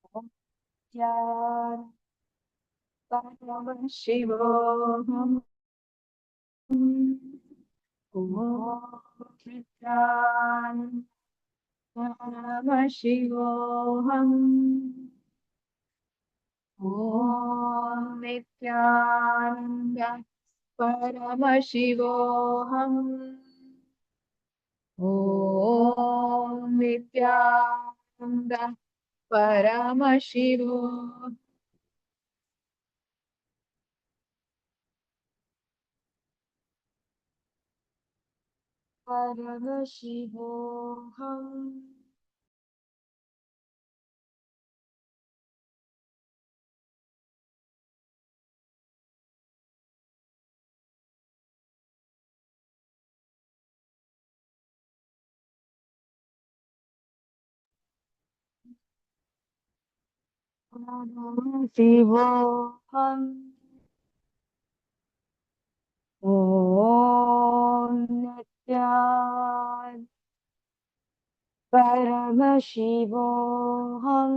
Om Paramashivoham. Om Nithyananda. Paramashivoham. Om Nithyananda. Paramashivoham. Paramashivoham. Paramashivoham. Om Nithyananda. Paramashivoham.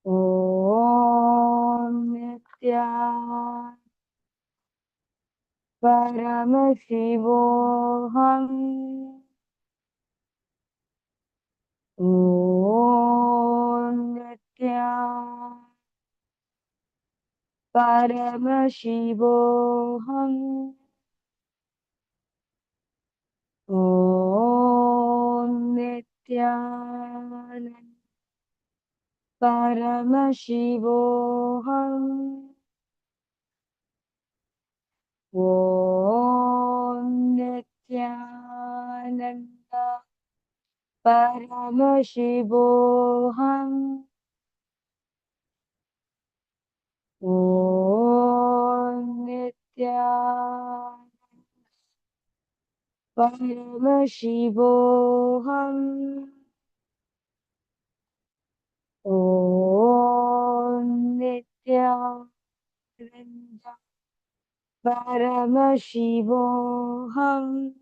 Om Nithyananda. Paramashivoham. Om Nithyananda. Paramashivoham. Om Nithyananda. Paramashivoham. Om Nithyananda. Paramashivoham. Om Nithyananda. Paramashivoham. Om Nithyananda. Paramashivam.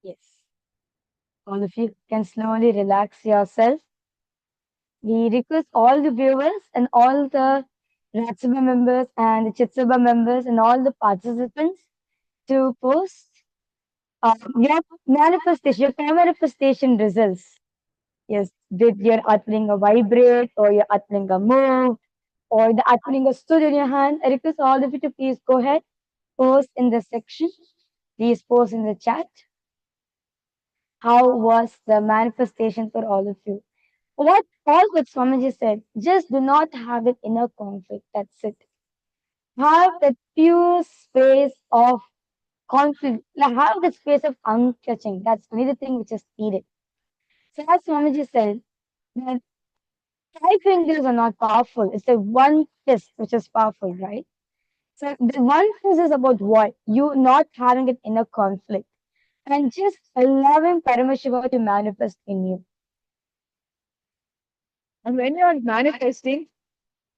Yes. All of you can slowly relax yourself. We request all the viewers and all the Ratsabha members and the Chitsabha members and all the participants to post your manifestation, your manifestation results. Yes, did your Atlinga vibrate or your Atlinga move or the Atlinga stood in your hand? I request all of you to please go ahead, post in the section. Please post in the chat. How was the manifestation for all of you? What all what Swamiji said, just do not have that inner conflict. That's it. Have that pure space of conflict. Like have the space of uncatching. That's another thing which is needed. So as Swamiji said, that five fingers are not powerful. It's the one fist which is powerful, right? So the one fist is about what? You not having an inner conflict and just allowing Paramashiva to manifest in you. And when you're manifesting,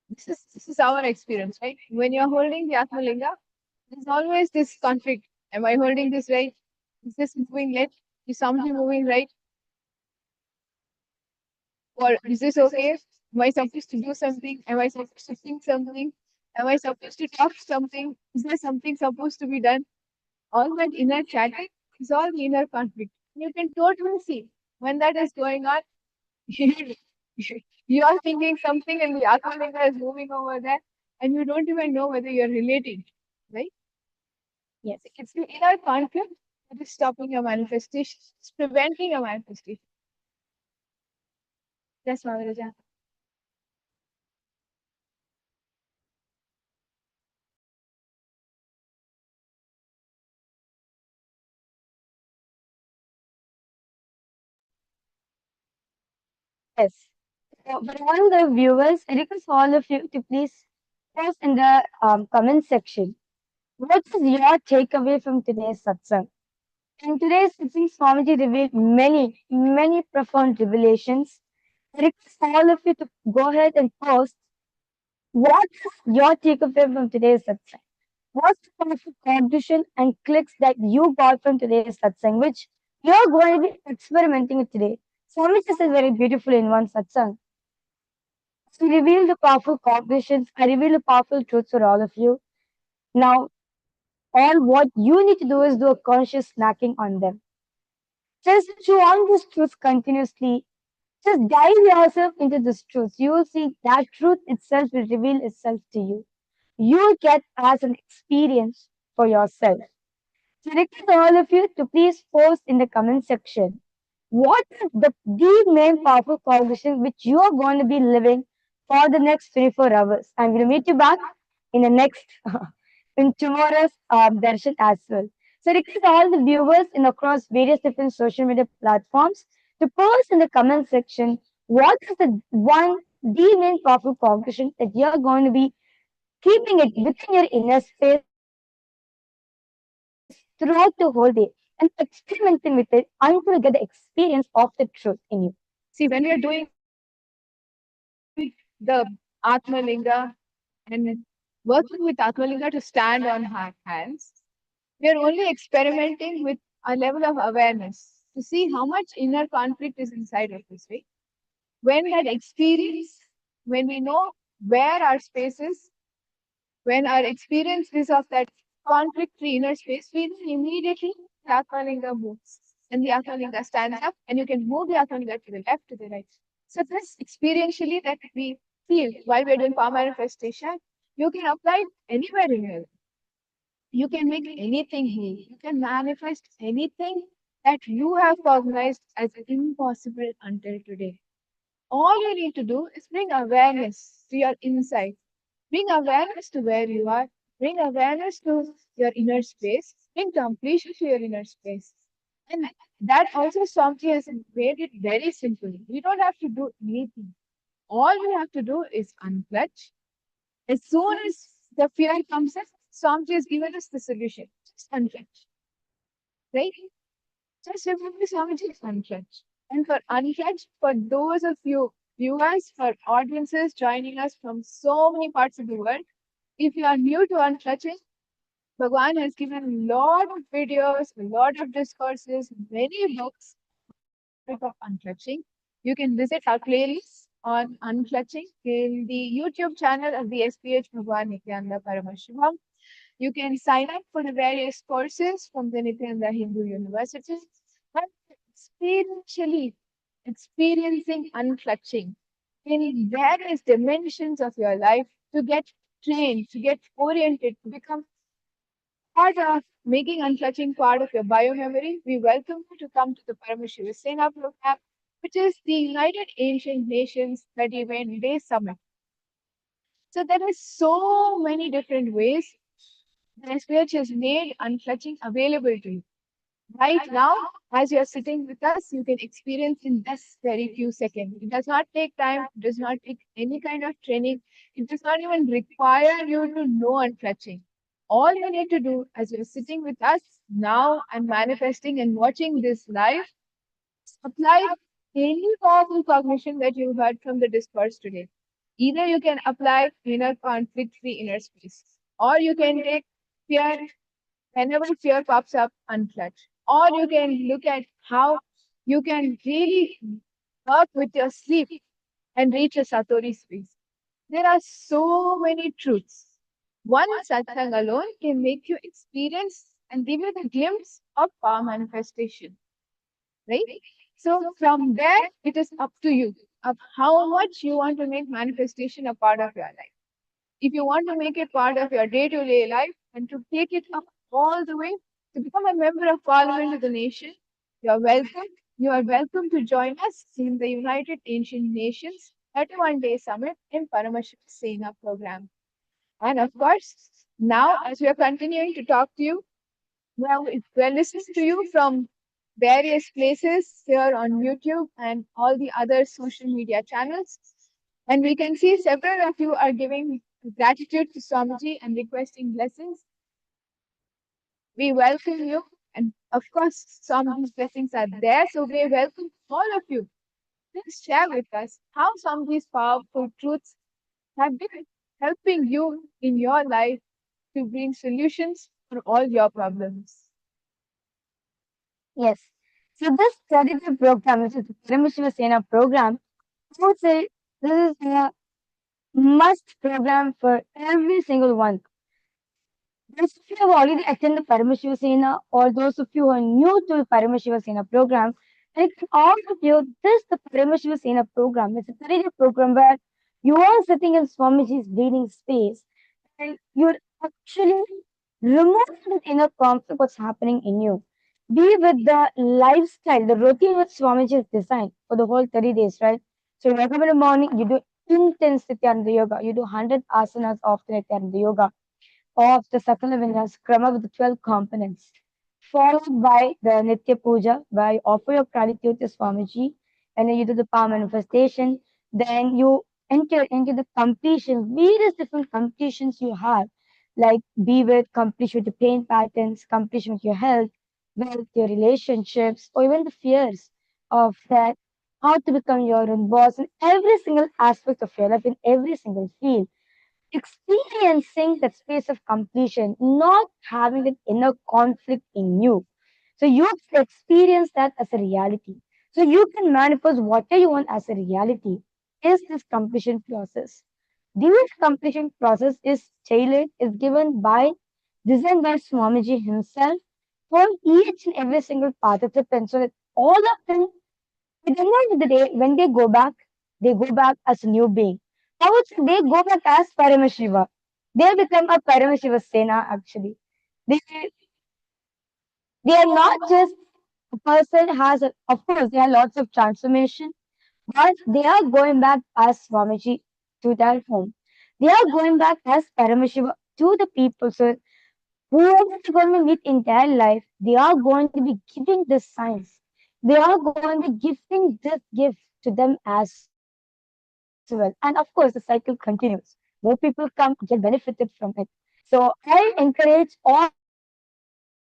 this is our experience, right? When you're holding the Atmalinga, there's always this conflict. Am I holding this right? Is this moving left? Is something moving right? Or is this okay? Am I supposed to do something? Am I supposed to think something? Am I supposed to talk something? Is there something supposed to be done? All that inner chatter is all the inner conflict. You can totally see when that is going on. You are thinking something and the Atmalinga is moving over there, and you don't even know whether you're relating, right? Yes. It's the inner conflict that is stopping your manifestation, it's preventing your manifestation. Yes, Maharaja. Yes. For all the viewers, I request all of you to please post in the comment section. What is your takeaway from today's satsang? In today's satsang, Swamiji revealed many profound revelations. I request all of you to go ahead and post what is your takeaway from today's satsang. What's the powerful contribution and clicks that you got from today's satsang, which you're going to be experimenting with today? Swamiji says very beautiful in one satsang. So reveal the powerful cognitions. I reveal the powerful truths for all of you. Now, all what you need to do is do a conscious snacking on them. Just chew on these truths continuously. Just dive yourself into this truth. You will see that truth itself will reveal itself to you. You will get as an experience for yourself. So request all of you to please post in the comment section what is the main powerful cognition which you are going to be living for the next 24 hours. I'm going to meet you back in the next in tomorrow's darshan as well. So request all the viewers in across various different social media platforms to post in the comment section what is the main powerful cognition that you're going to be keeping it within your inner space throughout the whole day and experimenting with it until you get the experience of the truth in you. See, when we are doing the Atmalinga and working with Atmalinga to stand on our hands, we are only experimenting with a level of awareness to see how much inner conflict is inside of us, right? When that experience, when we know where our space is, when our experience is of that conflict-free inner space, we then immediately the Atmalinga moves. And the Atmalinga stands up, and you can move the Atmalinga to the left, to the right. So this experientially that we feel while we're doing power manifestation, you can apply it anywhere in your life. You can make anything heal. You can manifest anything that you have cognized as impossible until today. All you need to do is bring awareness to your inside. Bring awareness to where you are. Bring awareness to your inner space. Bring completion to your inner space. And that also Swamiji has made it very simple. We don't have to do anything. All we have to do is unclutch. As soon as the fear comes in, Swamiji has given us the solution. Just unclench. Right? Just remember Swamiji is unclench. And for unclench, for those of you viewers, for audiences joining us from so many parts of the world, if you are new to unclenching, Bhagwan has given a lot of videos, a lot of discourses, many books of unclutching. You can visit our playlist on unclutching in the YouTube channel of the SPH Bhagwan Nithyananda Paramashivam. You can sign up for the various courses from the Nithyananda Hindu University and experientially experiencing unclutching in various dimensions of your life to get trained, to get oriented, to become part of making unclutching part of your biomemory. We welcome you to come to the Paramashiva Sena program, which is the United Ancient Nations 31-day summit. So there are so many different ways the SPH has made unclutching available to you. Right now, as you're sitting with us, you can experience in this very few seconds. It does not take time, it does not take any kind of training, it does not even require you to know unclutching. All you need to do as you're sitting with us now and manifesting and watching this live, apply any powerful cognition that you heard from the discourse today. Either you can apply inner conflict free inner space, or you can take fear, whenever fear pops up, unclutch. Or you can look at how you can really work with your sleep and reach a Satori space. There are so many truths. One satsang alone can make you experience and give you the glimpse of power manifestation. Right? So from there, it is up to you of how much you want to make manifestation a part of your life. If you want to make it part of your day-to-day life and to take it up all the way to become a member of Parliament of the nation, you are welcome. You are welcome to join us in the United Ancient Nations 31-day summit in Paramashiva Sena program. And of course, now as we are continuing to talk to you, well, we're listening to you from various places here on YouTube and all the other social media channels. And we can see several of you are giving gratitude to Swamiji and requesting blessings. We welcome you. And of course, Swamiji's blessings are there. So we welcome all of you. Please share with us how Swamiji's powerful truths have been helping you in your life to bring solutions for all your problems. Yes. So this 30-day program, which is the Paramashiva Sena program, I would say this is a must program for every single one. Those of you who have already attended the Paramashiva Sena or those of you who are new to the Paramashiva Sena program, I can all of you, this the Paramashiva Sena program. It's a 30-day program where you are sitting in Swamiji's breathing space and you're actually removing the inner conflict what's happening in you. Be with the lifestyle, the routine which Swamiji has designed for the whole 30 days, right? So you wake up in the morning, you do intense Nithyananda yoga, you do 100 asanas of the Nithyananda yoga, of the Sakala Vinyas Krama with the 12 components, followed by the Nitya Puja, where you offer your gratitude to Swamiji, and then you do the power manifestation. Then you enter into the completion, various different completions you have, like be with completion with the pain patterns, completion with your health, with your relationships, or even the fears of that, how to become your own boss in every single aspect of your life, in every single field, experiencing that space of completion, not having an inner conflict in you. So you experience that as a reality. So you can manifest whatever you want as a reality. Is this completion process? This completion process is tailored, is given by, designed by Swamiji himself for each and every single participant, so that all of them, at the end of the day, when they go back as a new being. I would say they go back as Paramashiva. They become a Paramashiva Sena actually. They they are not just a person has a, of course there are lots of transformation, but they are going back as Swamiji to their home. They are going back as Paramashiva to the people. So whoever is going to meet in their life, they are going to be giving this signs. They are going to be giving this gift to them as well. And of course, the cycle continues. More people come, get benefited from it. So I encourage all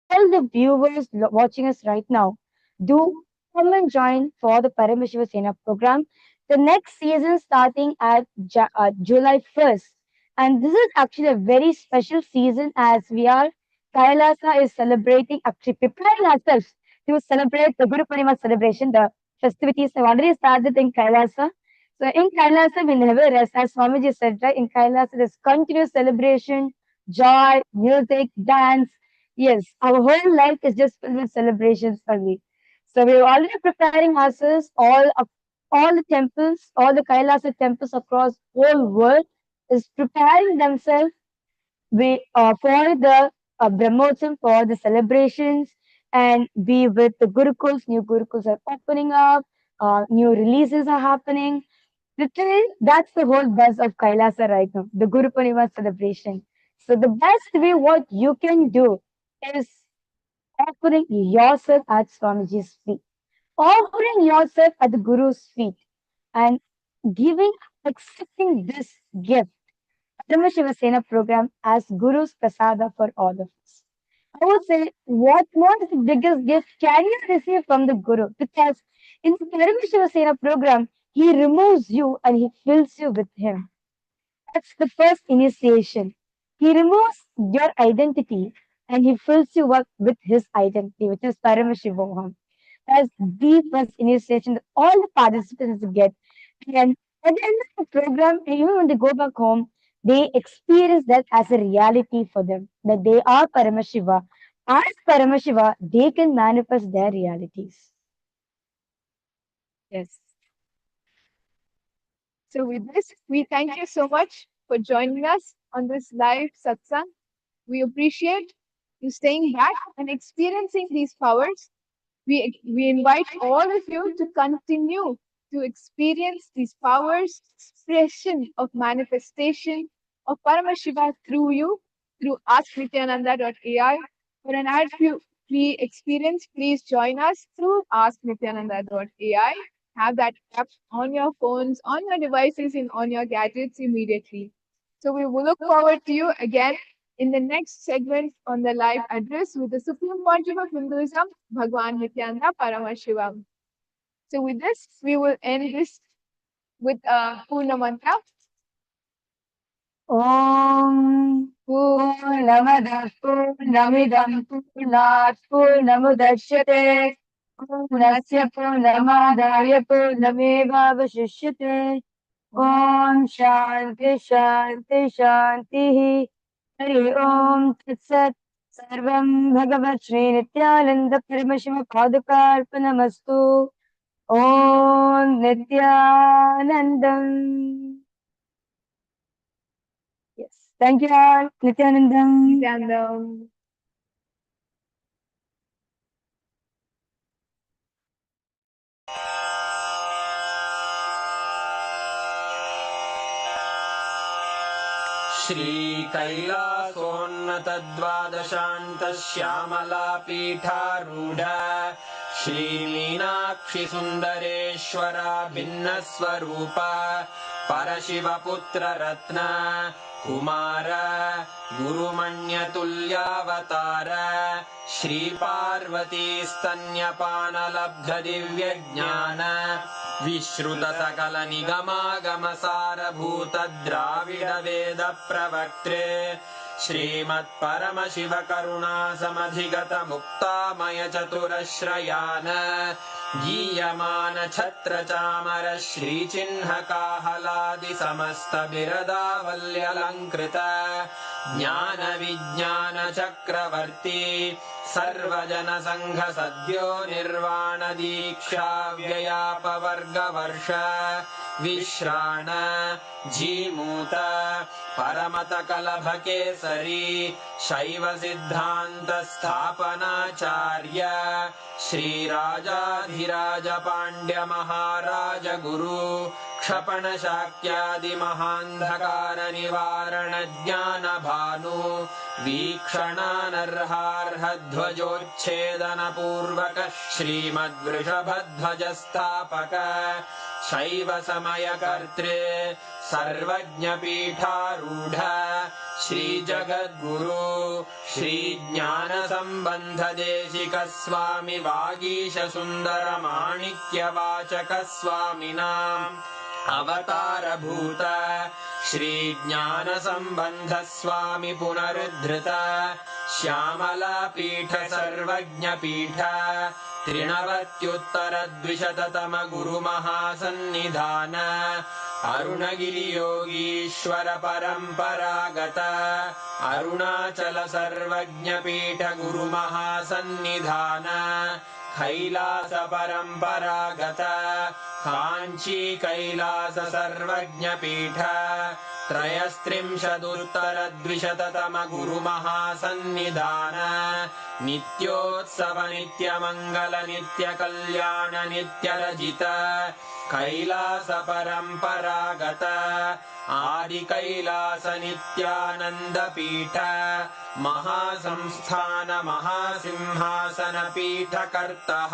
the viewers watching us right now, do come and join for the Paramashiva Sena program. The next season starting at July 1st. And this is actually a very special season as we are, Kailasa is celebrating, actually preparing ourselves to celebrate the Guru Purnima celebration. The festivities have already started in Kailasa. So in Kailasa, we never rest. As Swamiji said, right? In Kailasa, there's continuous celebration, joy, music, dance. Yes, our whole life is just filled with celebrations only. So we're already preparing ourselves. All the temples, all the Kailasa temples across whole world is preparing themselves for the Brahmotsam, for the celebrations, and be with the Gurukuls. New Gurukuls are opening up. New releases are happening. Literally, that's the whole buzz of Kailasa right now, the Guru Purnima celebration. So the best way what you can do is offering yourself at Swamiji's feet, offering yourself at the Guru's feet, and giving, accepting this gift, Paramashiva Sena program as Guru's prasada for all of us. I would say, what more is the biggest gift can you receive from the Guru? Because in the Paramashiva Sena program, he removes you and he fills you with him. That's the first initiation. He removes your identity and he fills you up with his identity, which is Paramashivoham. That's the first initiation that all the participants get. And at the end of the program, even when they go back home, they experience that as a reality for them, that they are Paramashiva. As Paramashiva, they can manifest their realities. Yes. So with this, we thank you so much for joining us on this live satsang. We appreciate you staying back and experiencing these powers. We invite all of you to continue to experience these powers, expression of manifestation of Paramashiva through you, through AskNithyananda.ai. For an ad-free experience, please join us through AskNithyananda.ai. Have that app on your phones, on your devices, and on your gadgets immediately. So we will look forward to you again in the next segment on the live address with the Supreme Pontiff of Hinduism, Bhagavan Nithyananda Paramashivam. So with this, we will end this with a Purna mantra. Om Purnamadah Purnamidam Purnat Purnamudachyate Purnasya Purnamadaya Purnamevavashishyate Om Shanti Shanti Shanti Hari Om Tat Sat Sarvam Bhagavat Shri Nithyananda Paramashiva Padukarpanamastu Om Nithyanandam. Yes. Thank you all. Nithyanandam. Nithyanandam. श्रीकैलासोन्नतद्वादशान्तश्यामलापीठारूढ श्रीमीनाक्षिसुन्दरेश्वरा भिन्नस्वरूप परशिवपुत्ररत्न Kumar गुरुमण्यतुल्यावतार श्रीपार्वतीस्तन्यपानलब्धदिव्यज्ञान विश्रुतसकलनिगमागमसारभूतद्राविडवेदप्रवक्त्रे श्रीमत्परमशिवकरुणासमधिगतमुक्तामयचतुरश्रयान् गीयमानछत्रचामर श्रीचिह्नकाहलादिसमस्तबिरदावल्यलङ्कृत ज्ञानविज्ञानचक्रवर्ती सर्वजनसङ्घसद्यो निर्वाणदीक्षाव्ययापवर्गवर्ष विश्राण Jimuta परमतकलभकेसरी शैवसिद्धान्तस्थापनाचार्य श्रीराजाधिराजपाण्ड्यमहाराजगुरु क्षपणशाक्यादिमहान्धकारनिवारणज्ञानभानु वीक्षणानर्हार्हध्वजोच्छेदनपूर्वक श्रीमद्वृषभध्वजस्थापक शैवसमयकर्त्रे सर्वज्ञपीठारूढ Shri जगद्गुरु श्री ज्ञानसम्बन्ध देशिक स्वामी वागीश सुन्दर माणिक्यवाचक स्वामिनाम् अवतारभूत श्री ज्ञानसम्बन्ध स्वामी पुनरुद्धृत श्यामलापीठ सर्वज्ञपीठ त्रिनवत्युत्तरद्विशततम गुरुमहासन्निधान अरुणगिरियोगीश्वर परम्परागत अरुणाचल सर्वज्ञपीठ गुरुमहासन्निधान कैलास परम्परागत काञ्ची कैलास सर्वज्ञपीठ त्रयस्त्रिंशदुत्तरद्विशततम गुरुमहासन्निधान नित्योत्सव नित्यमङ्गल नित्यकल्याण नित्यरजित कैलास परम्परागत आदिकैलास नित्यानन्दपीठ महासंस्थान महासिंहासन पीठकर्तः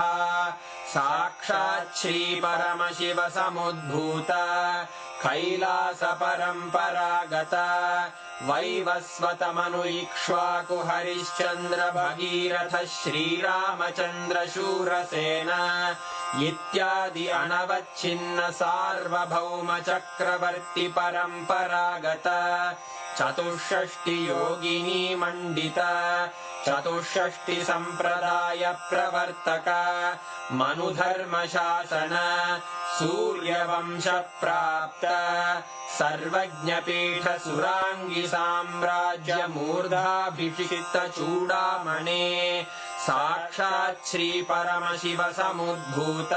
साक्षात् श्री परमशिव समुद्भूत कैलास परम्परागत वैवस्वत मनु इक्ष्वाकु हरिश्चन्द्र भगीरथ श्रीरामचन्द्र शूरसेन इत्यादि अनवच्छिन्न सार्वभौम चक्रवर्ति परम्परागत चतुष्षष्टि योगिनी मण्डित चतुष्षष्टि सम्प्रदाय प्रवर्तक मनुधर्म शासन सूर्यवंश प्राप्त सर्वज्ञपीठ सुराङ्गी साम्राज्य मूर्धाभिषिक्त चूडामणे साक्षात् श्री परमशिव समुद्भूत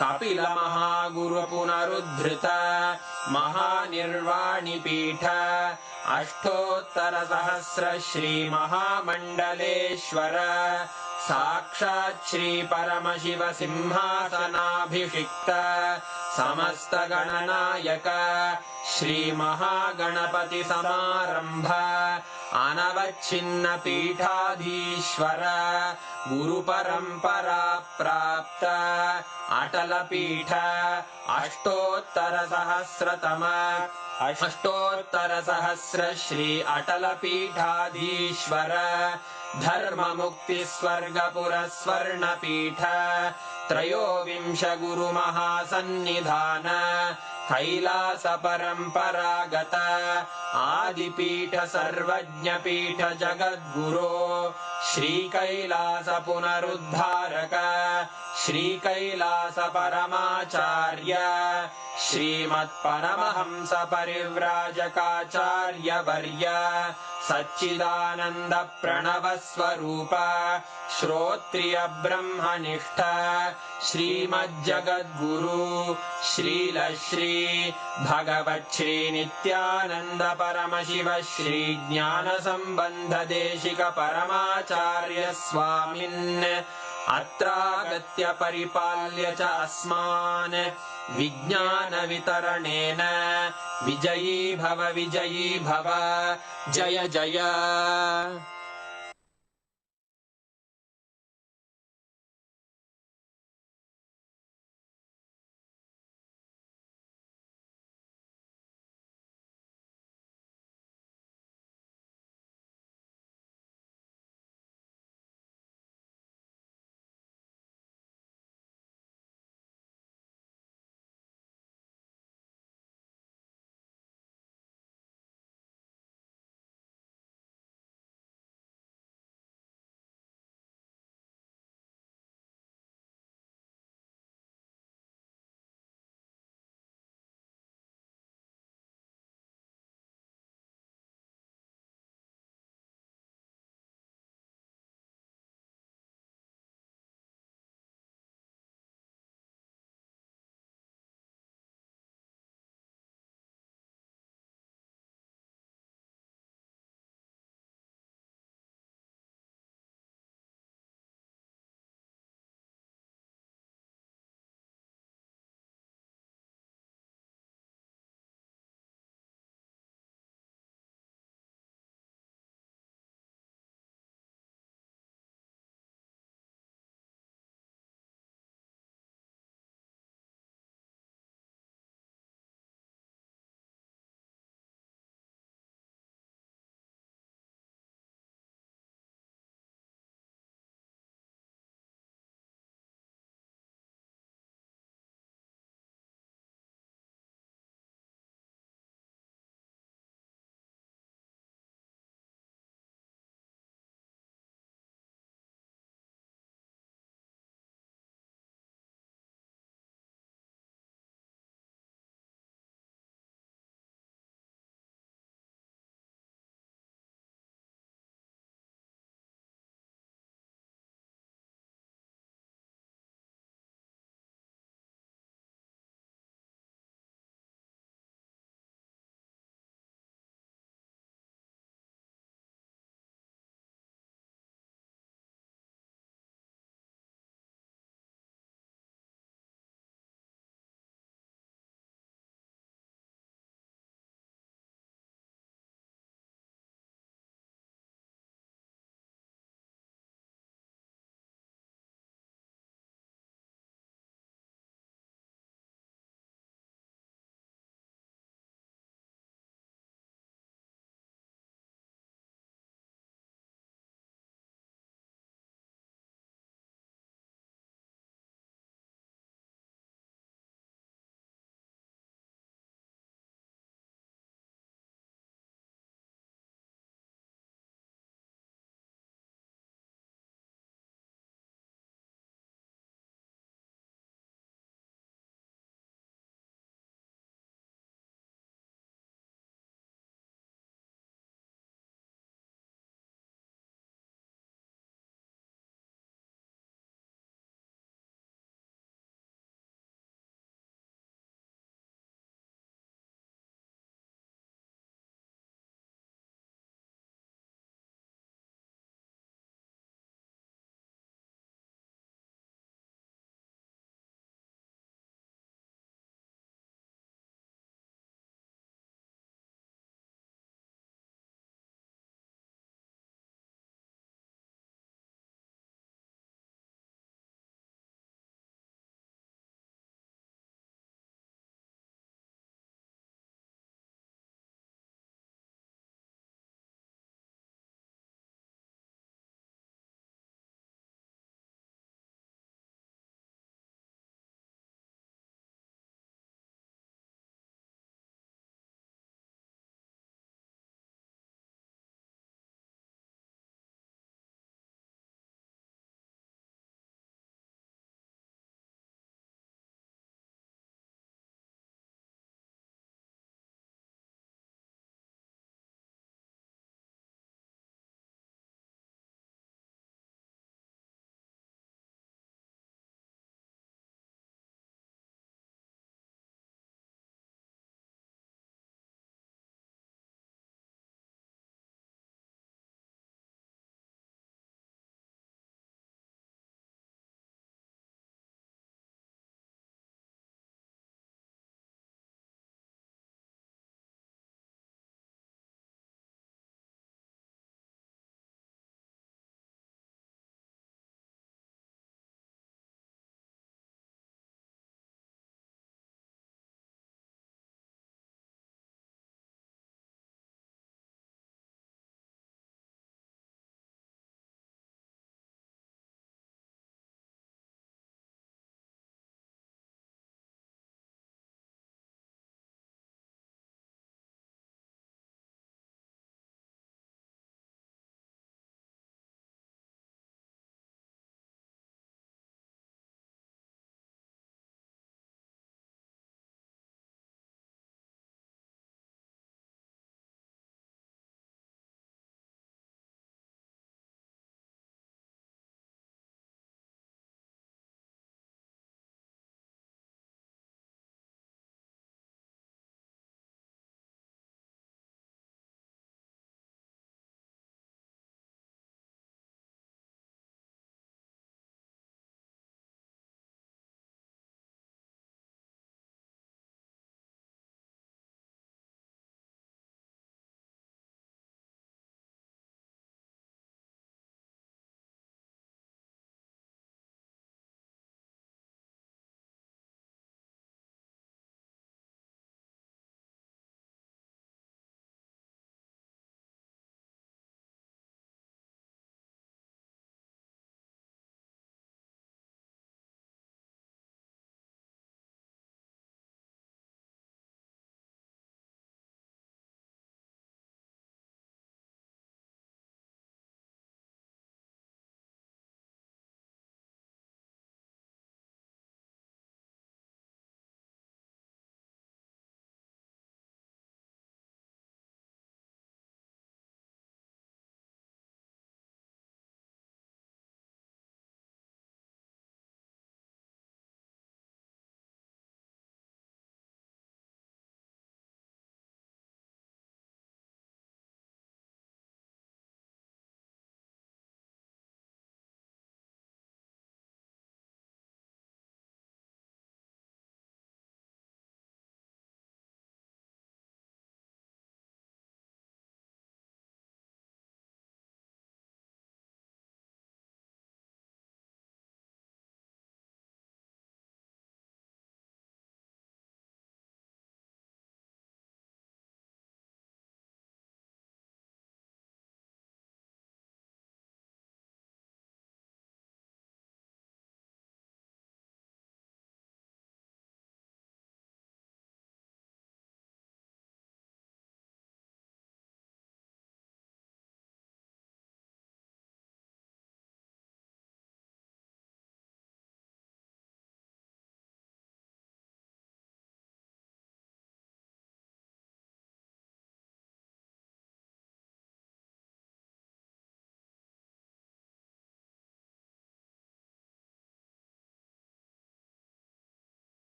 कपिल महागुरु पुनरुद्धृत महानिर्वाणिपीठ अष्टोत्तर सहस्र श्री महामण्डलेश्वर साक्षात् श्री परमशिव सिंहासनाभिषिक्त समस्त गणनायक श्री महागणपति समारंभ अनवच्छिन्न पीठाधीश्वर गुरु परंपरा प्राप्त अटल पीठ अष्टोत्तर सहस्र श्री अटल पीठाधीश्वर धर्म मुक्ति स्वर्गपुर स्वर्ण पीठ त्रयोविंश गुरु महासन्निधान कैलास परम्परागत आदिपीठ सर्वज्ञपीठ जगद्गुरो श्री कैलास पुनरुद्धारक श्री कैलास परमाचार्य श्रीमत्परमहंस परिव्राजकाचार्य वर्य सच्चिदानंद प्रणव स्वरूप श्रोत्रिय ब्रह्मनिष्ठ श्रीमज्जगद्गुरु श्रील श्री भगवत् श्री नित्यानंद परमशिव श्री ज्ञान संबंध देशिक परमाचार्य स्वामिन् अत्रागत्य परिपाल्य च अस्मान् विज्ञान वितरणेन विजयी भव जय जय